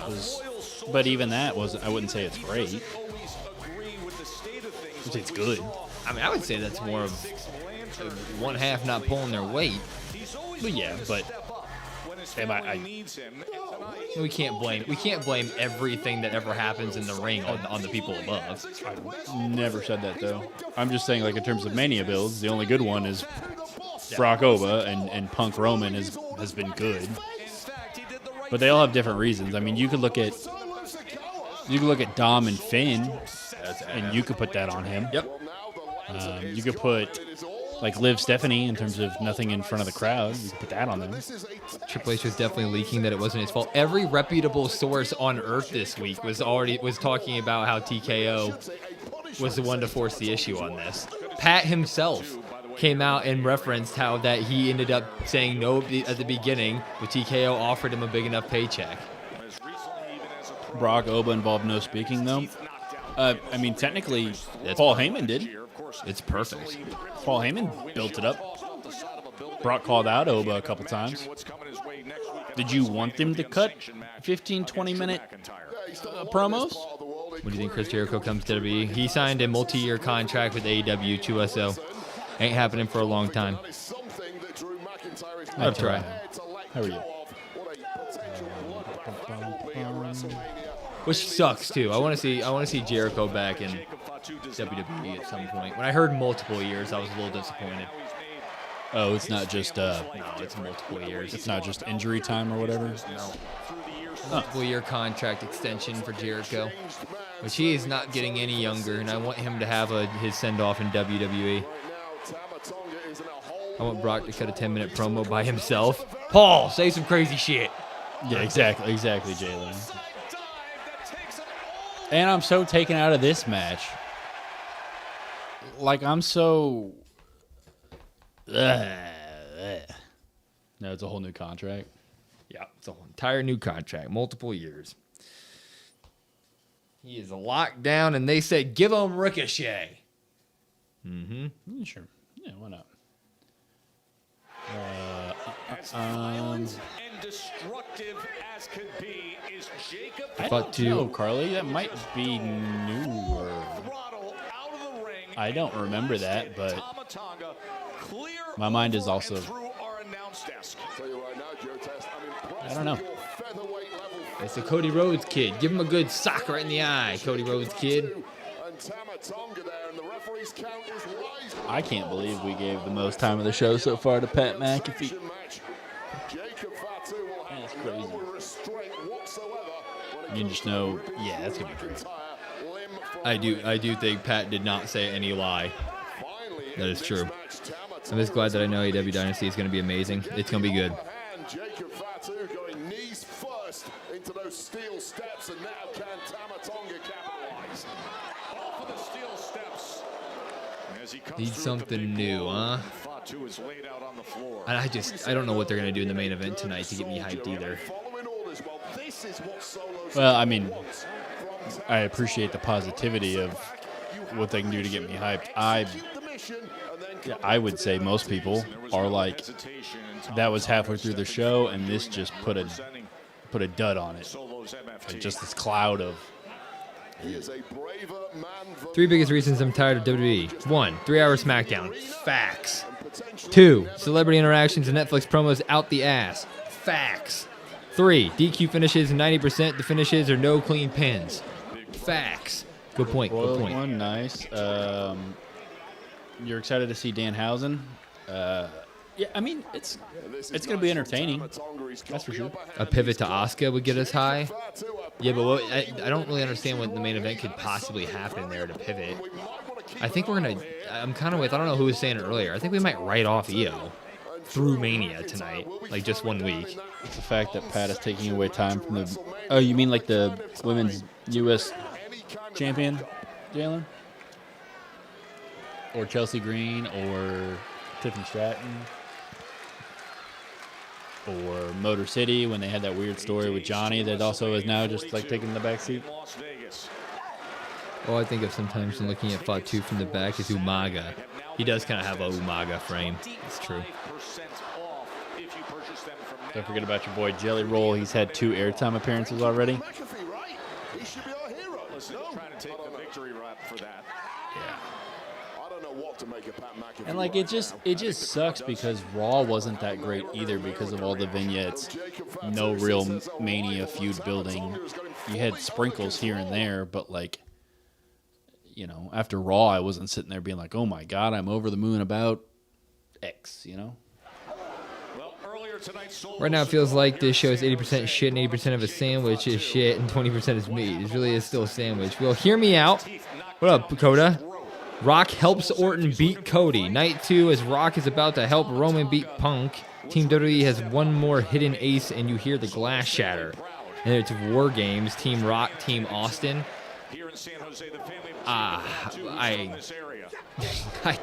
was. But even that was. I wouldn't say it's great. I would say it's good. I mean, I would say that's more of one half not pulling their weight. But yeah, but. We can't blame everything that ever happens in the ring on the people above. I never said that though. I'm just saying, like, in terms of Mania builds, the only good one is Brock Oba, and Punk Roman has been good. But they all have different reasons. I mean, you could look at Dom and Finn, and you could put that on him. Yep. You could put like Liv Stephanie in terms of nothing in front of the crowd. You could put that on them. Triple H was definitely leaking that it wasn't his fault. Every reputable source on Earth this week was talking about how TKO was the one to force the issue on this. Pat himself came out and referenced how that he ended up saying no at the beginning, but TKO offered him a big enough paycheck. Brock Oba involved no speaking though. I mean, technically, Paul Heyman did. It's perfect. Paul Heyman built it up. Brock called out Oba a couple times. Did you want them to cut 15, 20-minute promos? What do you think Chris Jericho comes to WWE? He signed a multi-year contract with AEW 2SO. Ain't happening for a long time. I'll try. How are you? Which sucks too. I want to see Jericho back in WWE at some point. When I heard multiple years, I was a little disappointed. Oh, it's not just no, it's multiple years. It's not just injury time or whatever. No. Multiple year contract extension for Jericho. Which he is not getting any younger, and I want him to have his send-off in WWE. I want Brock to cut a 10-minute promo by himself. Paul, say some crazy shit. Yeah, exactly, Jalen. And I'm so taken out of this match. Like, I'm so... No, it's a whole new contract. Yeah, it's an entire new contract, multiple years. He is locked down, and they said, give him Ricochet. Mm-hmm. Sure. Yeah, why not? As violent and destructive as could be is Jacob. I don't know, Carly. That might be newer. I don't remember that, but my mind is also... I don't know. It's the Cody Rhodes kid. Give him a good sock right in the eye, Cody Rhodes kid. I can't believe we gave the most time of the show so far to Pat McAfee. That's crazy. You just know, yeah, that's gonna be great. I do think Pat did not say any lie. That is true. I'm just glad that I know AEW Dynasty is going to be amazing. It's going to be good. Jacob Fatu going knees first into those steel steps, and now can Tama Tonga capitalize? Off of the steel steps. As he comes Need through something new, huh? Fatu is laid out on the floor. And I don't know what they're going to do in the main event tonight to get me hyped either. Well, I mean, I appreciate the positivity of what they can do to get me hyped. I would say most people are like, that was halfway through the show, and this just put a dud on it. Like just this cloud of... Three biggest reasons I'm tired of WWE. 1, 3-hour SmackDown. Facts. 2, celebrity interactions and Netflix promos out the ass. Facts. 3, DQ finishes 90%. The finishes are no clean pins. Facts. Good point. Good point. One, nice. You're excited to see Danhausen. Yeah, I mean, it's going to be entertaining. That's for sure. A pivot to Asuka would get us high. Yeah, but I don't really understand what the main event could possibly happen there to pivot. I think we're going to... I'm kind of with... I don't know who was saying it earlier. I think we might write off EO through Mania tonight. Like, just 1 week. It's the fact that Pat is taking away time from the... Oh, you mean like the women's U.S. champion, Jalen? Or Chelsea Green, or Tiffany Stratton, or Motor City when they had that weird story with Johnny that also is now just like taking the back seat. All I think of sometimes when looking at Fatu from the back is Umaga. He does kind of have a Umaga frame. It's true. Don't forget about your boy Jelly Roll. He's had 2 airtime appearances already. He should be our hero. Listen, trying to take the victory rap for that. Yeah. What to make of Pat McAfee. And like it just sucks because Raw wasn't that great either because of all the vignettes. No real Mania feud building. You had sprinkles here and there, but like, you know, after Raw, I wasn't sitting there being like, oh my God, I'm over the moon about X, you know? Right now it feels like this show is 80% shit and 80% of a sandwich is shit and 20% is meat. It really is still a sandwich. Well, hear me out. What up, Dakota? Rock helps Orton beat Cody. Night 2, as Rock is about to help Roman beat Punk. Team WWE has one more hidden ace, and you hear the glass shatter. And it's War Games, Team Rock, Team Austin. I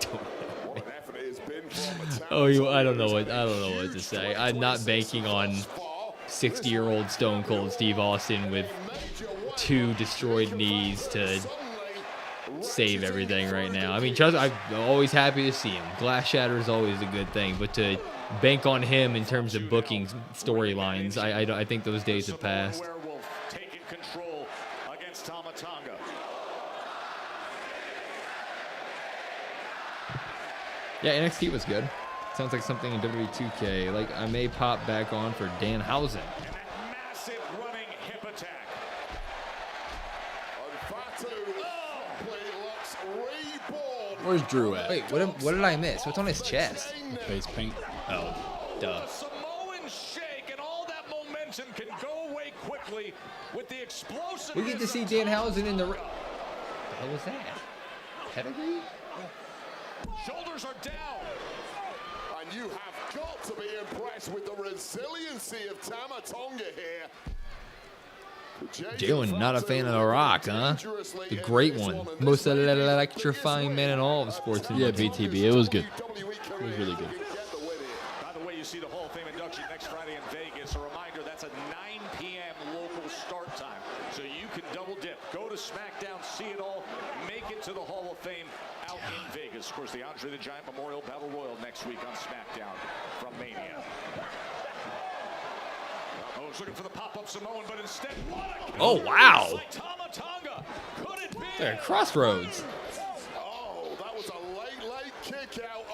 don't know. I don't know what to say. I'm not banking on 60-year-old Stone Cold Steve Austin with 2 destroyed knees to save everything right now. I mean, I'm always happy to see him. Glass shatter is always a good thing, but to bank on him in terms of booking storylines, I think those days have passed. Yeah, NXT was good. Sounds like something in WWE 2K. Like, I may pop back on for Danhausen. Where's Drew at? Wait, what did I miss? What's on his chest? Face paint. Oh, duh. We get to see Danhausen in the... hell was that? Pedigree? Shoulders are down. And you have got to be impressed with the resiliency of Tama Tonga here. Jalen, not a fan of The Rock, huh? The great one. Most electrifying man in all of sports. Yeah, BTB. It was good. It was really good. By the way, you see the Hall of Fame induction next Friday in Vegas. A reminder, that's a 9 p.m. local start time. So you can double dip. Go to SmackDown, see it all, make it to the Hall of Fame out in Vegas. Of course, the Andre the Giant Memorial Battle Royal next week on SmackDown from Mania. Oh, he's looking for the pop-up Samoan, but instead, Oh, wow. like Tama Tonga. Could it be? They're at Crossroads. Oh, that was a late kick out.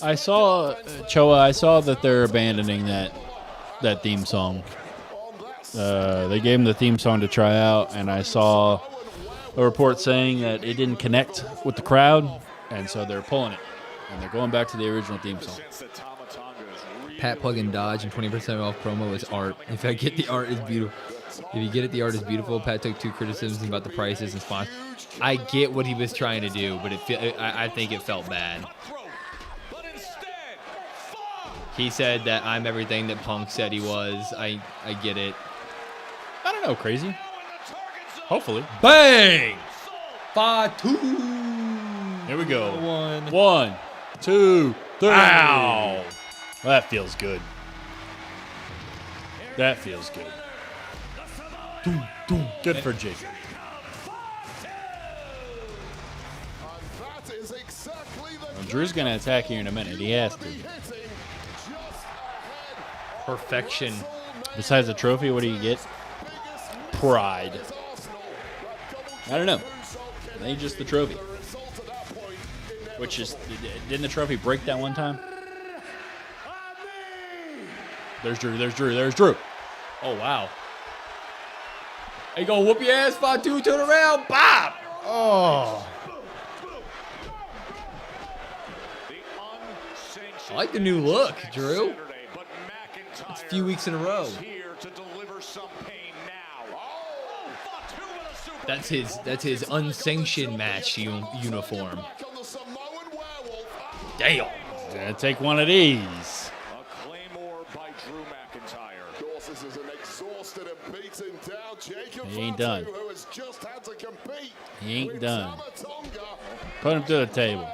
I saw Choa. I saw that they're abandoning that theme song. They gave him the theme song to try out, and I saw a report saying that it didn't connect with the crowd, and so they're pulling it, and they're going back to the original theme song. Pat Plug and Dodge and 20% off promo is art. If I get the art is beautiful. If you get it, the art is beautiful. Pat took 2 criticisms about the prices and spots. I get what he was trying to do, but I think it felt bad. He said that I'm everything that Punk said he was. I get it. I don't know, crazy. Hopefully. Bang! Fatu. Here we go. 1, 2, 3. Ow! That feels good. That feels good. Good for Jacob. Well, Drew's going to attack here in a minute. He has to. Perfection. Besides the trophy, what do you get? Pride. I don't know. I think just the trophy. Which is, didn't the trophy break that one time? There's Drew, there's Drew, there's Drew. Oh, wow. Hey, go whoop your ass, Fatu, turn around, bop! Oh. I like the new look, Drew. It's a few weeks in a row. That's his unsanctioned match uniform. Damn. Gonna take one of these. A Claymore by Drew McIntyre. Of course, this is an exhausted and beaten down Jacob He ain't Fatu, done. who has just had to compete. He ain't with done. Tama Tonga. Put him through the table.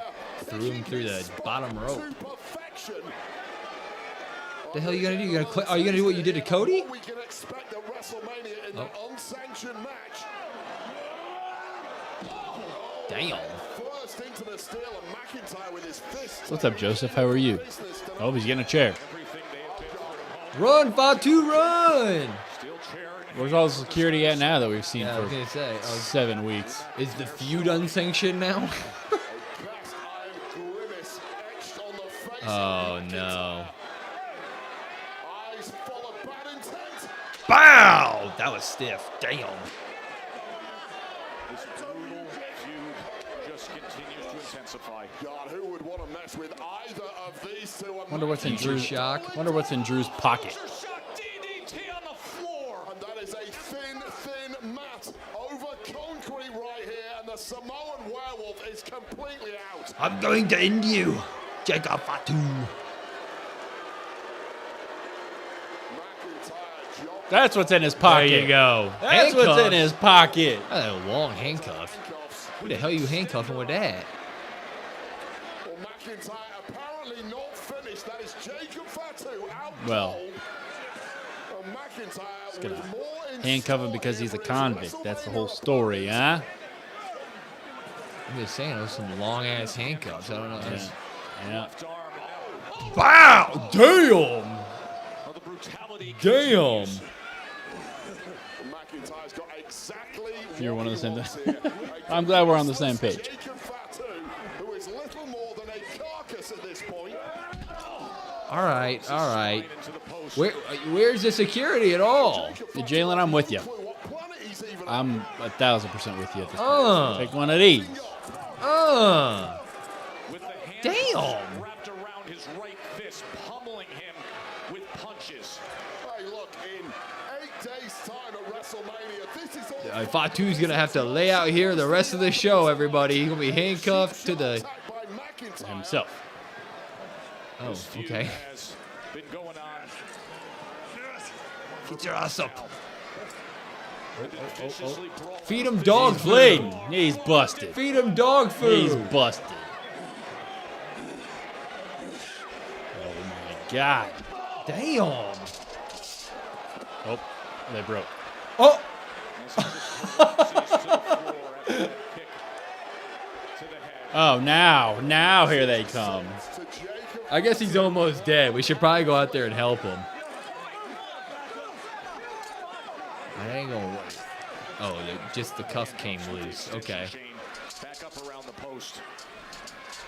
Threw him through the bottom rope. To perfection. The hell are you gonna do? Are you gonna do what you did to Cody? We can expect at WrestleMania in an unsanctioned match. Damn. First into the steel and McIntyre with his fist. What's up, Joseph? How are you? Oh, he's getting a chair. Run, Fatu, run! Where's all the security at now that we've seen Yeah, I for was gonna say, 7 weeks? Is the feud unsanctioned now? Oh no. Eyes full of bad intent. Bow! That was stiff. Damn. This brutal feud just continues to intensify. God, who would want to mess with either of these two? Wonder what's in Future Drew's shock. Wonder what's in Drew's pocket. DDT on the floor. And that is a thin mat over concrete right here, and the Samoan werewolf is completely out. I'm going to end you, Jacob Fatu. That's what's in his pocket. There you go. That's what's in Handcuffs. his pocket. That's a long handcuff. Who the hell are you handcuffing with that? Well, McIntyre apparently not finished. That is Jacob Fatu out Well, cold. And McIntyre gonna with more in handcuff him store because here he's a for his convict. That's the whole WrestleMania story, huh? I'm just saying, those some long ass handcuffs. I don't know. Yeah. Wow! Damn! Damn! McIntyre's got exactly You're one of the same wants thing. here. I'm glad we're on the same page. Jacob Fatu, who is little more than a carcass at this point. All right, all right. Where's the security at all? Jalen, I'm with you. I'm 1,000% with you at this point. Take one of these. Damn! Wrapped around his right fist, pummeling him with punches. Hey, look, in 8 days' time at Fatu's going to have to lay out here the rest of the show, everybody. He's going to be handcuffed to the... himself. Oh, okay. Get your ass up. Feed him dog food. He's busted. Feed him dog food. He's busted. Oh my God. Damn. Oh, they broke. Oh. Oh, now here they come. I guess he's almost dead. We should probably go out there and help him. I ain't gonna wait. Oh, just the cuff came loose. Okay. Back up around the post.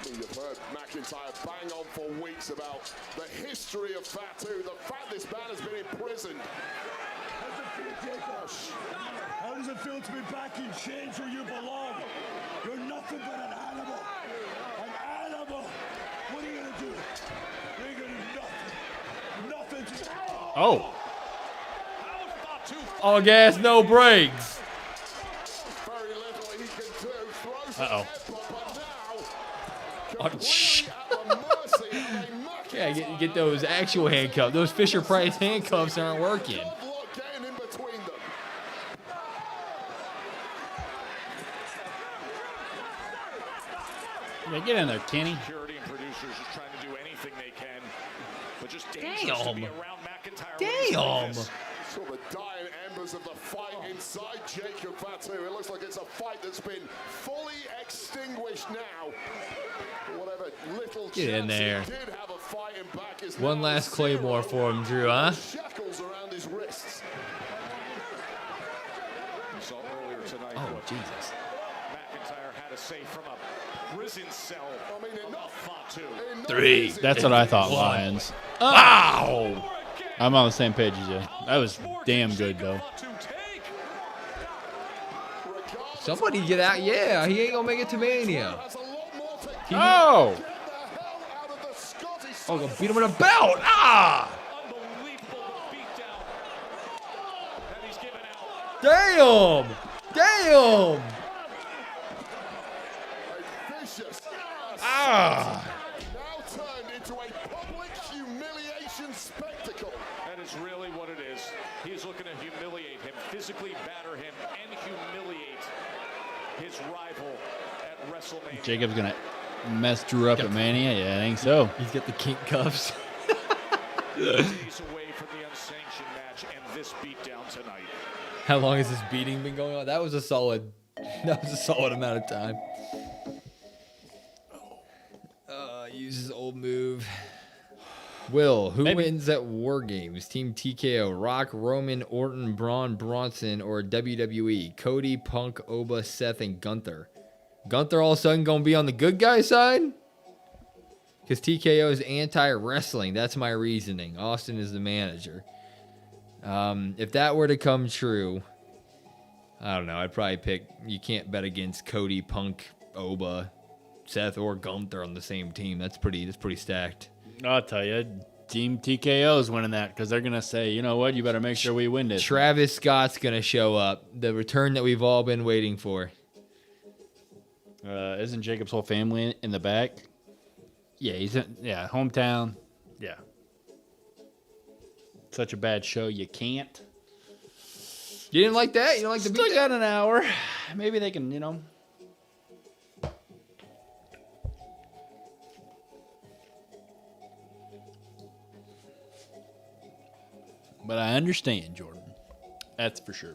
You've heard McIntyre bang on for weeks about the history of Fatu, the fact this man has been imprisoned. How does it feel to be back in chains where you belong? You're nothing but an animal. An animal. What are you gonna do? You ain't gonna do nothing. Nothing to... Oh. All gas, no brakes. Very little he can do. Uh-oh. Oh, shit. Yeah, get those actual handcuffs. Those Fisher-Price handcuffs aren't working. Yeah, get in there, Kenny. Security and producers just trying to do anything they can, but just Damn. Damn. Saw the dying embers of the fight inside Jacob Fatu. It looks like it's a fight that's been fully extinguished now. Whatever little Get in there. he did have a fighting back is One now last zero. Claymore for him, Drew, huh? Shackles around his wrists. We saw earlier tonight Oh, what Jesus. McIntyre had to say from a prison cell about Fatu. 3. That's what I thought, Lions. Wow. I'm on the same page as you. That was damn good, though. Somebody get out. Yeah, he ain't gonna make it to Mania. Oh! Oh, gonna beat him with a belt. Ah! Damn! Damn! Ah! Now turned into a public humiliation spectacle. That is really what it is. He's looking to humiliate him, physically batter him, and humiliate his rival at WrestleMania. Jacob's gonna mess Drew up at Mania? Yeah, I think so. He's got the kink cuffs. Days away from the unsanctioned match and this beatdown tonight. How long has this beating been going on? That was a solid amount of time. Use his old move. Will, who wins at War Games? Team TKO, Rock, Roman, Orton, Braun, Bronson, or WWE? Cody, Punk, Oba, Seth, and Gunther. Gunther all of a sudden going to be on the good guy side? Because TKO is anti-wrestling. That's my reasoning. Austin is the manager. If that were to come true, I don't know. I'd probably pick, you can't bet against Cody, Punk, Oba, Seth, or Gunther on the same team. That's pretty stacked. I'll tell you, Team TKO is winning that because they're going to say, you know what, you better make sure we win this. Travis Scott's going to show up. The return that we've all been waiting for. Isn't Jacob's whole family in the back? Yeah, hometown. Yeah. Such a bad show, you can't. You didn't like that? You don't like the Still beat? got an hour. Maybe they can, But I understand, Jordan. That's for sure.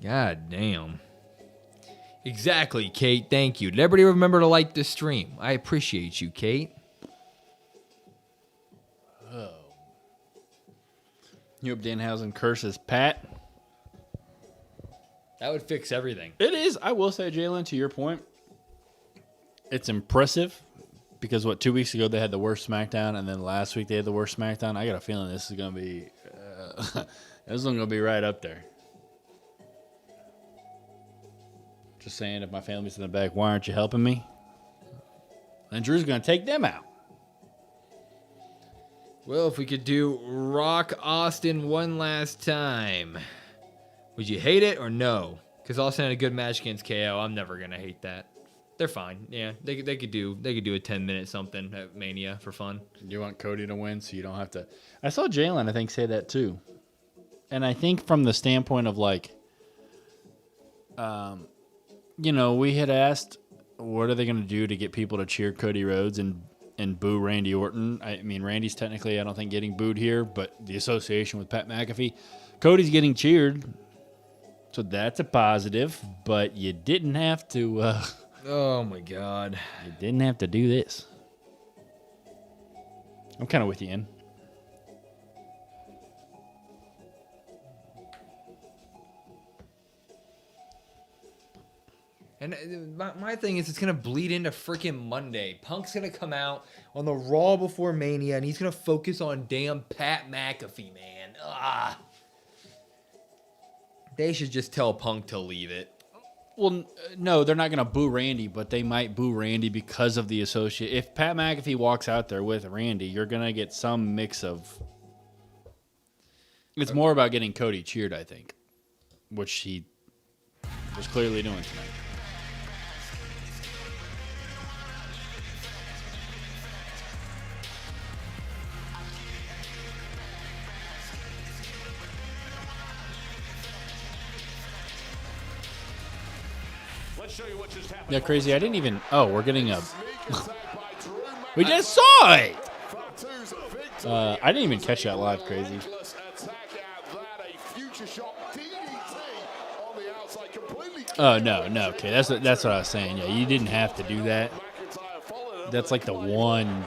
God damn. Exactly, Kate. Thank you. Did everybody remember to like the stream? I appreciate you, Kate. Oh. You hope Danhausen curses Pat? That would fix everything. It is. I will say, Jalen, to your point, it's impressive because, 2 weeks ago they had the worst SmackDown, and then last week they had the worst SmackDown. I got a feeling this is going to be this one's going to be right up there. Just saying, if my family's in the back, why aren't you helping me? And Drew's going to take them out. Well, if we could do Rock Austin one last time, would you hate it or no? Because Austin had a good match against KO. I'm never gonna hate that. They're fine. Yeah, they could do a 10-minute something at Mania for fun. You want Cody to win, so you don't have to. I saw Jalen, I think, say that too, and I think from the standpoint of like, we had asked, what are they going to do to get people to cheer Cody Rhodes and boo Randy Orton? I mean, Randy's technically, I don't think, getting booed here, but the association with Pat McAfee, Cody's getting cheered, so that's a positive. But you didn't have to. Oh my God! You didn't have to do this. I'm kind of with you, Ian. And my thing is, it's going to bleed into freaking Monday. Punk's going to come out on the Raw before Mania, and he's going to focus on damn Pat McAfee, man. Ah. They should just tell Punk to leave it. Well, no, they're not going to boo Randy, but they might boo Randy because of the associate. If Pat McAfee walks out there with Randy, you're going to get some mix of... It's more about getting Cody cheered, I think, which he was clearly doing tonight. Yeah, crazy. I didn't even... Oh, we're getting a... We just saw it! I didn't even catch that live, crazy. Oh, no. Okay, that's what I was saying. Yeah, you didn't have to do that. That's like the one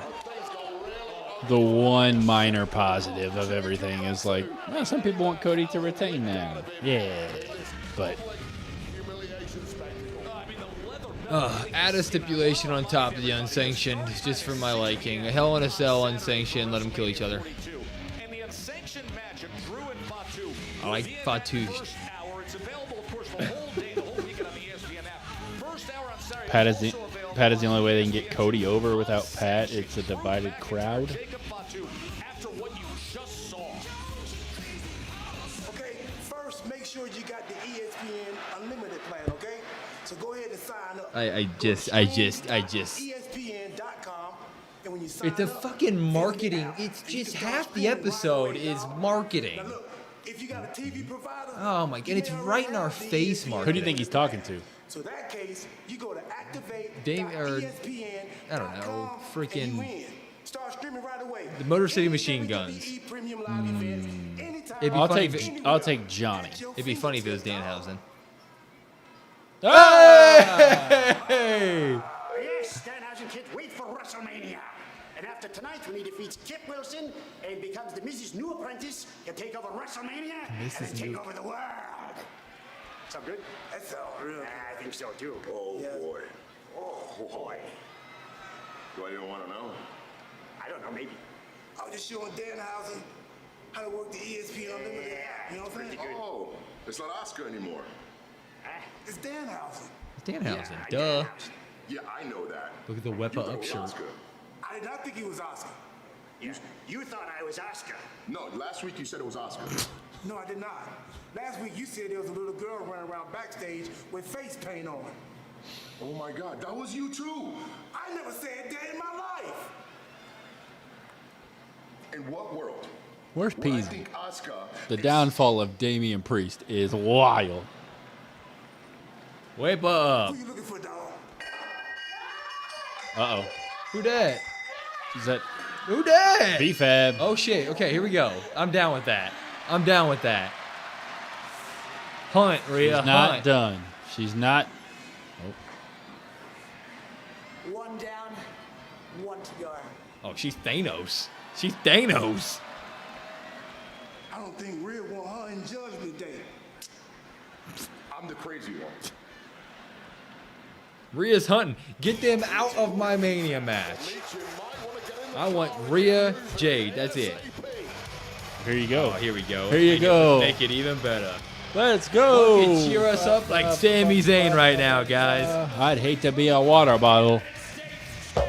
minor positive of everything is like, well, some people want Cody to retain now. Yeah, but... Add a stipulation on top of the unsanctioned, just for my liking. A Hell in a Cell unsanctioned, let them kill each other. I like Fatu. Pat is the only way they can get Cody over. Without Pat, it's a divided crowd. Okay, first make sure you got the ESPN Unlimited plan, okay? So go ahead and sign up. I just. ESPN.com. And when you sign It's a up, fucking marketing. It's just half the episode is marketing. if you got a TV provider, Oh my God, it's right in our face, Who marketing. do you think he's talking to? so that case, you go to activate. I don't know, freaking Start streaming right away. the Motor City Machine Guns. It'd be I'll funny if take Johnny. It'd be funny if it was Danhausen. Hey! Yes, Danhausen can't wait for WrestleMania. And after tonight, when he defeats Kip Wilson and becomes the Mrs. New Apprentice, he'll take over WrestleMania and then take over the world. Sound good? That sounds real. I think so too. Oh boy. Oh boy. Do I even want to know? I don't know, maybe. I was just showing Danhausen how to work the ESPN Unlimited. You know what I'm saying? Oh, it's not Oscar anymore. It's Danhausen. Danhausen, duh. Yeah, I know that. Look at the Wepa Up shirt. Oscar. I did not think he was Oscar. Yeah. You thought I was Oscar. No, last week you said it was Oscar. No, I did not. Last week you said there was a little girl running around backstage with face paint on. Oh my God, that was you too. I never said that in my life. In what world? Where's Well, I Peasy? think Oscar. The downfall of Damian Priest is wild. Way up. Who you looking for, dog? Uh-oh. Who dat? Is that Who dat? B-Fab? Oh shit. Okay, here we go. I'm down with that. Hunt, Rhea. She's not Hunt. done. She's not. One down, one to go. Oh, she's Thanos. I don't think Rhea want her in Judgment Day. I'm the crazy one. Rhea's hunting. Get them out of my Mania match. I want Rhea Jade. That's it. Here you go. Oh, here we go. Here you go. Make it even better. Let's go. Fucking cheer us up like Sami Zayn right now, guys. I'd hate to be a water bottle. I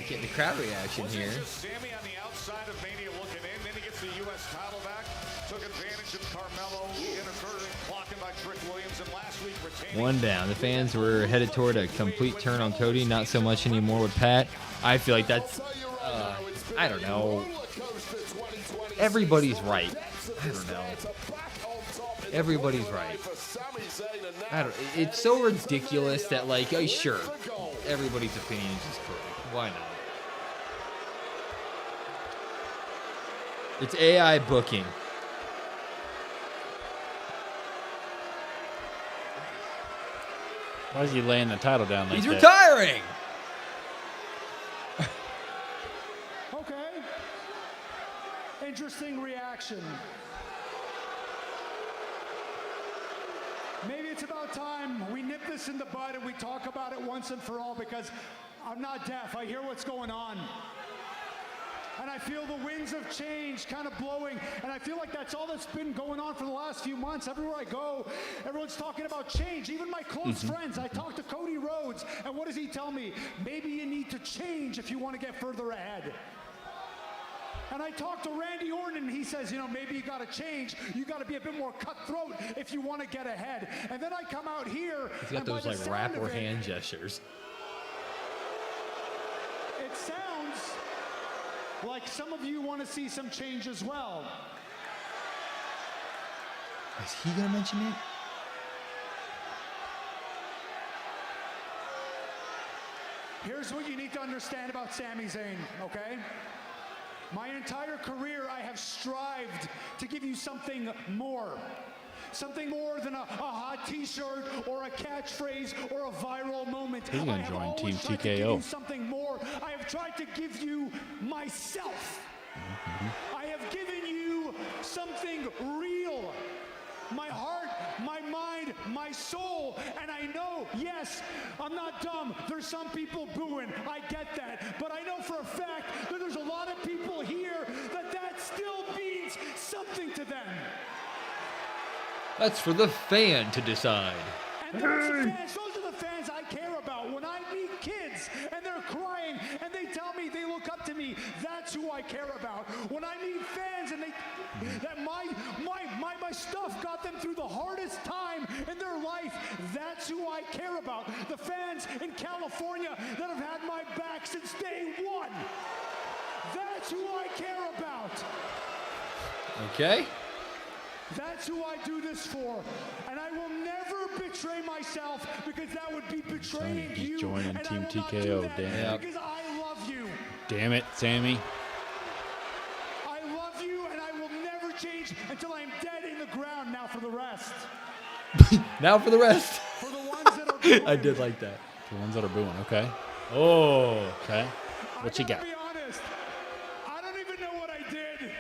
can't crowd reaction Was here. it just Sammy on the outside of Mania looking in? Then he gets the U.S. title back. Took advantage of Carmelo inadvertent clocking by Trick Williams, and last week retaining. One down. The fans were headed toward a complete turn on Cody. Not so much anymore with Pat. I feel like that's, I don't know. Everybody's right. I don't know. Everybody's right. It's so ridiculous that, like, oh, sure, everybody's opinion is just correct. Why not? It's AI booking. Why is he laying the title down like He's that? retiring. Okay. Interesting reaction. Maybe it's about time we nip this in the bud and we talk about it once and for all, because I'm not deaf. I hear what's going on. And I feel the winds of change kind of blowing. And I feel like that's all that's been going on for the last few months. Everywhere I go, everyone's talking about change. Even my close friends. I talked to Cody Rhodes, and what does he tell me? Maybe you need to change if you want to get further ahead. And I talked to Randy Orton, and he says, you know, maybe you got to change. You got to be a bit more cutthroat if you want to get ahead. And then I come out here. He's got those like rap or hand gestures. It sounds like some of you want to see some change as well. Is he gonna mention it? Here's what you need to understand about Sami Zayn, okay? My entire career, I have strived to give you something more. Something more than a hot t-shirt or a catchphrase or a viral moment. He's gonna join Team tried to give you TKO. something more. I have tried to give you myself. I have given you something real. My heart, my mind, my soul. And I know, yes, I'm not dumb. There's some people booing. I get that. But I know for a fact that there's a lot of people here that still means something to them. That's for the fan to decide. And those are the fans I care about. When I meet kids and they're crying and they tell me they look up to me, that's who I care about. When I meet fans and that my stuff got them through the hardest time in their life, that's who I care about. The fans in California that have had my back since day one. That's who I care about. Okay. That's who I do this for. And I will never betray myself, because that would be betraying He's you. joining and Team I will not TKO, do that, damn it. because I love you. Damn it, Sammy. I love you, and I will never change until I'm dead in the ground. Now for the rest. Now for the rest. For the ones that are booing. I did like that. The ones that are booing, okay. Oh. Okay. What you got? To be honest, I don't even know what I did.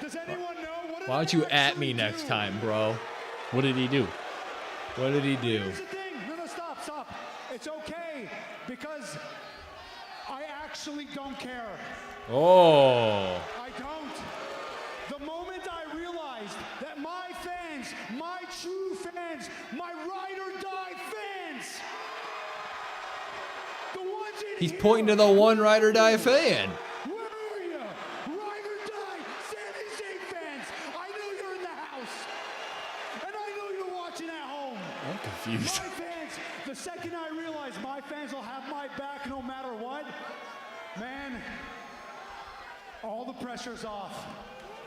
Does anyone know? Why don't you at me next time, bro? What did he do? What did he do? Here's the thing. No, stop. It's okay, because I actually don't care. Oh. I don't. The moment I realized that my fans, my true fans, my ride or die fans, the ones in He's here, pointing to the one ride or die fan. where are you? Ride or die, Sami Zayn fans. I know you're in the house, and I know you're watching at home. I'm confused. My fans, the second I realize my fans will have my back no matter what, man, all the pressure's off.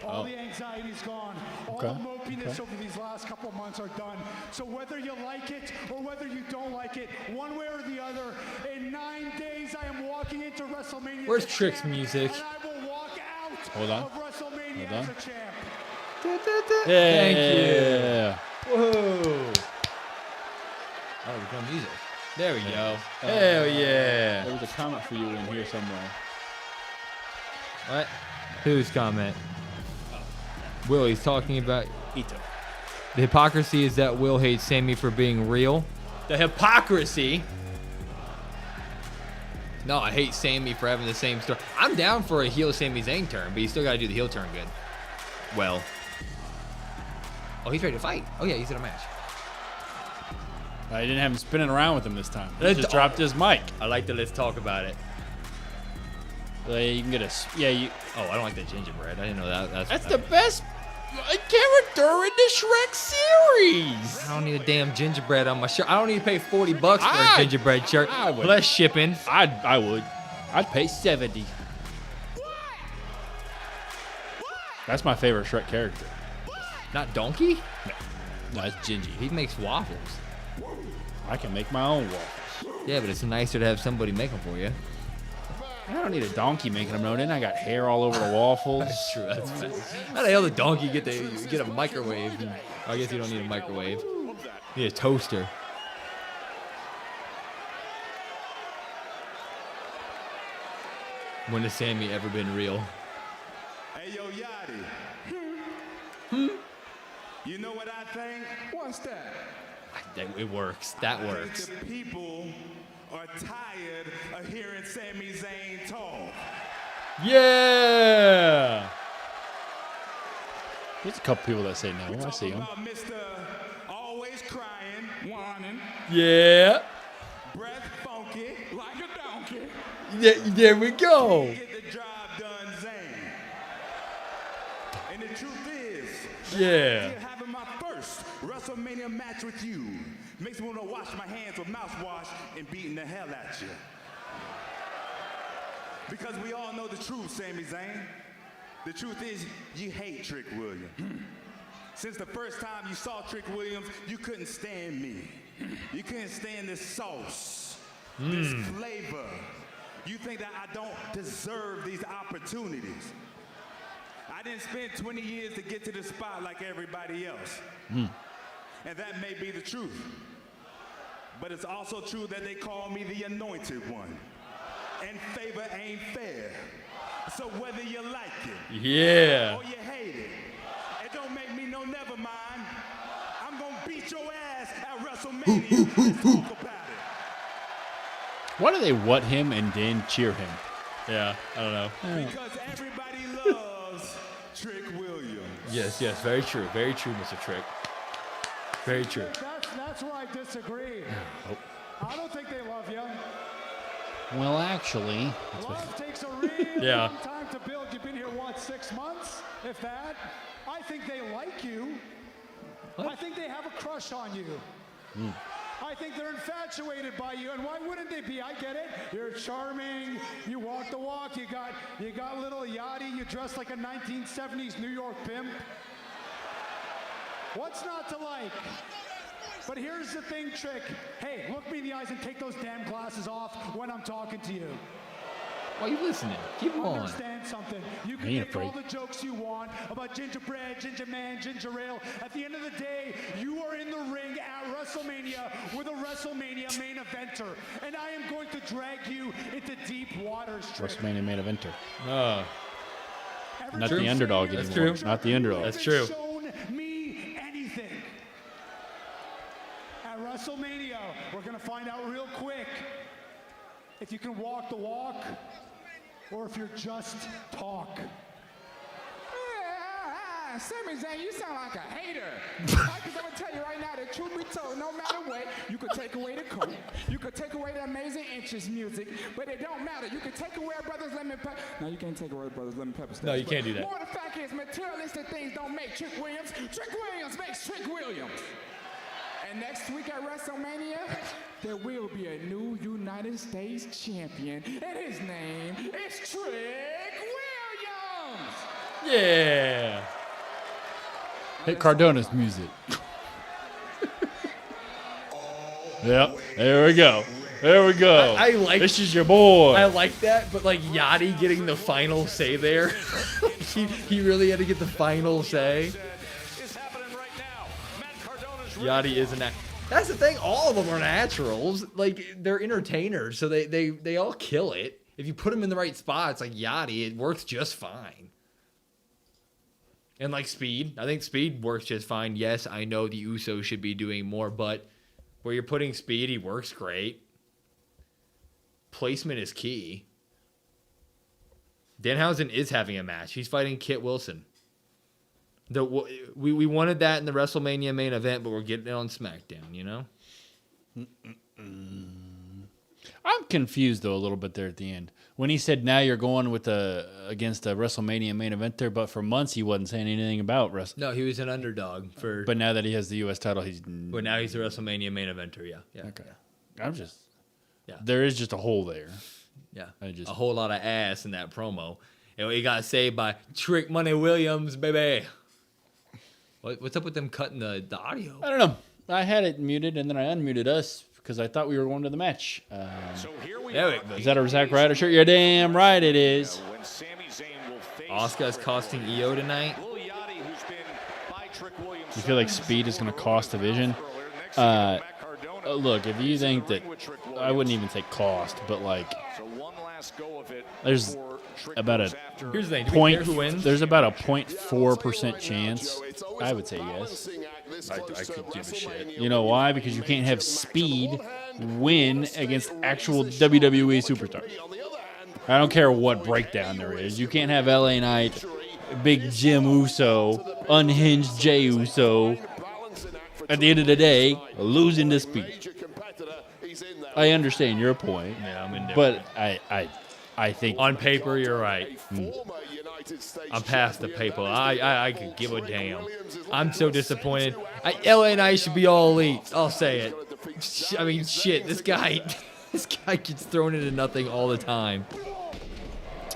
All the anxiety's gone. All the mopiness over these last couple of months are done. So whether you like it or whether you don't like it, one way or the other, in 9 days I am walking into WrestleMania. Where's as a Trick's champ, music? And I will walk out Hold on. of WrestleMania Hold as on. a champ. Thank Yeah. you. Whoa. Oh, we've got music. There we go. Hell yeah. There was a comment for you in here somewhere. What? Whose comment? Will, he's talking about Ito. the hypocrisy is that Will hates Sammy for being real. The hypocrisy? No, I hate Sammy for having the same story. I'm down for a heel Sami Zayn turn, but you still got to do the heel turn good. Well. Oh, he's ready to fight. Oh, yeah, he's in a match. I didn't have him spinning around with him this time. He just dropped his mic. I like the let's talk about it. You can get a Oh, I don't like that gingerbread. I didn't know that. That's the best character in the Shrek series. I don't need a damn gingerbread on my shirt. I don't need to pay $40 for a gingerbread shirt. Plus shipping. I would. I'd pay $70. That's my favorite Shrek character. Not Donkey? No, it's Gingy. He makes waffles. I can make my own waffles. Yeah, but it's nicer to have somebody make them for you. I don't need a donkey making them. No, then I got hair all over the waffles. That's true. That's bad. How the hell did Donkey get a microwave? I guess you don't need a microwave. You need a toaster. When has Sammy ever been real? Hey, yo, Yachty. You know what I think? What's that? It works. That works. I think the people are tired of hearing Sami Zayn talk. Yeah. There's a couple people that say no. I see them. About Mr. Always crying, whining. Yeah. Breath funky, like a donkey. There we go. Get the job done, Zayn. And the truth is, Yeah. having my first WrestleMania match with you makes me want to wash my hands with mouthwash and beating the hell at you. Because we all know the truth, Sami Zayn. The truth is, you hate Trick Williams. Since the first time you saw Trick Williams, you couldn't stand me. You couldn't stand this sauce, this flavor. You think that I don't deserve these opportunities. I didn't spend 20 years to get to the spot like everybody else. And that may be the truth. But it's also true that they call me the anointed one. And favor ain't fair. So whether you like it or you hate it, it don't make me no never mind. I'm gonna beat your ass at WrestleMania. Let's talk about it. Why do they what him and then cheer him? Yeah, I don't know. Because everybody loves Trick Williams. Yes, very true. Very true, Mr. Trick. Very true. That's where I disagree. I don't think they love you. Well, actually, Love takes a really long time to build. You've been here, what, 6 months, if that? I think they like you. I think they have a crush on you. I think they're infatuated by you, and why wouldn't they be? I get it. You're charming. You walk the walk. You got little yachty. You dress like a 1970s New York pimp. What's not to like? But here's the thing, Trick. Hey, look me in the eyes and take those damn glasses off when I'm talking to you. Why are you listening? Keep them on. Understand something. You can make all the jokes you want about gingerbread, ginger man, ginger ale. At the end of the day, you are in the ring at WrestleMania with a WrestleMania main eventer. And I am going to drag you into deep waters, Trick. WrestleMania main eventer. Ever Not since the underdog you're anymore. true. Not the underdog. That's true. shown me anything. At WrestleMania, we're going to find out real quick if you can walk the walk or if you're just talk. Sami Zayn, you sound like a hater. Because I'm going to tell you right now, the truth be told, no matter what, you could take away the coat, you could take away the amazing entrance music, but it don't matter. You could take away Brothers Lemon Pepper. No, you can't take away Brothers Lemon Pepper. No, you can't do that. More the fact is, materialistic things don't make Trick Williams. Trick Williams makes Trick Williams. And next week at WrestleMania, there will be a new United States champion, and his name is Trick Williams. Yeah. Hit Cardona's music. Yep. There we go. There we go. I like. This is your boy. I like that, but like Yachty getting the final say there. he really had to get the final say. Yachty is an. That's the thing. All of them are naturals. Like they're entertainers, so they all kill it. If you put them in the right spots, like Yachty, it works just fine. And like Speed, I think Speed works just fine. Yes, I know the Usos should be doing more, but where you're putting Speed, he works great. Placement is key. Danhausen is having a match. He's fighting Kit Wilson. We wanted that in the WrestleMania main event, but we're getting it on SmackDown, you know? I'm confused though a little bit there at the end when he said now you're going with against a WrestleMania main eventer, but for months he wasn't saying anything about wrestling. No, he was an underdog for. But now that he has the U.S. title, But now he's a WrestleMania main eventer. Yeah. Okay. I'm just. Yeah. There is just a hole there. Yeah. I just a whole lot of ass in that promo. And he got saved by Trick Money Williams, baby. What's up with them cutting the audio? I don't know. I had it muted and then I unmuted us because I thought we were going to the match. Is that a Zack Ryder shirt? You're damn right it is. Asuka's costing EO tonight. You feel like speed is going to cost division? Look, if you think that, I wouldn't even say cost, but like, there's about a Here's the thing. Do we care who wins? There's about a 0.4% chance. I would say yes. I could give a shit. You know why? Because you can't have speed win against actual WWE superstars. I don't care what breakdown there is. You can't have LA Knight, Big Jim Uso, Unhinged Jey Uso. At the end of the day, losing to speed. I understand your point. Yeah, I'm but I think on paper you're right. I'm past the paper. I could give a damn. I'm so disappointed. LA Knight should be all elite. I'll say it. I mean, shit. This guy gets thrown into nothing all the time.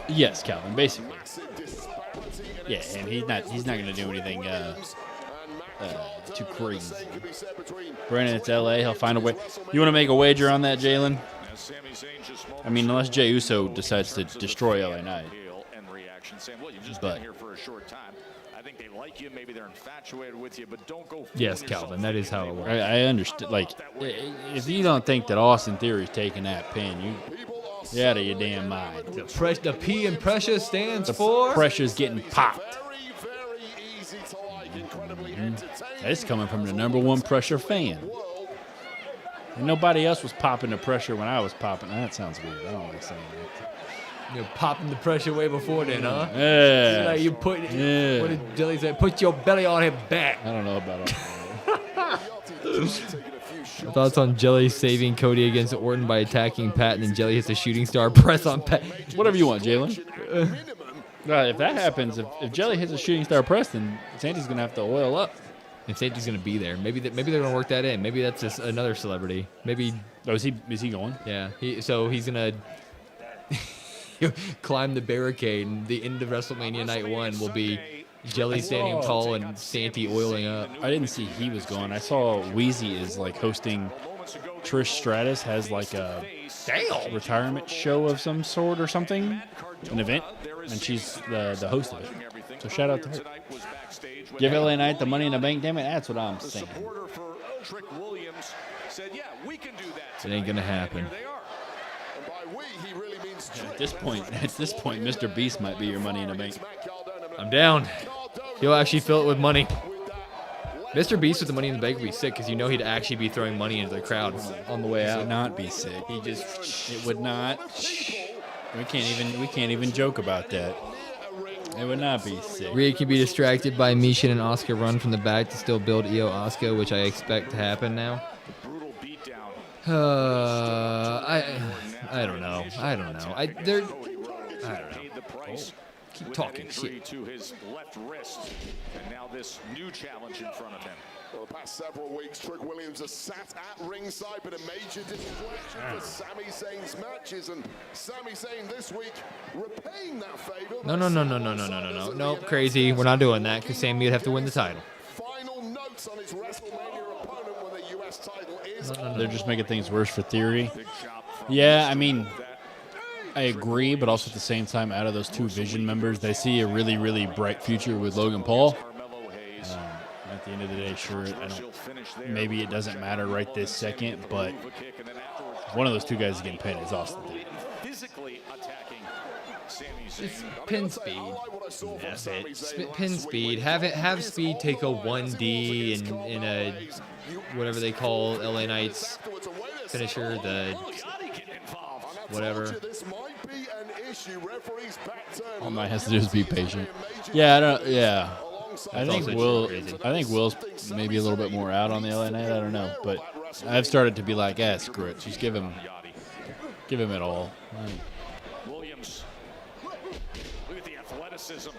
Yes, Calvin. Basically. Yeah, and he's not going to do anything too crazy. Brandon, it's LA. He'll find a way. You want to make a wager on that, Jalen? I mean, unless Jey Uso decides to destroy LA Knight. But yes, Calvin, that is how it works. I understand. Like, if you don't think that Austin Theory's taking that pin, you're out of your damn mind. The P in pressure stands for pressure's getting popped. That's coming from the #1 pressure fan. And nobody else was popping the pressure when I was popping. That sounds weird. I don't like saying that. You're popping the pressure way before then, huh? Yeah. Like you put. Yeah. What did Jelly say? Put your belly on his back. I don't know about it. Thoughts on Jelly saving Cody against Orton by attacking Pat, and then Jelly hits a shooting star press on Pat. Whatever you want, Jalen. If that happens, if Jelly hits a shooting star press, then Sandy's gonna have to oil up. And Sandy's gonna be there. Maybe they're gonna work that in. Maybe that's just another celebrity. Maybe. Oh, is he going? Yeah. He's gonna climb the barricade, and the end of WrestleMania Night 1 will be Jelly standing tall and Santy oiling up. I didn't see he was going. I saw Wheezy is like hosting. Trish Stratus has like a retirement show of some sort or something, an event, and she's the host of it. So shout out to her. Give LA Knight the Money in the Bank, damn it. That's what I'm saying. It ain't gonna happen. At this point, Mr. Beast might be your Money in the Bank. I'm down. He'll actually fill it with money. Mr. Beast with the Money in the Bank would be sick because he'd actually be throwing money into the crowd on the way out. It would not be sick. It would not. We can't even joke about that. It would not be sick. Rhea can be distracted by Mishin and Asuka run from the back to still build Io Asuka, which I expect to happen now. I don't know. I don't know. I don't know. Keep talking shit. To his left wrist, and now this new challenge in front of him. Well, the past several weeks, Trick Williams has sat at ringside, but a major distraction for Sami Zayn's matches, and Sami Zayn this week repaying that favor. No, crazy. We're not doing that because Sami would have to win the title. Final notes on his WrestleMania opponent when the U.S. title is. They're just making things worse for Theory. Yeah, I mean, I agree, but also at the same time, out of those two Vision members, they see a really, really bright future with Logan Paul. At the end of the day, sure, maybe it doesn't matter right this second, but one of those two guys getting pinned is Austin Theory. It's pin speed. That's it. Pin speed. Have speed take a 1D in a whatever they call LA Knight's finisher, the whatever. All Knight has to do is be patient. Yeah, I think Will's maybe a little bit more out on the LA Knight. I don't know, but I've started to be like, screw it. Just give him Give him it all. Williams. Look at the athleticism.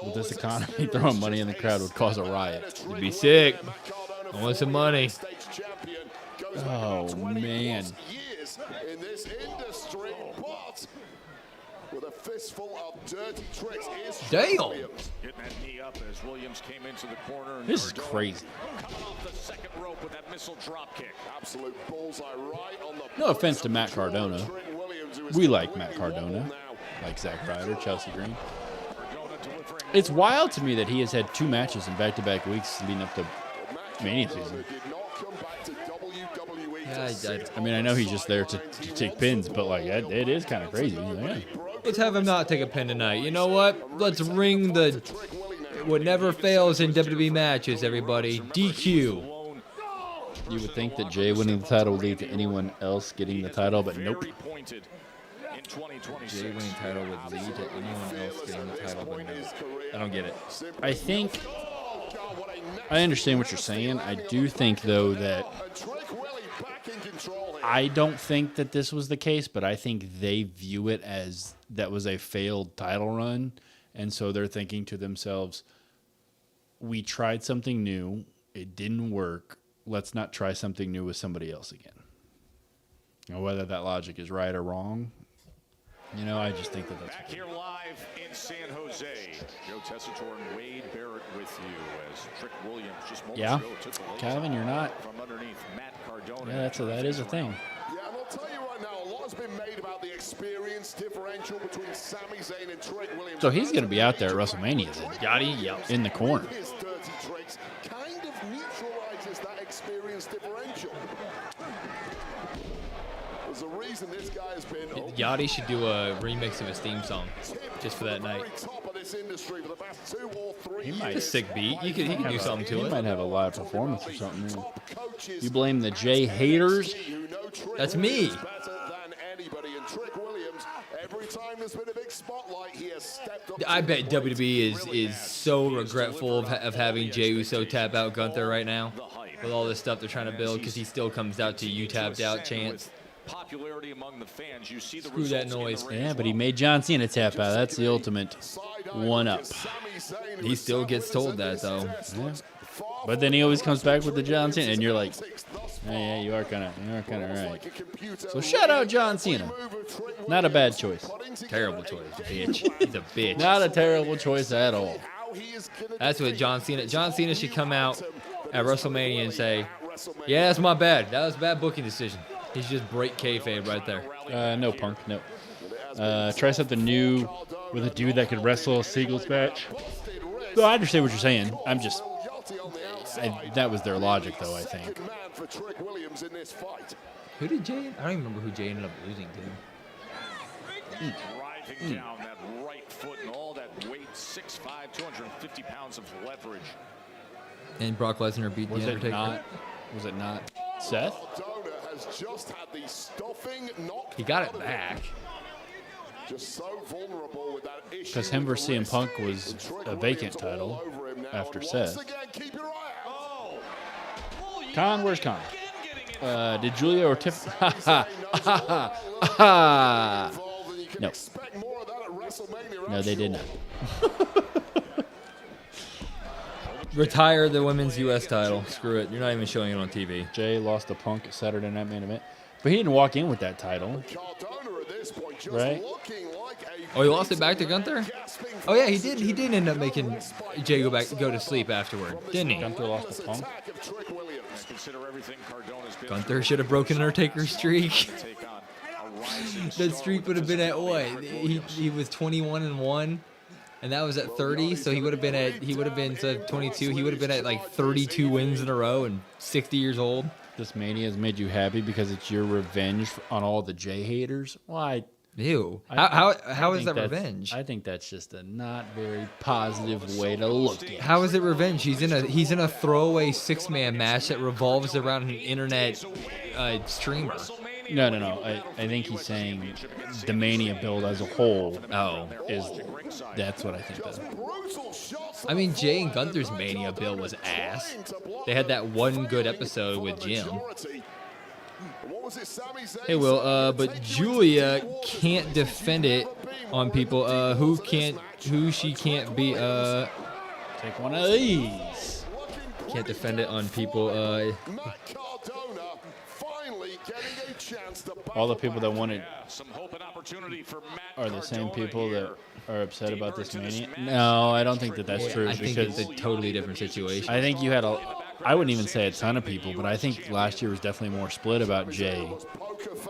With this economy, throwing money in the crowd would cause a riot. You'd be sick. I want some money. Oh, man. In this industry, but with a fistful of dirty tricks is Damn. Williams. Getting that knee up as Williams came into the corner. And This is crazy. coming off the second rope with that missile drop kick. Absolute bullseye right on the. No offense to Matt Cardona. We like Matt Cardona. Like Zack Ryder, Chelsea Green. It's wild to me that he has had 2 matches in back-to-back weeks leading up to Mania season. Yeah, I mean, I know he's just there to take pins, but like it is kind of crazy. Yeah. let's have him not take a pin tonight. You know what? Let's ring the what never fails in WWE matches, everybody. DQ. You would think that Jay winning the title would lead to anyone else getting the title, but nope. Jay winning the title would lead to anyone else getting the title, but no. I don't get it. I think I understand what you're saying. I do think, though, that I don't think that this was the case, but I think they view it as that was a failed title run, and so they're thinking to themselves, we tried something new. It didn't work. Let's not try something new with somebody else again. Now, whether that logic is right or wrong, you know, I just think that that's back here live in San Jose. Joe Tessitore and Wade Barrett with you as Trick Williams just moments ago took the lead Calvin, you're not. from underneath Matt Cardona. Yeah, that is a thing. Yeah, and I'll tell you right now, a lot has been made about the experience differential between Sami Zayn and Trick Williams. So he's going to be out there at WrestleMania then. Yachty, yep. In the corner. His dirty tricks kind of neutralizes that experience differential. There's a reason this guy has been. Yachty should do a remix of his theme song just for that night. He might. It's a sick beat. He could do something to He it. might have a live performance or something. Yeah. You blame the Jay haters? That's me. I bet WWE is so regretful of having Jey Uso tap out Gunther right now with all this stuff they're trying to build because he still comes out to "you tapped out" chants. Popularity among the fans, you see the Screw that noise. Yeah, but he made John Cena tap out. That's the ultimate one-up. He still gets told that, though. Yeah. But then he always comes back with the John Cena, and you're like, yeah, you are kind of right. So shout out John Cena. Not a bad choice. Terrible choice, bitch. He's a bitch. Not a terrible choice at all. That's what John Cena should come out at WrestleMania and say, yeah, that's my bad. That was a bad booking decision. He should just break kayfabe right there. No, Punk, no. Try something new with a dude that could wrestle a singles match. No, I understand what you're saying. I'm just... that was their logic, though, I think. Who did Jay... I don't even remember who Jay ended up losing to. Driving down that right foot and all that weight, 6'5", 250 pounds of leverage. And Brock Lesnar beat The Undertaker. Was it not Seth? Just had the stuffing knocked. He got it back. Just so vulnerable with that issue. Because him versus CM Punk was a vacant title after Seth. Con, where's Con? Did Julia or Tiff? No. No, they did not. Retire the women's U.S. title. Screw it. You're not even showing it on TV. Jay lost to Punk at Saturday Night Main Event. But he didn't walk in with that title. Right? Oh, he lost it back to Gunther? Oh, yeah, he did. He did end up making Jay go to sleep afterward, didn't he? Gunther lost to Punk. Gunther should have broken Undertaker's streak. That streak would have been at what? He was 21-1. And that was at 30, so he would have been so 22. He would have been at like 32 wins in a row and 60 years old. This Mania has made you happy because it's your revenge on all the Jay haters. Why? Ew. How is that revenge? I think that's just a not very positive way to look at it. How is it revenge? He's in a throwaway 6-man match that revolves around an internet streamer. No. I think he's saying the Mania build as a whole. That's what I think that is. I mean, Jay and Gunther's Mania build was ass. They had that one good episode with Jim. What was it, Sami Zayn? Hey, Will, but Julia can't defend it on people. Who she can't beat. Take one of these. Can't defend it on people. All the people that wanted are the same people that are upset about this Mania. No, I don't think that that's true. I think it's a totally different situation. I think you had I wouldn't even say a ton of people, but I think last year was definitely more split about Jay.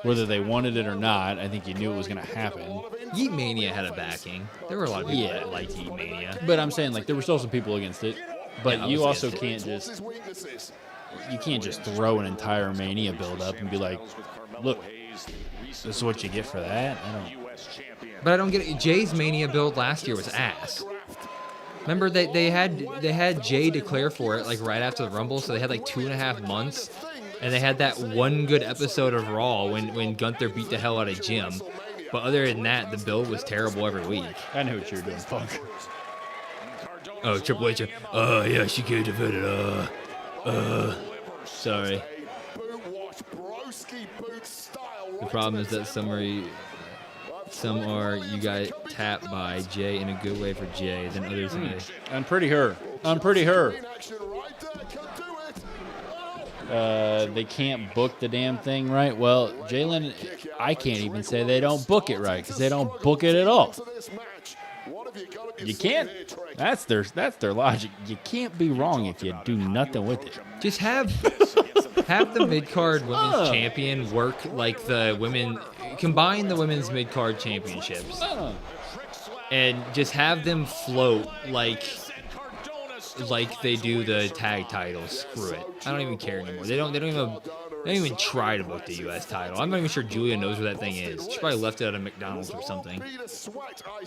Whether they wanted it or not, I think you knew it was going to happen. Yeet Mania had a backing. There were a lot of people that liked Yeet Mania. But I'm saying, like, there were still some people against it. But Yeah, you also can't just throw an entire Mania build up and be like, look, this is what you get for that. But I don't get it. Jay's Mania build last year was ass. Remember they had Jay declare for it like right after the Rumble, so they had like 2.5 months, and they had that one good episode of Raw when Gunther beat the hell out of Jim. But other than that, the build was terrible every week. I knew what you were doing, Punk. Oh, Triple H. Yeah, she can't defend it. Sorry. The problem is that some are you got tapped by Jay in a good way for Jay, then others in a... Unpretty her. They can't book the damn thing right. Well, Jalen, I can't even say they don't book it right because they don't book it at all. You can't. That's their logic. You can't be wrong if you do nothing with it. Just have the mid-card women's champion work like the women... Combine the women's mid-card championships. And just have them float like they do the tag titles. Screw it. I don't even care anymore. They don't even try to book the U.S. title. I'm not even sure Julia knows where that thing is. She probably left it at a McDonald's or something. I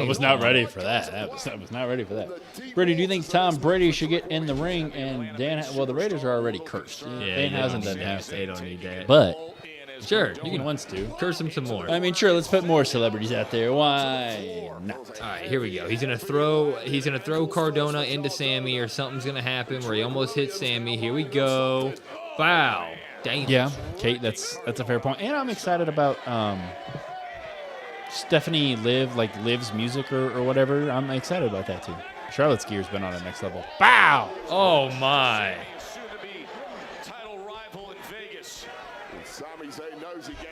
was not ready for that. I was not ready for that. Brady, do you think Tom Brady should get in the ring and Dan? Well, the Raiders are already cursed. Yeah, Dan hasn't done that. They don't need that. But sure, you can wants to curse him some more. I mean, sure. Let's put more celebrities out there. Why not? All right, here we go. He's gonna throw Cardona into Sammy, or something's gonna happen where he almost hits Sammy. Here we go. Wow. Dang. Yeah, Kate. That's a fair point. And I'm excited about Stephanie Liv's music or whatever. I'm excited about that too. Charlotte's gear's been on the next level. Bow. Oh my.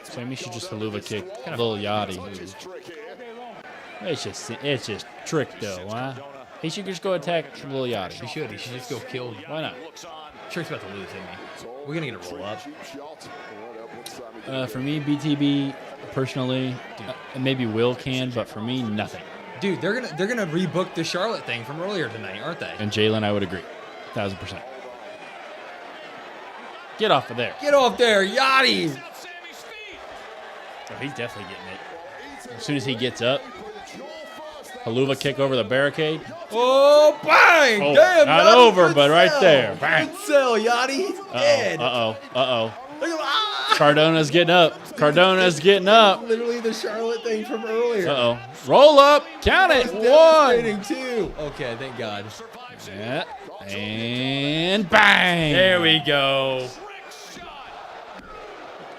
Sammy should just haluva kick Lil Yachty. It's just trick though, huh? He should just go attack Lil Yachty. He should just go kill. Why not? Trick's about to lose, isn't he? We're gonna get a roll up. For me, BTB personally, maybe Will can, but for me, nothing. Dude, they're gonna rebook the Charlotte thing from earlier tonight, aren't they? And Jalen, I would agree, 1000%. Get off of there. Get off there, Yachty! Oh, he's definitely getting it. As soon as he gets up, haluva kick over the barricade. Oh, bang! Oh, damn, not Yachty, over, good but right sell. there. Bang. Good sell, Yachty. He's dead. Uh-oh. Cardona's getting up. Literally the Charlotte thing from earlier. Uh-oh. Roll up. Count it. One. Two. Okay, thank God. Yeah. And bang. There we go.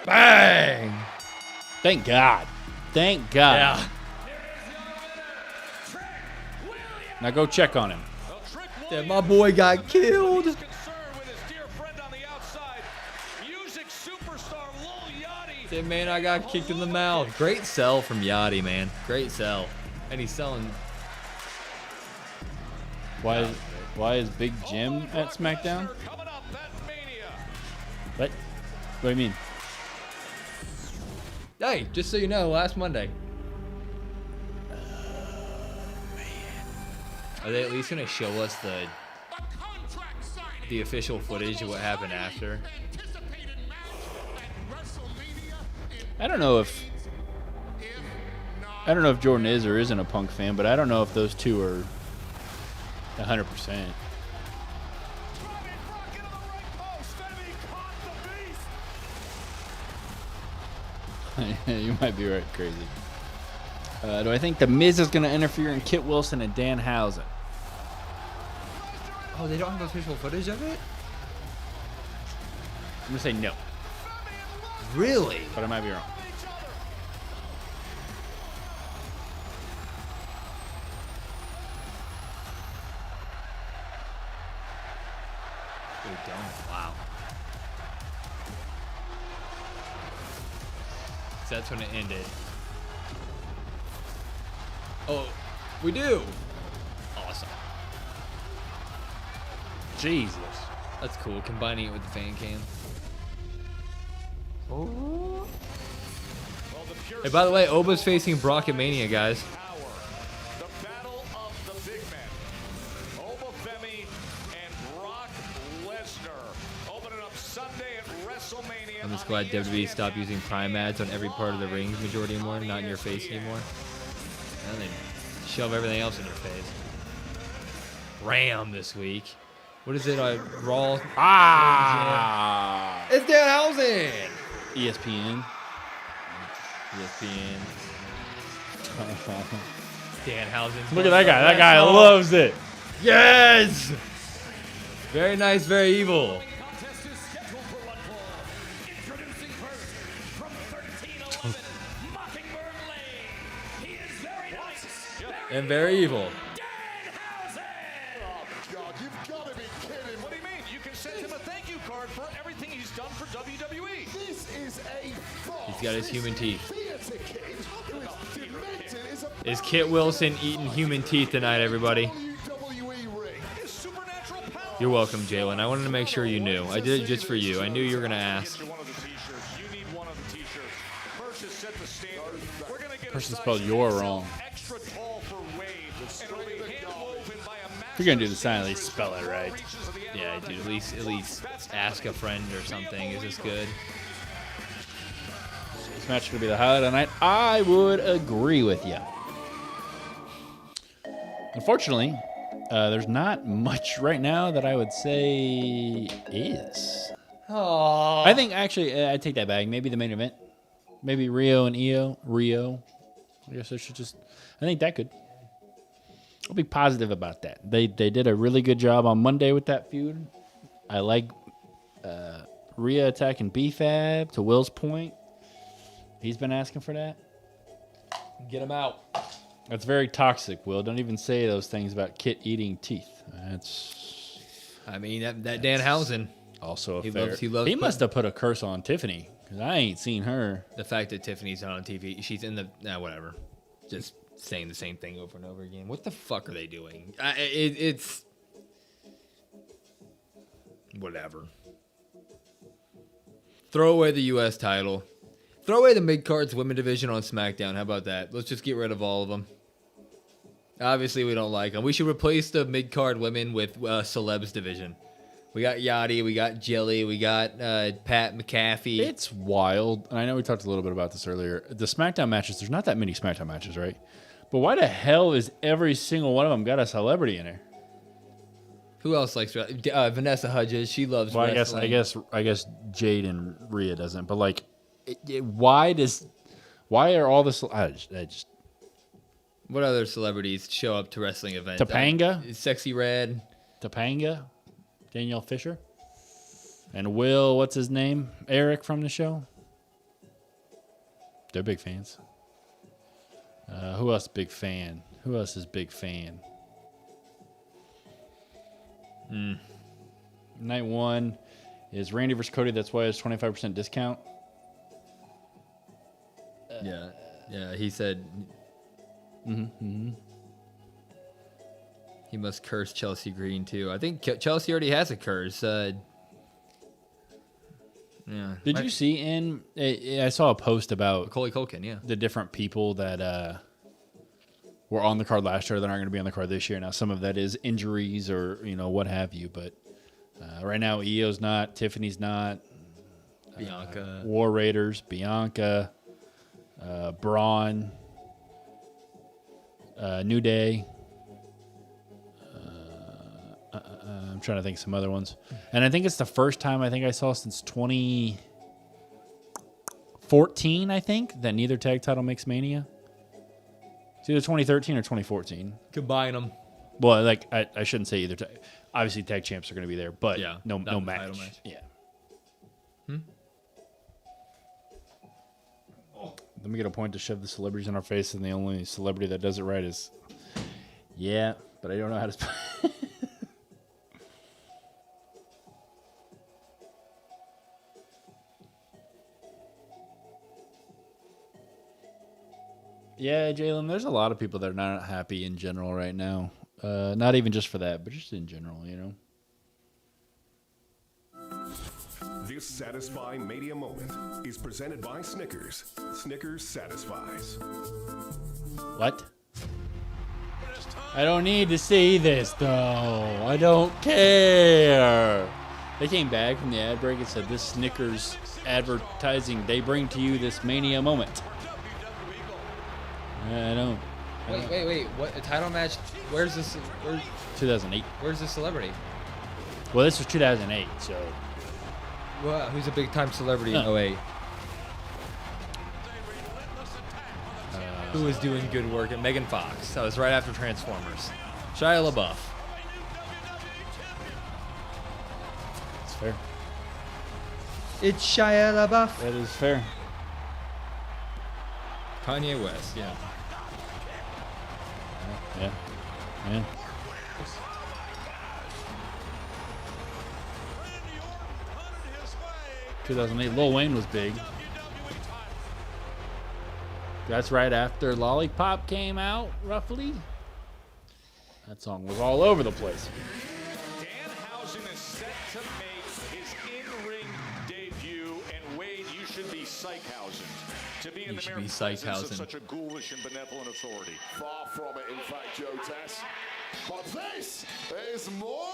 Bang. Thank God. Yeah. Now go check on him. That my boy got killed. That man, I got kicked in the mouth. Great sell from Yachty, man. Great sell. And he's selling. Why is Big Jim at SmackDown? What? What do you mean? Hey, just so you know, last Monday. Are they at least going to show us the official footage of what happened after? I don't know if Jordan is or isn't a Punk fan, but I don't know if those two are 100%. You might be right, crazy. Do I think The Miz is going to interfere in Kit Wilson and Danhausen? Oh, they don't have official footage of it? I'm going to say no. Really? But I might be wrong. We don't. Wow. So that's when it ended. Oh, we do. Awesome. Jesus. That's cool. Combining it with the fan cam. Oh. Hey, by the way, Oba's facing Brock at Mania, guys. The battle of the big men. Oba Femi and Brock Lesnar opening up Sunday at WrestleMania. I'm just glad WWE stopped using Prime ads on every part of the ring majority anymore, not in your face anymore. And they shove everything else in your face. Ram this week. What is it? Raw. Ah! It's Danhausen. ESPN. ESPN. Danhausen. Look at that guy. That guy loves it. Yes. Very nice, very evil. And very evil. God, you've got to be kidding. What do you mean? You can send him a thank you card for everything he's done for WWE. This is a farce. He's got his human teeth. Theater kid who is demented is a Is Kit Wilson eating human teeth tonight, everybody? WWE ring. His supernatural power. You're welcome, Jalen. I wanted to make sure you knew. I did it just for you. I knew you were going to ask. One of the t-shirts. You need one of the t-shirts. Merch has set the standard. We're going to get Person spelled your wrong. extra tall for Wade. And it'll be hand-woven by a If you're going to do the sign, at least spell it right. Yeah, dude. At least ask a friend or something. Is this good? This match is going to be the highlight of the night. I would agree with you. Unfortunately, there's not much right now that I would say is. Aww. I think, actually, I take that back. Maybe the main event. Maybe Rio and Io. Rio. I guess I should just... I think that could... I'll be positive about that. They did a really good job on Monday with that feud. I like Rhea attacking B-Fab to Will's point. He's been asking for that. Get him out. That's very toxic, Will. Don't even say those things about Kit eating teeth. That's... I mean, that Danhausen. Also a He fair... loves he must have put a curse on Tiffany, because I ain't seen her. The fact that Tiffany's not on TV, she's in the... whatever. Just saying the same thing over and over again. What the fuck are they doing? It's... Whatever. Throw away the U.S. title. Throw away the mid-cards women division on SmackDown. How about that? Let's just get rid of all of them. Obviously, we don't like them. We should replace the mid-card women with celebs division. We got Yachty, we got Jelly, we got Pat McAfee. It's wild. And I know we talked a little bit about this earlier. The SmackDown matches, there's not that many SmackDown matches, right? But why the hell is every single one of them got a celebrity in there? Who else likes Vanessa Hudgens? She loves wrestling. I guess Jade and Rhea doesn't. But like, why are all this? I just. What other celebrities show up to wrestling events? Topanga, Sexy Red, Topanga, Danielle Fisher, and Will. What's his name? Eric from the show. They're big fans. Who else? Big fan. Who else is big fan? Night one is Randy versus Cody. That's why it's 25% discount. Yeah. He said. He must curse Chelsea Green too. I think Chelsea already has a curse. Yeah. Did you see I saw a post about Macaulay Culkin, yeah. The different people that were on the card last year that aren't going to be on the card this year. Now, some of that is injuries or, what have you. But right now, Io's not. Tiffany's not. Bianca. War Raiders. Bianca. Braun. New Day. I'm trying to think of some other ones. And I think it's the first time I saw since 2014, that neither tag title makes Mania. It's either 2013 or 2014. Combine them. Well, I shouldn't say either. Obviously, tag champs are going to be there, but no match. Title match. Yeah. Let me get a point to shove the celebrities in our face, and the only celebrity that does it right is... Yeah, but I don't know how to spell. Yeah, Jalen, there's a lot of people that are not happy in general right now. Not even just for that, but just in general, you know? This satisfying Mania moment is presented by Snickers. Snickers satisfies. What? I don't need to see this, though. I don't care. They came back from the ad break and said, this Snickers advertising, they bring to you this Mania moment. I don't. Wait. What a title match? Where's this? 2008. Where's the celebrity? Well, this was 2008, so. Well, who's a big time celebrity in 08? Who was doing good work at Megan Fox? That was right after Transformers. Shia LaBeouf. It's fair. It's Shia LaBeouf. That is fair. Kanye West, yeah. Yeah. 2008, Lil Wayne was big. That's right after Lollipop came out, roughly. That song was all over the place. Danhausen is set to make his in-ring debut, and Wade, you should be Psychhausen to be in the mere presence of such a ghoulish and benevolent authority. Far from it, in fact, Joe Tess. But this is more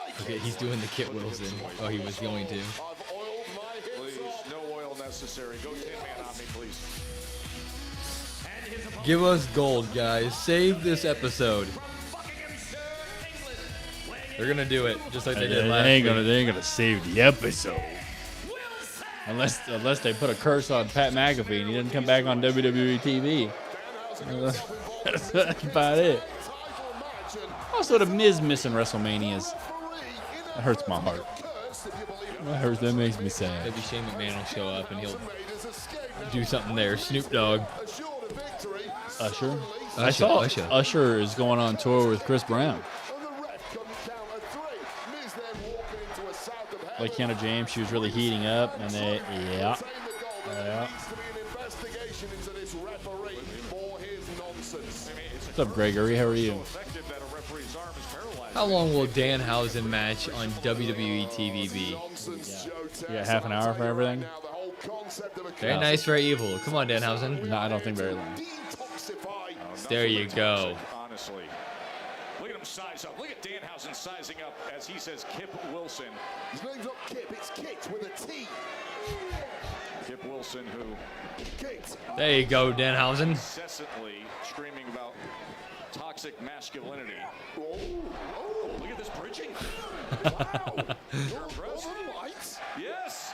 like Okay, he's doing the Kit Wilson. Oh, he was going to. I've oiled my hips. Please, no oil necessary. Go 10-man on me, please. Give us gold, guys. Save this episode. They're gonna do it just like they did last week. They ain't gonna save the episode. Unless they put a curse on Pat McAfee and he doesn't come back on WWE TV. That's about it. Also, the Miz missing WrestleManias. That hurts my heart. That hurts. That makes me sad. Maybe Shane McMahon will show up and he'll do something there. Snoop Dogg. Usher. I saw Usher is going on tour with Chris Brown. Like Kiana James, she was really heating up, and they, yeah. What's up, Gregory? How are you? How long will Danhausen match on WWE TV be? You got half an hour for everything? Very nice, very evil. Come on, Danhausen. No, I don't think very long. There you go. Honestly. Look at him size up. Look at Danhausen sizing up as he says Kip Wilson. His name's not Kip, it's Kit with a T. Kip Wilson, who There you go, Danhausen. incessantly screaming about toxic masculinity. Oh, look at this bridging. Wow. You're impressed? Yes.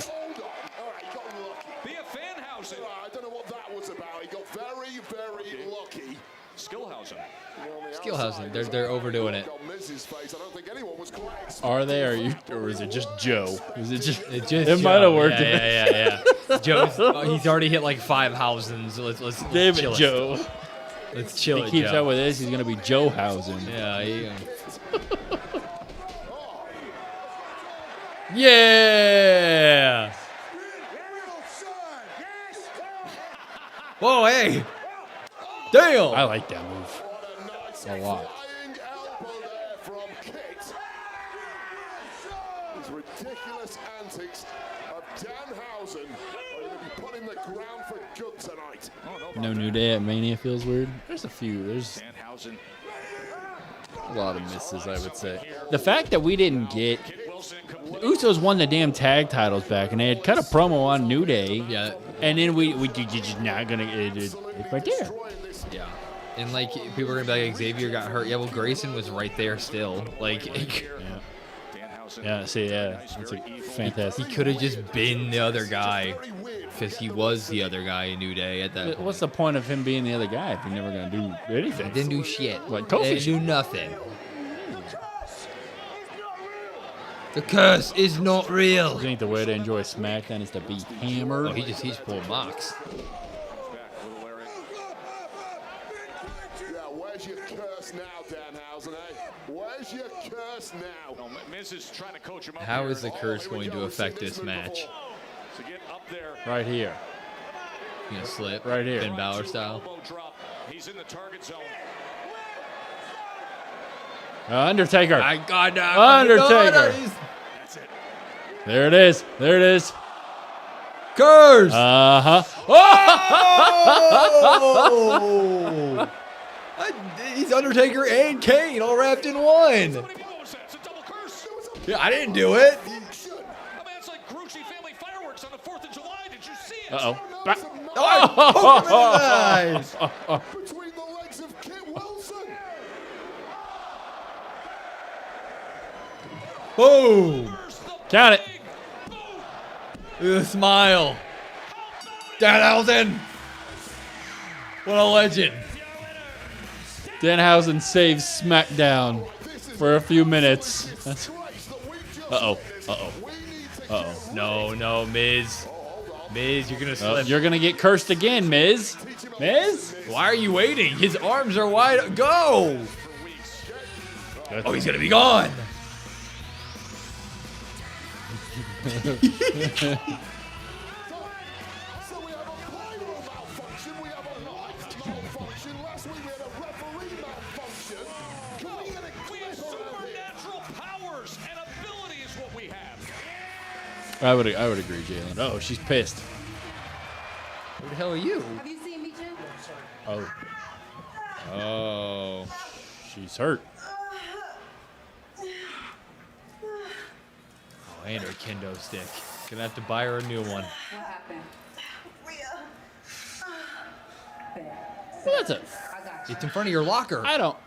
Hold on. All right, he got lucky. Be a Fanhausen. I don't know what that was about. He got very, very lucky. Skillhausen. Skillhausen. They're overdoing it. Are they? Or is it just Joe? Is it just? It might have worked. Yeah. Joe's. He's already hit like 5 Hausens. Let's Damn chill it, Joe. Let's chill. If he keeps up with this, he's gonna be Joe Hausen. Yeah. Yeah. Whoa, hey. Damn. I like that move a lot. These ridiculous antics of Danhausen are going to be put in the ground for good tonight. No New Day at Mania feels weird. There's a few. There's a lot of misses, I would say. The fact that we didn't get Usos won the damn tag titles back, and they had cut a promo on New Day. Yeah. And then we just not gonna it's right there. Yeah. And like people are gonna be like Xavier got hurt. Yeah, well Grayson was right there still. Like Yeah, see, yeah. That's a fantastic. He could have just been the other guy. Because he was the other guy in New Day at that point. What's the point of him being the other guy if he's never gonna do anything? He didn't do shit. Like Kofi didn't do nothing. The curse is not real. I think the way to enjoy SmackDown is to be hammered. Oh, he just pulled Mox. Yeah, where's your curse now, Danhausen, eh? Where's your curse now? No, Miz is trying to coach him up. How here. is the curse going to affect this match? To get up there. Right here. You gonna slip? Right here. Finn Balor style. He's in the target zone. Undertaker. I got Undertaker. That's it. There it is. There it is. Curse. Uh-huh. Oh! He's Undertaker and Kane all wrapped in one. Yeah, I didn't do it. I mean, it's like Grucci family fireworks on the 4th of July. Did you see it? Uh-oh. Between the legs of Kit Wilson. Boom. Count it. Smile. Danhausen. What a legend. Danhausen saves SmackDown for a few minutes. Uh-oh. Uh-oh. Uh-oh. No, Miz. Miz, you're gonna slip. You're gonna get cursed again, Miz. Miz? Why are you waiting? His arms are wide. Go! Oh, he's gonna be gone. So we have a pyro malfunction, we have a light malfunction, last week we had a referee malfunction. Can we get a clip around here? Supernatural powers and ability is what we have. I would agree, Jalen. Oh, she's pissed. Who the hell are you? Have you seen me, Jim? Oh. Oh. She's hurt. Oh, and her kendo stick. Gonna have to buy her a new one. What happened? Well, that's a. It's in front of your locker. I don't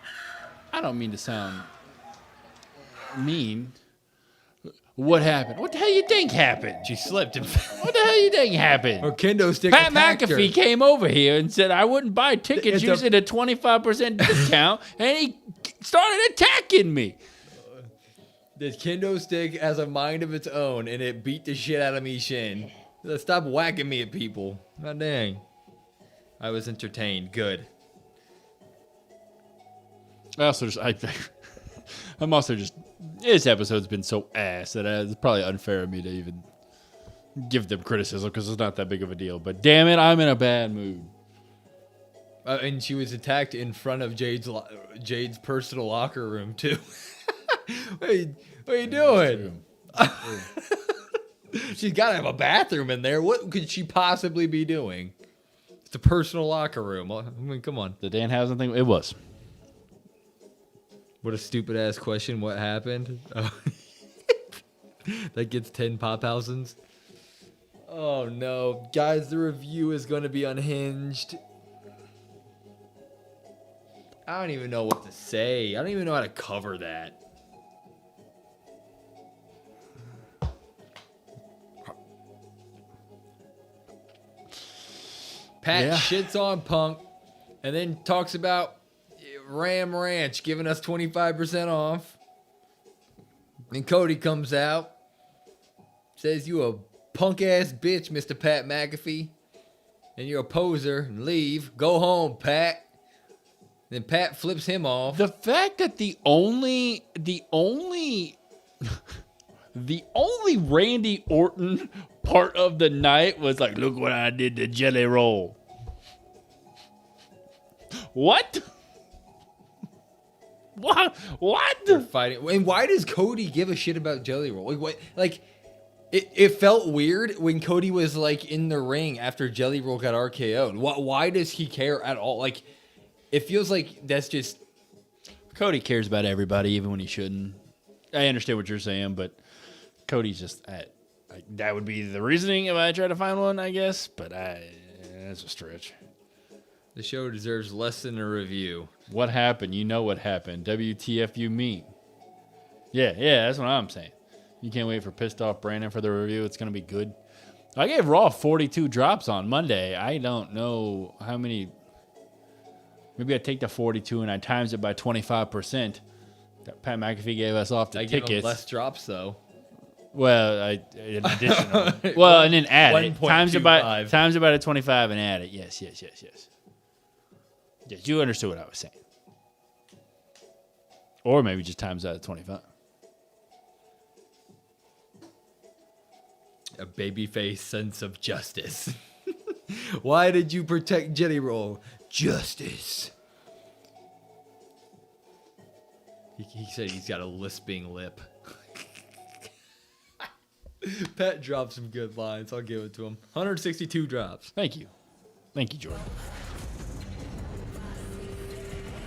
mean to sound mean. What happened? What the hell you think happened? She slipped. What the hell you think happened? Her kendo stick Pat attacked her. McAfee came over here and said I wouldn't buy tickets It's a- using a 25% discount, and he started attacking me. The kendo stick has a mind of its own, and it beat the shit out of me, Shin. Stop whacking me at people. God dang. I was entertained. Good. I'm also just. This episode's been so ass that it's probably unfair of me to even give them criticism because it's not that big of a deal. But damn it, I'm in a bad mood. And she was attacked in front of Jade's personal locker room, too. What are you doing? She's got to have a bathroom in there. What could she possibly be doing? It's a personal locker room. I mean, come on. The Danhausen thing, it was. What a stupid ass question. What happened? Oh. That gets 10 pop houses. Oh no. Guys, the review is going to be unhinged. I don't even know what to say. I don't even know how to cover that. Pat shits on Punk and then talks about Ram Ranch giving us 25% off. And Cody comes out, says you a punk ass bitch, Mr. Pat McAfee. And you're a poser and leave. Go home, Pat. Then Pat flips him off. The fact that the only Randy Orton part of the night was like, look what I did to Jelly Roll. What? What? They're fighting. And why does Cody give a shit about Jelly Roll? Like, what? Like, it felt weird when Cody was like in the ring after Jelly Roll got RKO'd. Why does he care at all? Like, it feels like that's just. Cody cares about everybody, even when he shouldn't. I understand what you're saying, but Cody's just that would be the reasoning if I try to find one, I guess. But that's a stretch. The show deserves less than a review. What happened? You know what happened. WTF you mean? Yeah, that's what I'm saying. You can't wait for Pissed Off Brandon for the review. It's going to be good. I gave Raw 42 drops on Monday. I don't know how many. Maybe I take the 42 and I times it by 25%. That Pat McAfee gave us off the I tickets. give him less drops, though. Well, an additional. Well, and then add it. 1.25. Times it by the 25 and add it. Yes. Yeah, you understood what I was saying. Or maybe just times out of 25. A babyface sense of justice. Why did you protect Jelly Roll? Justice. He said he's got a lisping lip. Pat dropped some good lines. I'll give it to him. 162 drops. Thank you. Thank you, Jordan.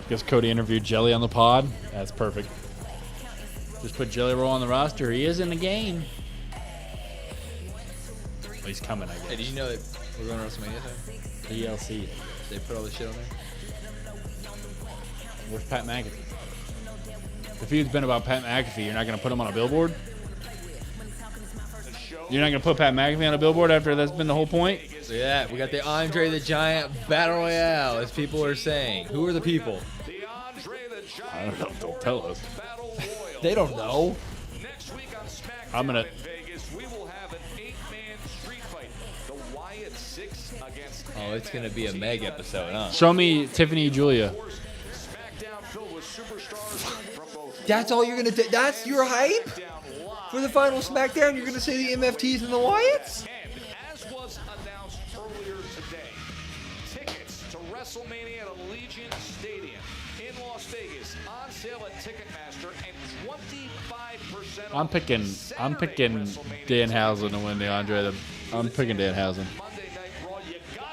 Guess Cody interviewed Jelly on the pod. That's perfect. Just put Jelly Roll on the roster. He is in the game. Well, he's coming, I guess. Hey, did you know that we're going to WrestleMania time? DLC. They put all this shit on there? Where's Pat McAfee? The feud's been about Pat McAfee. You're not going to put him on a billboard? You're not going to put Pat McAfee on a billboard after that's been the whole point? So yeah, we got the Andre the Giant Battle Royale, as people are saying. Who are the people? I don't know. Don't tell us. They don't know. I'm going to... Oh, it's going to be a Meg episode, huh? Show me Tiffany Julia. That's all you're going to do? That's your hype? For the final SmackDown, you're going to say the MFTs and the Wyatts? As was announced earlier today, tickets to WrestleMania at Allegiant Stadium in Las Vegas on sale at Ticketmaster, and 25% I'm picking Danhausen to win the Andre. I'm picking Danhausen.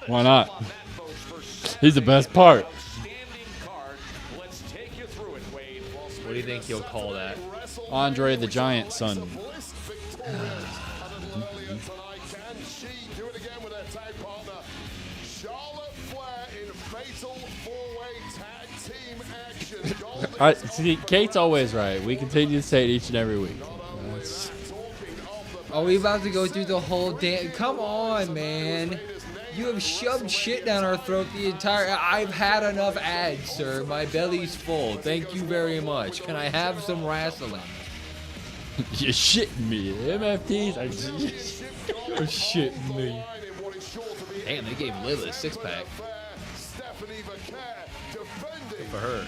Why not? He's the best part. What do you think he'll call that? Andre the Giant son. See, Kate's always right. We continue to say it each and every week. Are we about to go through the whole damn... Come on, man. You have shoved shit down our throat the entire... I've had enough ads, sir. My belly's full. Thank you very much. Can I have some wrestling? You're shitting me. MFTs? You're shitting me. Damn, they gave Liv a six-pack. Good for her.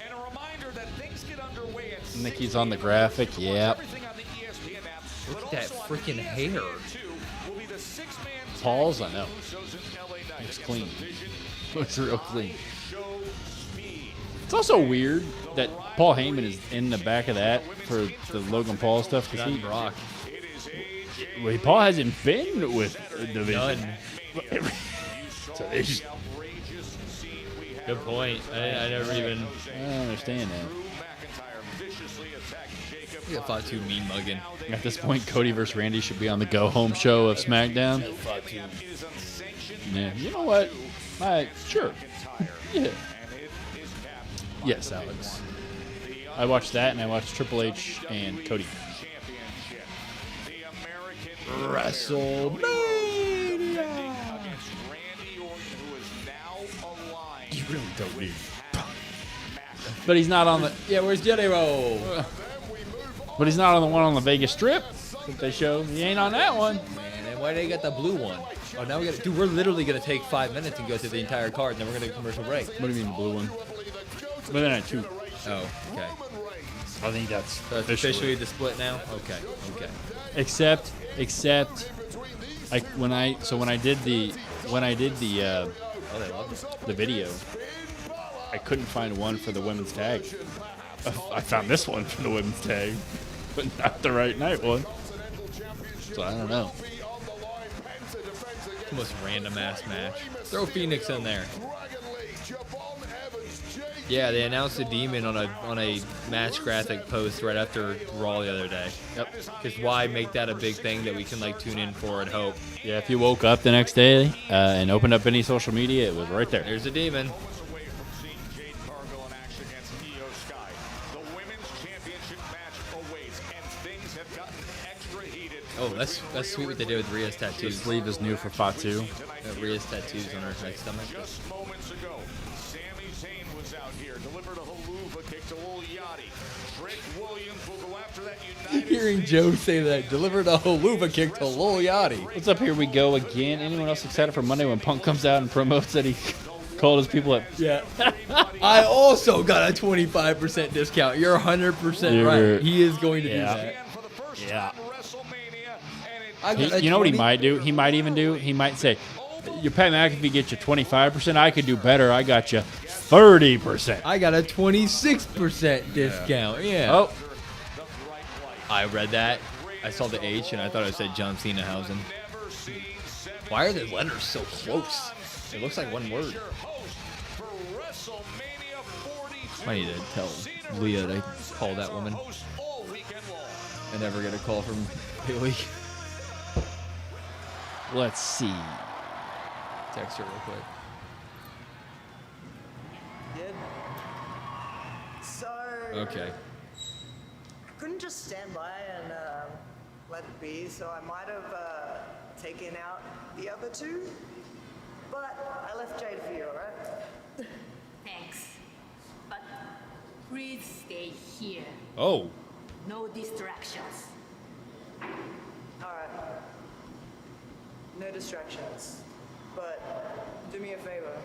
And a reminder that things get underway at Nikki's on the graphic. Yep. Look at that freaking hair. Paul's, I know. Looks clean. Looks real clean. It's also weird that Paul Heyman is in the back of that for the Logan Paul stuff. Because he Brock. Well, Paul hasn't been with the division. So they just, good point. I never even... I don't understand that. We got Fatu mean mugging. At this point, Cody versus Randy should be on the go-home show of SmackDown. Yeah. You know what? Sure. Yeah. Yes, Alex. I watched that, and I watched Triple H and Cody. WrestleMania! You really don't need. But he's not on the... Yeah, where's Jelly Roll? But he's not on the one on the Vegas Strip that they show. He ain't on that one. Man, and why they got the blue one? Oh, now we got to... Dude, we're literally going to take 5 minutes and go through the entire card, and then we're going to commercial break. What do you mean the blue one? But then I had 2. Oh, okay. I think that's So it's officially the split now? Okay, okay. Except when I did the video, I couldn't find one for the women's tag. I found this one for the women's tag, but not the right night one. So I don't know. The most random ass match. Throw Phoenix in there. Yeah, they announced the Demon on a match graphic post right after Raw the other day. Yep. Because why make that a big thing that we can like tune in for and hope? Yeah, if you woke up the next day and opened up any social media, it was right there. There's the Demon. Oh, that's sweet what they did with Rhea's tattoos. The sleeve is new for Fatu. Rhea's tattoos on her stomach. Zayn was out here, delivered a haluva kick to Lil Yachty. Trick Williams will go after that United Hearing States Joe say that, delivered a haluva kick to Lil Yachty. What's up? Here we go again. Anyone else excited for Monday when Punk comes out and promotes that he called his people up? Yeah. I also got a 25% discount. You're 100% right. He is going to do that. Yeah. I got a You know what he 20 might do? He might even do? He might say, your Pat McAfee gets you 25%. I could do better. I got you 30%. I got a 26% discount. Yeah. Oh. I read that. I saw the H and I thought it said John Cena-hausen. Why are the letters so close? It looks like one word. I need to tell Leah to call that woman. I never get a call from Haley. Let's see. Text her real quick. Did. So. Okay. I couldn't just stand by and let it be, so I might have taken out the other two. But I left Jade for you, alright? Thanks. But please stay here. Oh. No distractions. Alright. No distractions. But do me a favor.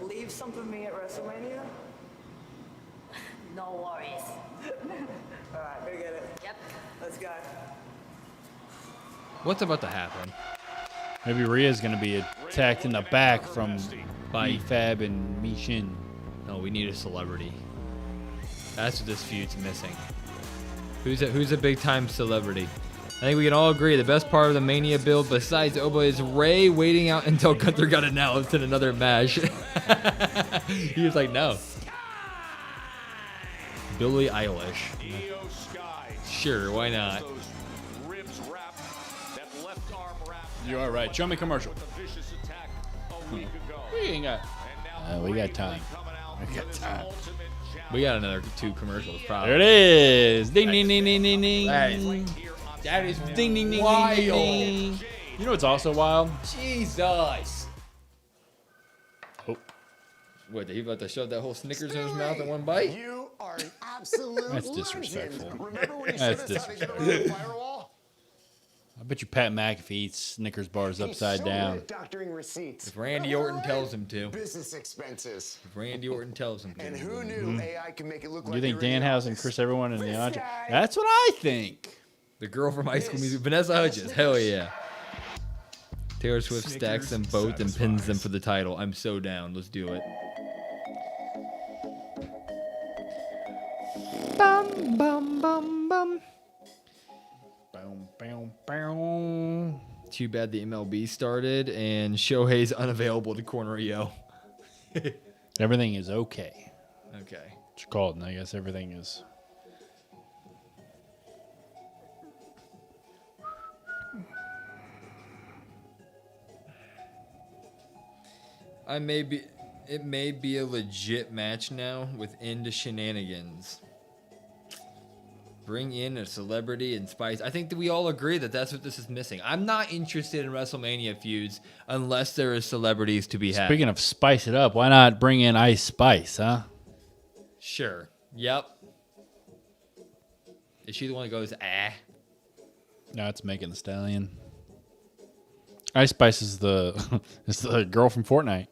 Leave some for me at WrestleMania? No worries. Alright, go get it. Yep. Let's go. What's about to happen? Maybe Rhea's going to be attacked in the back from B-Fab and Mi-Shin. No, we need a celebrity. That's what this feud's missing. Who's a big time celebrity? I think we can all agree the best part of the Mania build besides Oba is Ray waiting out until Gunther got announced in another match. He was like, no. Billie Eilish. Sure, why not? You are right. Show me commercial. We ain't got. We got time. We got time. We got another 2 commercials, probably. There it is. Ding, ding, ding, ding, ding, ding. That is ding, ding, ding, wild. ding, ding, ding. You know what's also wild? Jesus. Oh. What, he about to shove that whole Snickers in his mouth in one bite? You are an absolute That's legend. disrespectful. Remember when you That's showed us how to get around the disrespectful. firewall? I bet you Pat McAfee eats Snickers bars upside down. Doctoring receipts. If Randy Orton tells him to. Business expenses. If Randy Orton tells him to. And who knew AI can make it look Do like you think you're in the Danhausen and Chris Everyone in the audience? That's what I think. The girl from High School Music, Vanessa Hudgens. Hell yeah. Taylor Swift stacks them both and pins them for the title. I'm so down. Let's do it. Bum, bum, bum, bum. Boom, boom, boom. Too bad the MLB started and Shohei's unavailable to corner Yo. Everything is okay. Okay. It's called, and I guess everything is. It may be a legit match now with end of shenanigans. Bring in a celebrity and spice. I think that we all agree that that's what this is missing. I'm not interested in WrestleMania feuds unless there is celebrities to be had. Speaking of spice it up, why not bring in Ice Spice, huh? Sure. Yep. Is she the one that goes, ah? No, it's Megan Thee Stallion. Ice Spice is the is the girl from Fortnite.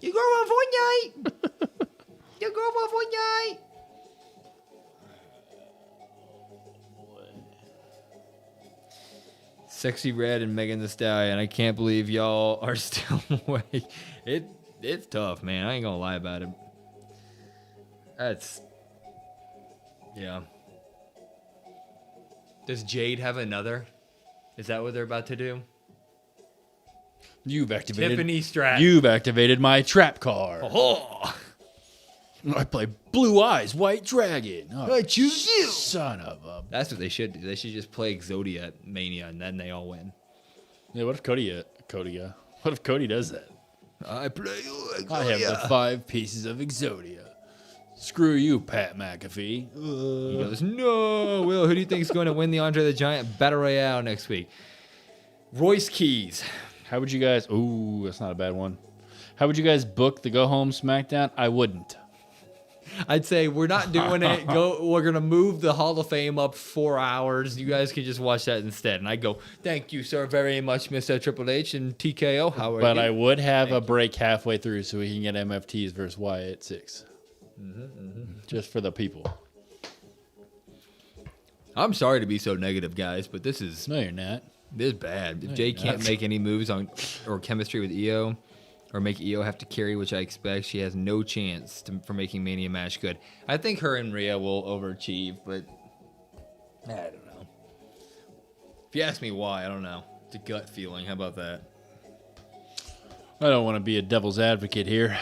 You girl on Fortnite! You girl on Fortnite! Sexy Red and Megan Thee Stallion. I can't believe y'all are still awake. It's tough, man. I ain't gonna lie about it. Yeah. Does Jade have another? Is that what they're about to do? You've activated Tiffany Stratton. You've activated my trap card. Oh. I play Blue Eyes White Dragon. Oh, I choose you. Son of a. That's what they should do. They should just play Exodia at Mania and then they all win. Yeah, what if Cody what if Cody does that? I play Exodia. I have the 5 pieces of Exodia. Screw you, Pat McAfee. He goes, no. Will, who do you think is going to win the Andre the Giant Battle Royale next week? Royce Keys. How would you guys... Ooh, that's not a bad one. How would you guys book the Go Home SmackDown? I wouldn't. I'd say we're not doing it. We're gonna move the Hall of Fame up 4 hours. You guys can just watch that instead. And I go, thank you, sir, very much, Mr. Triple H and TKO. How are you? But I would have a break halfway through so we can get MFTs versus Wyatt at 6. Just for the people. I'm sorry to be so negative, guys, but this is no, you're not. This is bad. If No, Jay you're can't not. make any moves on or chemistry with EO, or make EO have to carry, which I expect, she has no chance for making Mania match good. I think her and Rhea will overachieve, but I don't know. If you ask me why, I don't know. It's a gut feeling. How about that? I don't want to be a devil's advocate here.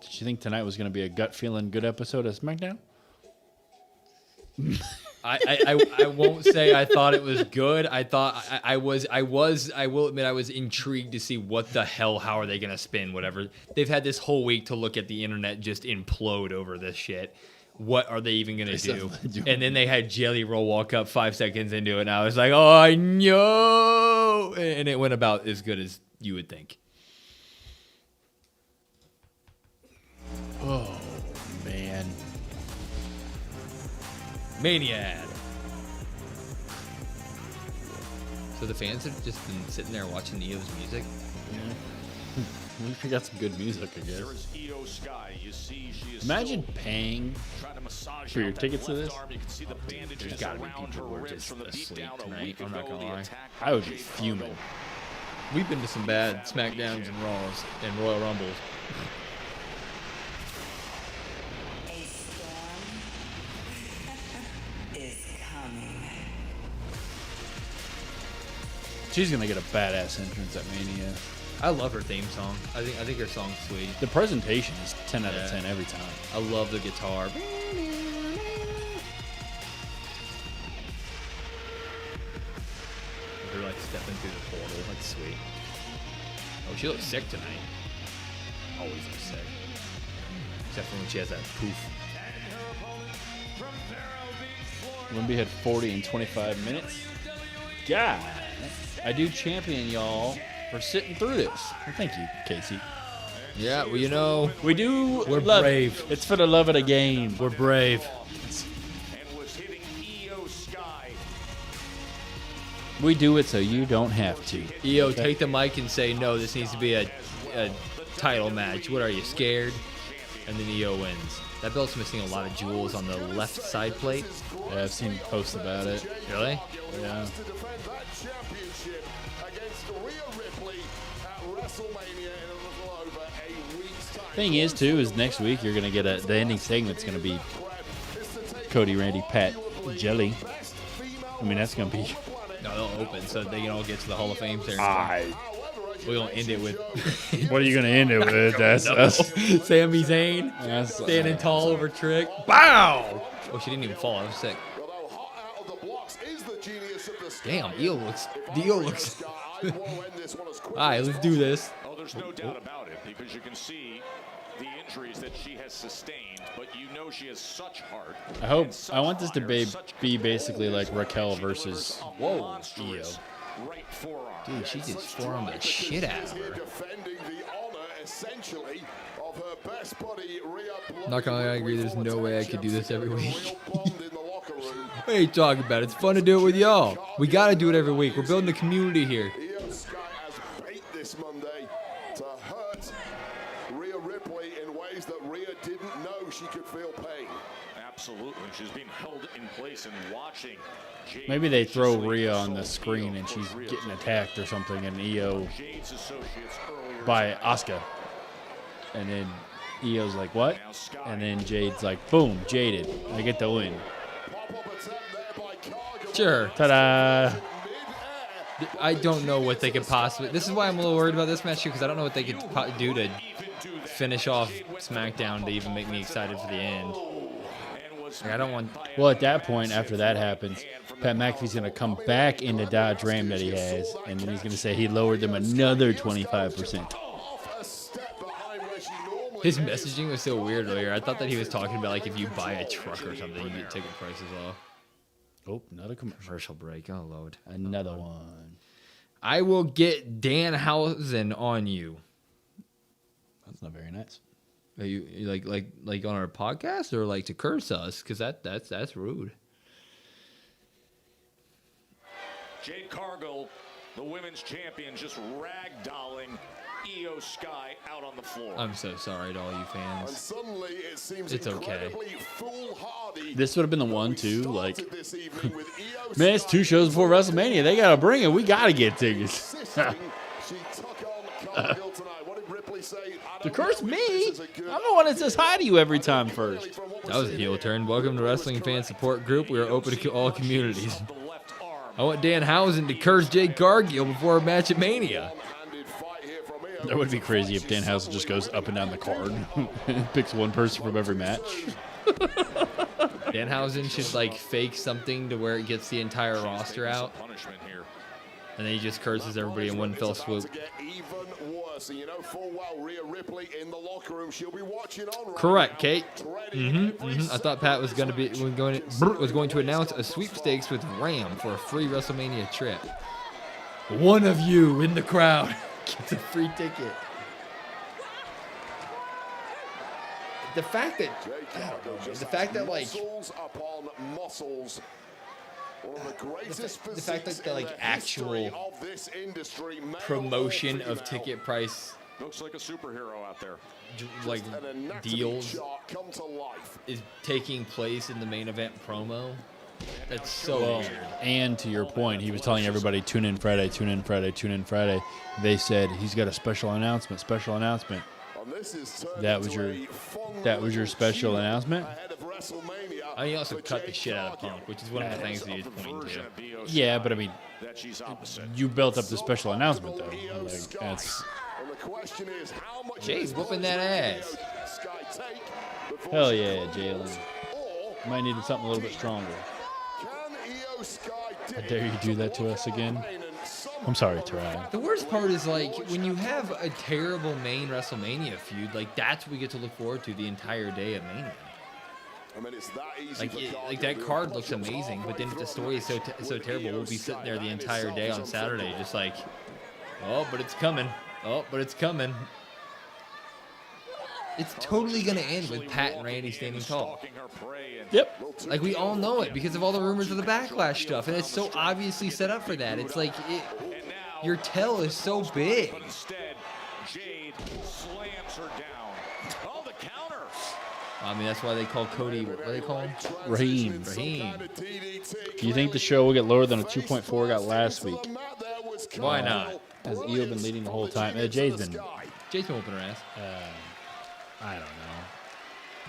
Did you think tonight was going to be a gut feeling good episode of SmackDown? I won't say I thought it was good. I thought I will admit I was intrigued to see what the hell, how are they going to spin whatever. They've had this whole week to look at the internet just implode over this shit. What are they even going to do? And then they had Jelly Roll walk up 5 seconds into it, and I was like, oh, I know. And it went about as good as you would think. Oh, man. Maniac. So the fans have just been sitting there watching Neo's music. Yeah. We got some good music, I guess. Io Sky. You see, she is Imagine still paying trying to massage for your out that tickets to left this. arm. You can see the bandages There's gotta be around people her who are ribs just from the beat asleep down a tonight. week I'm not ago. gonna The lie. attack I would by be Jade fuming. Cargill. We've been to some bad SmackDowns and Raws and Royal Rumbles. She's going to get a badass entrance at Mania. I love her theme song. I think her song's sweet. The presentation is 10 out of 10 every time. I love the guitar. Her like stepping through the portal. That's sweet. Oh, she looks sick tonight. Always looks sick. Except for when she has that poof. Wimby had 40 in 25 minutes. God, I do champion y'all for sitting through this. Well, thank you, Casey. Yeah, well, you know, we do. We're love brave. It. It's for the love of the game. We're brave. And was hitting Io Sky. We do it so you don't have to. EO, Okay? take the mic and say, no, this needs to be a title match. What are you, scared? And then EO wins. That belt's missing a lot of jewels on the left side plate. Yeah, I've seen posts about it. Really? Yeah. To defend that championship against Rhea Ripley at WrestleMania in a little over a week's time. Thing is, too, is next week you're gonna get the ending segment's gonna be Cody, Randy, Pat, Jelly. I mean, that's gonna be. No, they'll open so they can all get to the Hall of Fame ceremony. We're gonna end it with. What are you gonna end it with? That's Sami Zayn standing tall over Trick. Bow! Oh, she didn't even fall. I was sick. Damn, Io looks. All right, let's do this. Oh, there's no doubt about it because you can see the injuries that she has sustained, but you know she has such heart. I want this to be basically like Raquel versus Io. Right forearm. Dude, she just forearmed the shit out of her. Defending the honor, essentially, of her best buddy, Rhea. Not gonna lie, I agree. There's no way I could do this every week. What are you talking about? It's fun to do it with y'all. We gotta do it every week. We're building a community here. Io Sky has bait this Monday to hurt Rhea Ripley in ways that Rhea didn't know she could feel pain. Absolutely. She's being held in place and watching. Jade Maybe they throw viciously Rhea on the assault screen Io. and she's Rhea's getting attacked or something, and EO Jade's associates earlier by Asuka. And then EO's like, what? And then Jade's like, boom, jaded. I get the win. Sure. Ta-da! I don't know what they could possibly. This is why I'm a little worried about this match because I don't know what they could do to finish off SmackDown to even make me excited for the end. Like, I don't want. Well, at that point, after that happens, Pat McAfee's going to come back in the Dodge Ram that he has, and then he's going to say he lowered them another 25%. His messaging was so weird earlier. I thought that he was talking about like if you buy a truck or something, you get ticket prices off. Oh, another commercial break. Oh, Lord. Another one. I will get Danhausen on you. That's not very nice. Are you like on our podcast or like to curse us? Because that's rude. Jade Cargill, the women's champion, just ragdolling Io Sky out on the floor. I'm so sorry to all you fans. And suddenly it seems It's okay. foolhardy. This would have been the one too. Like, man, it's 2 shows before WrestleMania. They gotta bring it. We gotta get tickets. To curse me? I'm the one that says hi to you every time first. That was a heel turn. Welcome to Wrestling Fan Support Group. We are open to all communities. I want Danhausen to curse Jade Cargill before a match at Mania. That would be crazy if Danhausen just goes up and down the card and picks one person from every match. Danhausen should like fake something to where it gets the entire roster out, and then he just curses everybody in one fell swoop. Correct, Kate. I thought Pat was going to announce a sweepstakes with Ram for a free WrestleMania trip. One of you in the crowd gets a free ticket. The fact that like the fact that the like actual promotion of ticket price looks like a superhero out there. Like deals is taking place in the main event promo. That's so weird. And to your point, he was telling everybody, tune in Friday, tune in Friday, tune in Friday. They said he's got a special announcement, special announcement. That was your special announcement? He also cut the shit out of Punk, which is one of the things that he's pointing to. Yeah, but I mean, you built up the special announcement, though. Like, that's... Jay's whooping that ass. Hell yeah, Jalen. Might need something a little bit stronger. How dare you do that to us again? I'm sorry, Tarai. The worst part is like when you have a terrible main WrestleMania feud, like that's what we get to look forward to the entire day of Mania. I mean, it's that easy. Like that card looks amazing, but then if the story is so terrible, we'll be sitting there the entire day on Saturday, just like, oh, but it's coming. Oh, but it's coming. It's totally gonna end with Pat and Randy standing tall. Yep. Like we all know it because of all the rumors of the Backlash stuff, and it's so obviously set up for that. It's like your tell is so big. Instead, Jade slams her down. Oh, the counter. I mean, that's why they call Cody. What do they call him? Raheem. Raheem. Do you think the show will get lower than a 2.4 got last week? Why not? Has Io been leading the whole time? Jay's been whooping her ass. I don't know.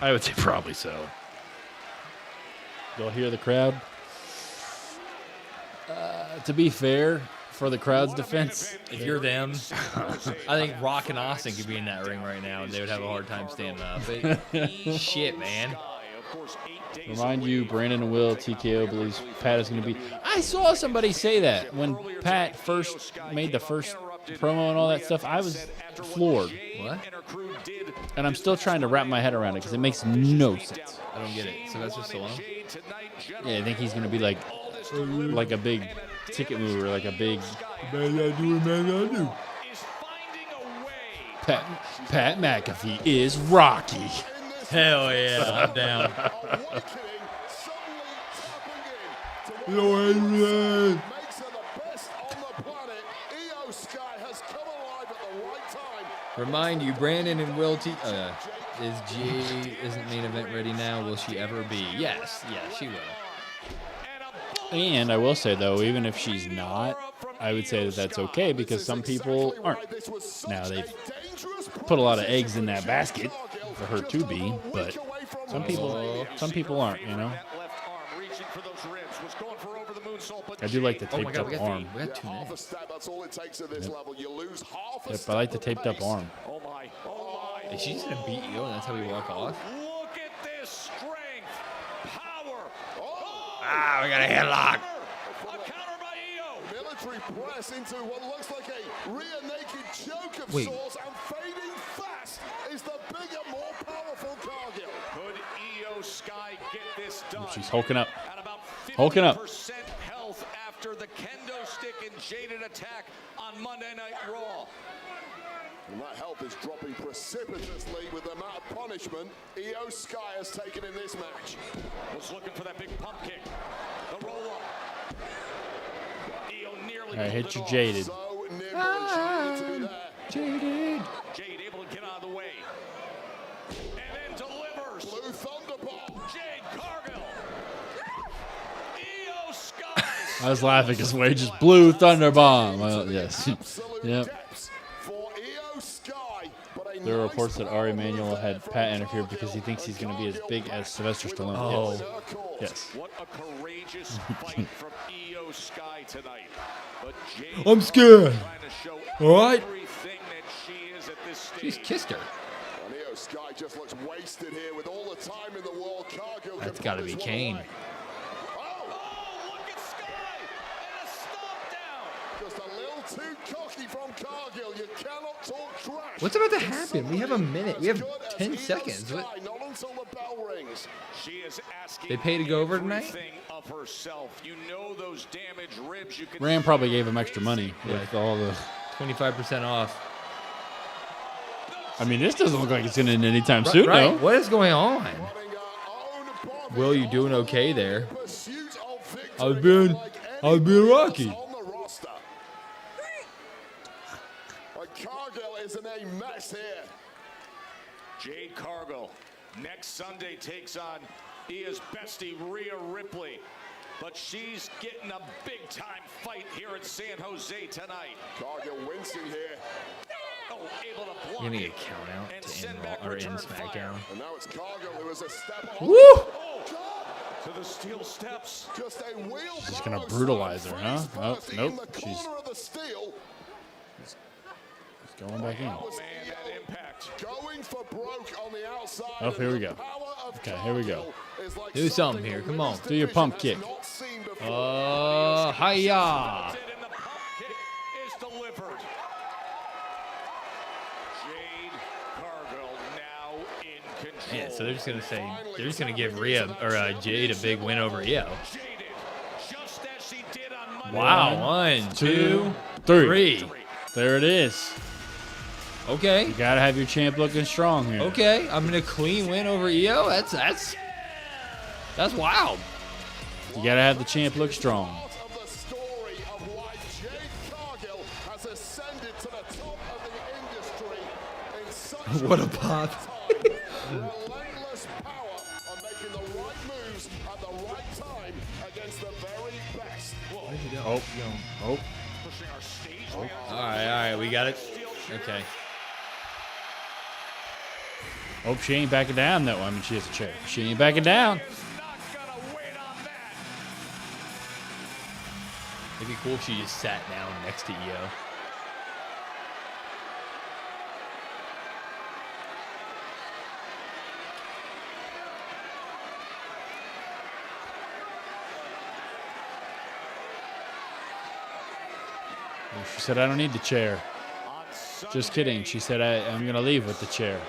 I would say probably so. You'll hear the crowd. To be fair, for the crowd's defense, if you're them, I think Rock and Austin could be in that ring right now, and they would have a hard time standing up. Shit, man. Remind you, Brandon and Will, TKO believes Pat is going to be... I saw somebody say that when Pat first made the first promo and all that stuff. I was floored. What? And I'm still trying to wrap my head around it because it makes no sense. I don't get it. Sylvester Stallone? Yeah, I think he's going to be like a big ticket mover, like a big... Pat McAfee is Rocky. Hell yeah, I'm down. Remind you, Brandon and Will is G isn't main event ready now. Will she ever be? Yes, she will. And I will say, though, even if she's not, I would say that that's okay because some people aren't. Now, they've put a lot of eggs in that basket for her to be, but some people aren't, you know? I do like the taped up arm. We got 2 minutes. Yep, I like the taped up arm. Is she just gonna beat you and that's how we walk off? Look at this strength, power. We got a headlock. A counter by Io. Military press into what looks like a rear naked choke of sorts, and fading fast is the bigger, more powerful Cargill. Could Io Sky get this done? She's hulking up. At about 50% health after the kendo stick and jaded attack on Monday Night Raw. And that health is dropping precipitously with the amount of punishment Io Sky has taken in this match. Was looking for that big pump kick. The roll up. Io nearly All right, hit pulled you it jaded. So nimble, and she needed to be there. Jaded. Jade able to get out of the way. And then delivers. Blue Thunderbomb. Jade Cargill. Io Sky. I was laughing because Wade just blew Thunderbomb. Well, yes. Yep. For Io Sky, but a There are nice reports that Ari power Emanuel move there had from Pat Jade interfere because he thinks he's going to be as big as Sylvester Stallone. Oh. Yes. What a courageous fight from Io Sky tonight. But Jade I'm scared. trying to show All right. everything that she is at this stage. She's kissed her. And Io Sky just looks wasted here with all the time in the world. Cargill That's can got to put be this one Kane. away. Oh, look at Sky and a stomp down. just a little too cocky from Cargill. You cannot talk trash. What's about to happen? We have a minute. We have 10 seconds. What? Sky, not until the bell rings. She is asking They pay to go over tonight? everything of herself. You know those damaged ribs. You can Rand probably gave him extra money with all the. 25% off. I mean, this doesn't look like it's going to end anytime soon, Right. though. What is going on? Will, you doing okay there? I was being rocky. But Cargill is in a mess here. Jade Cargill next Sunday takes on Ia's bestie Rhea Ripley. But she's getting a big-time fight here in San Jose tonight. Cargill wincing here. Oh, able to You're block gonna get it a count out and to send end back or in return SmackDown. fire. And now it's Cargill who is a step on. Woo! Oh, to the steel steps. Just a wheel. She's going to brutalize her, huh? Oh, nope. She's Corner of the steel. going back in. Oh, man, that impact. Going for broke on the outside. Oh, here we go. Power of Okay, here we go. Cargill is like Do something here. Come on. Do your pump kick. not seen before. Hiya. And the pump kick is delivered. Jade Cargill now in control. Yeah, so they're just gonna give Rhea or Jade a big win over Io. Jaded, just as she did on Monday. Wow, 1, 2, Three. 3. There it is. Okay. You got to have your champ looking strong here. Okay, I'm gonna clean win over Io. That's wild. You got to have the champ look strong. Of the story of why Jade Cargill has ascended to the top of the industry in such What a pop. relentless power on making the right moves at the right time against the very best. Oh. Oh. Pushing our stage All right, we got it. Okay. Oh, she ain't backing down, though. I mean, she has a chair. She ain't backing down. It'd be cool if she just sat down next to Io. She said, I don't need the chair. Just kidding. She said, I'm going to leave with the chair.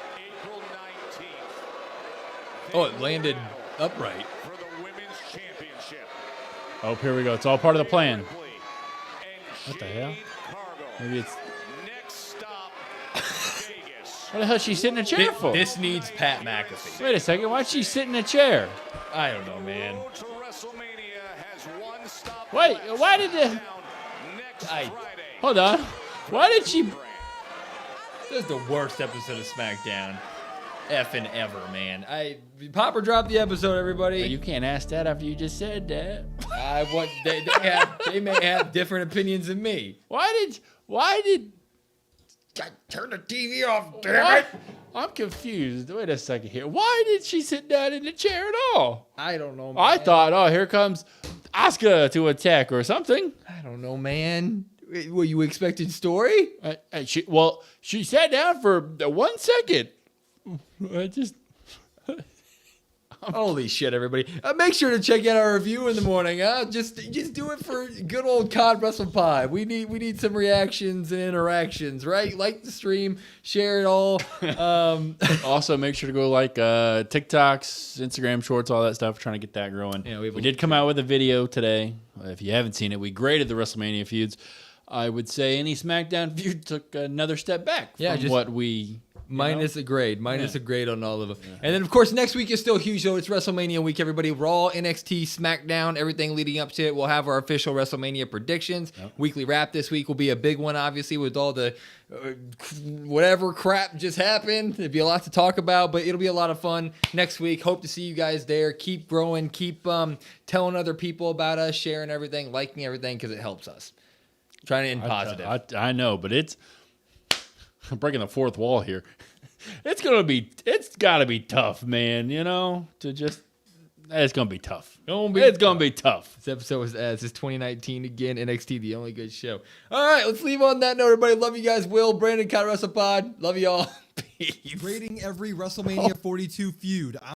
Oh, it landed upright. For the women's championship. Oh, here we go. It's all part of the plan. What the hell? Maybe it's... Next stop, Vegas. What the hell is she sitting in a chair for? This needs Pat McAfee. Wait a second. Why'd she sit in a chair? I don't know, man. To WrestleMania has one stop. Wait, why did the... Next Friday. Hold on. Why did she... This is the worst episode of SmackDown effing ever, man. Pop or drop the episode, everybody. You can't ask that after you just said that. They may have different opinions than me. Why did turn the TV off, damn it? I'm confused. Wait a second here. Why did she sit down in the chair at all? I don't know, man. I thought, oh, here comes Asuka to attack or something. I don't know, man. Were you expecting story? She sat down for 1 second. I just... Holy shit, everybody. Make sure to check out our review in the morning. Just do it for good old COD Wrestle Pod. We need some reactions and interactions, right? Like the stream, share it all. Also, make sure to go like TikToks, Instagram Shorts, all that stuff. We're trying to get that growing. Yeah, we did come out with a video today. If you haven't seen it, we graded the WrestleMania feuds. I would say any SmackDown feud took another step back from what we... Minus a grade on all of them. Yeah. And then, of course, next week is still huge, though. It's WrestleMania week, everybody. Raw, NXT, SmackDown, everything leading up to it. We'll have our official WrestleMania predictions. Yep. Weekly wrap this week will be a big one, obviously, with all the whatever crap just happened. There'll be a lot to talk about, but it'll be a lot of fun next week. Hope to see you guys there. Keep growing. Keep telling other people about us, sharing everything, liking everything, because it helps us. Trying to end positive. I know, but it's... I'm breaking the fourth wall here. It's got to be tough, man, to just, it's going to be tough. It's going to be tough. This episode was this is 2019 again, NXT, the only good show. All right, let's leave on that note, everybody. Love you guys. Will, Brandon, Kyle WrestlePod. Love you all. Peace. Rating every WrestleMania 42 feud.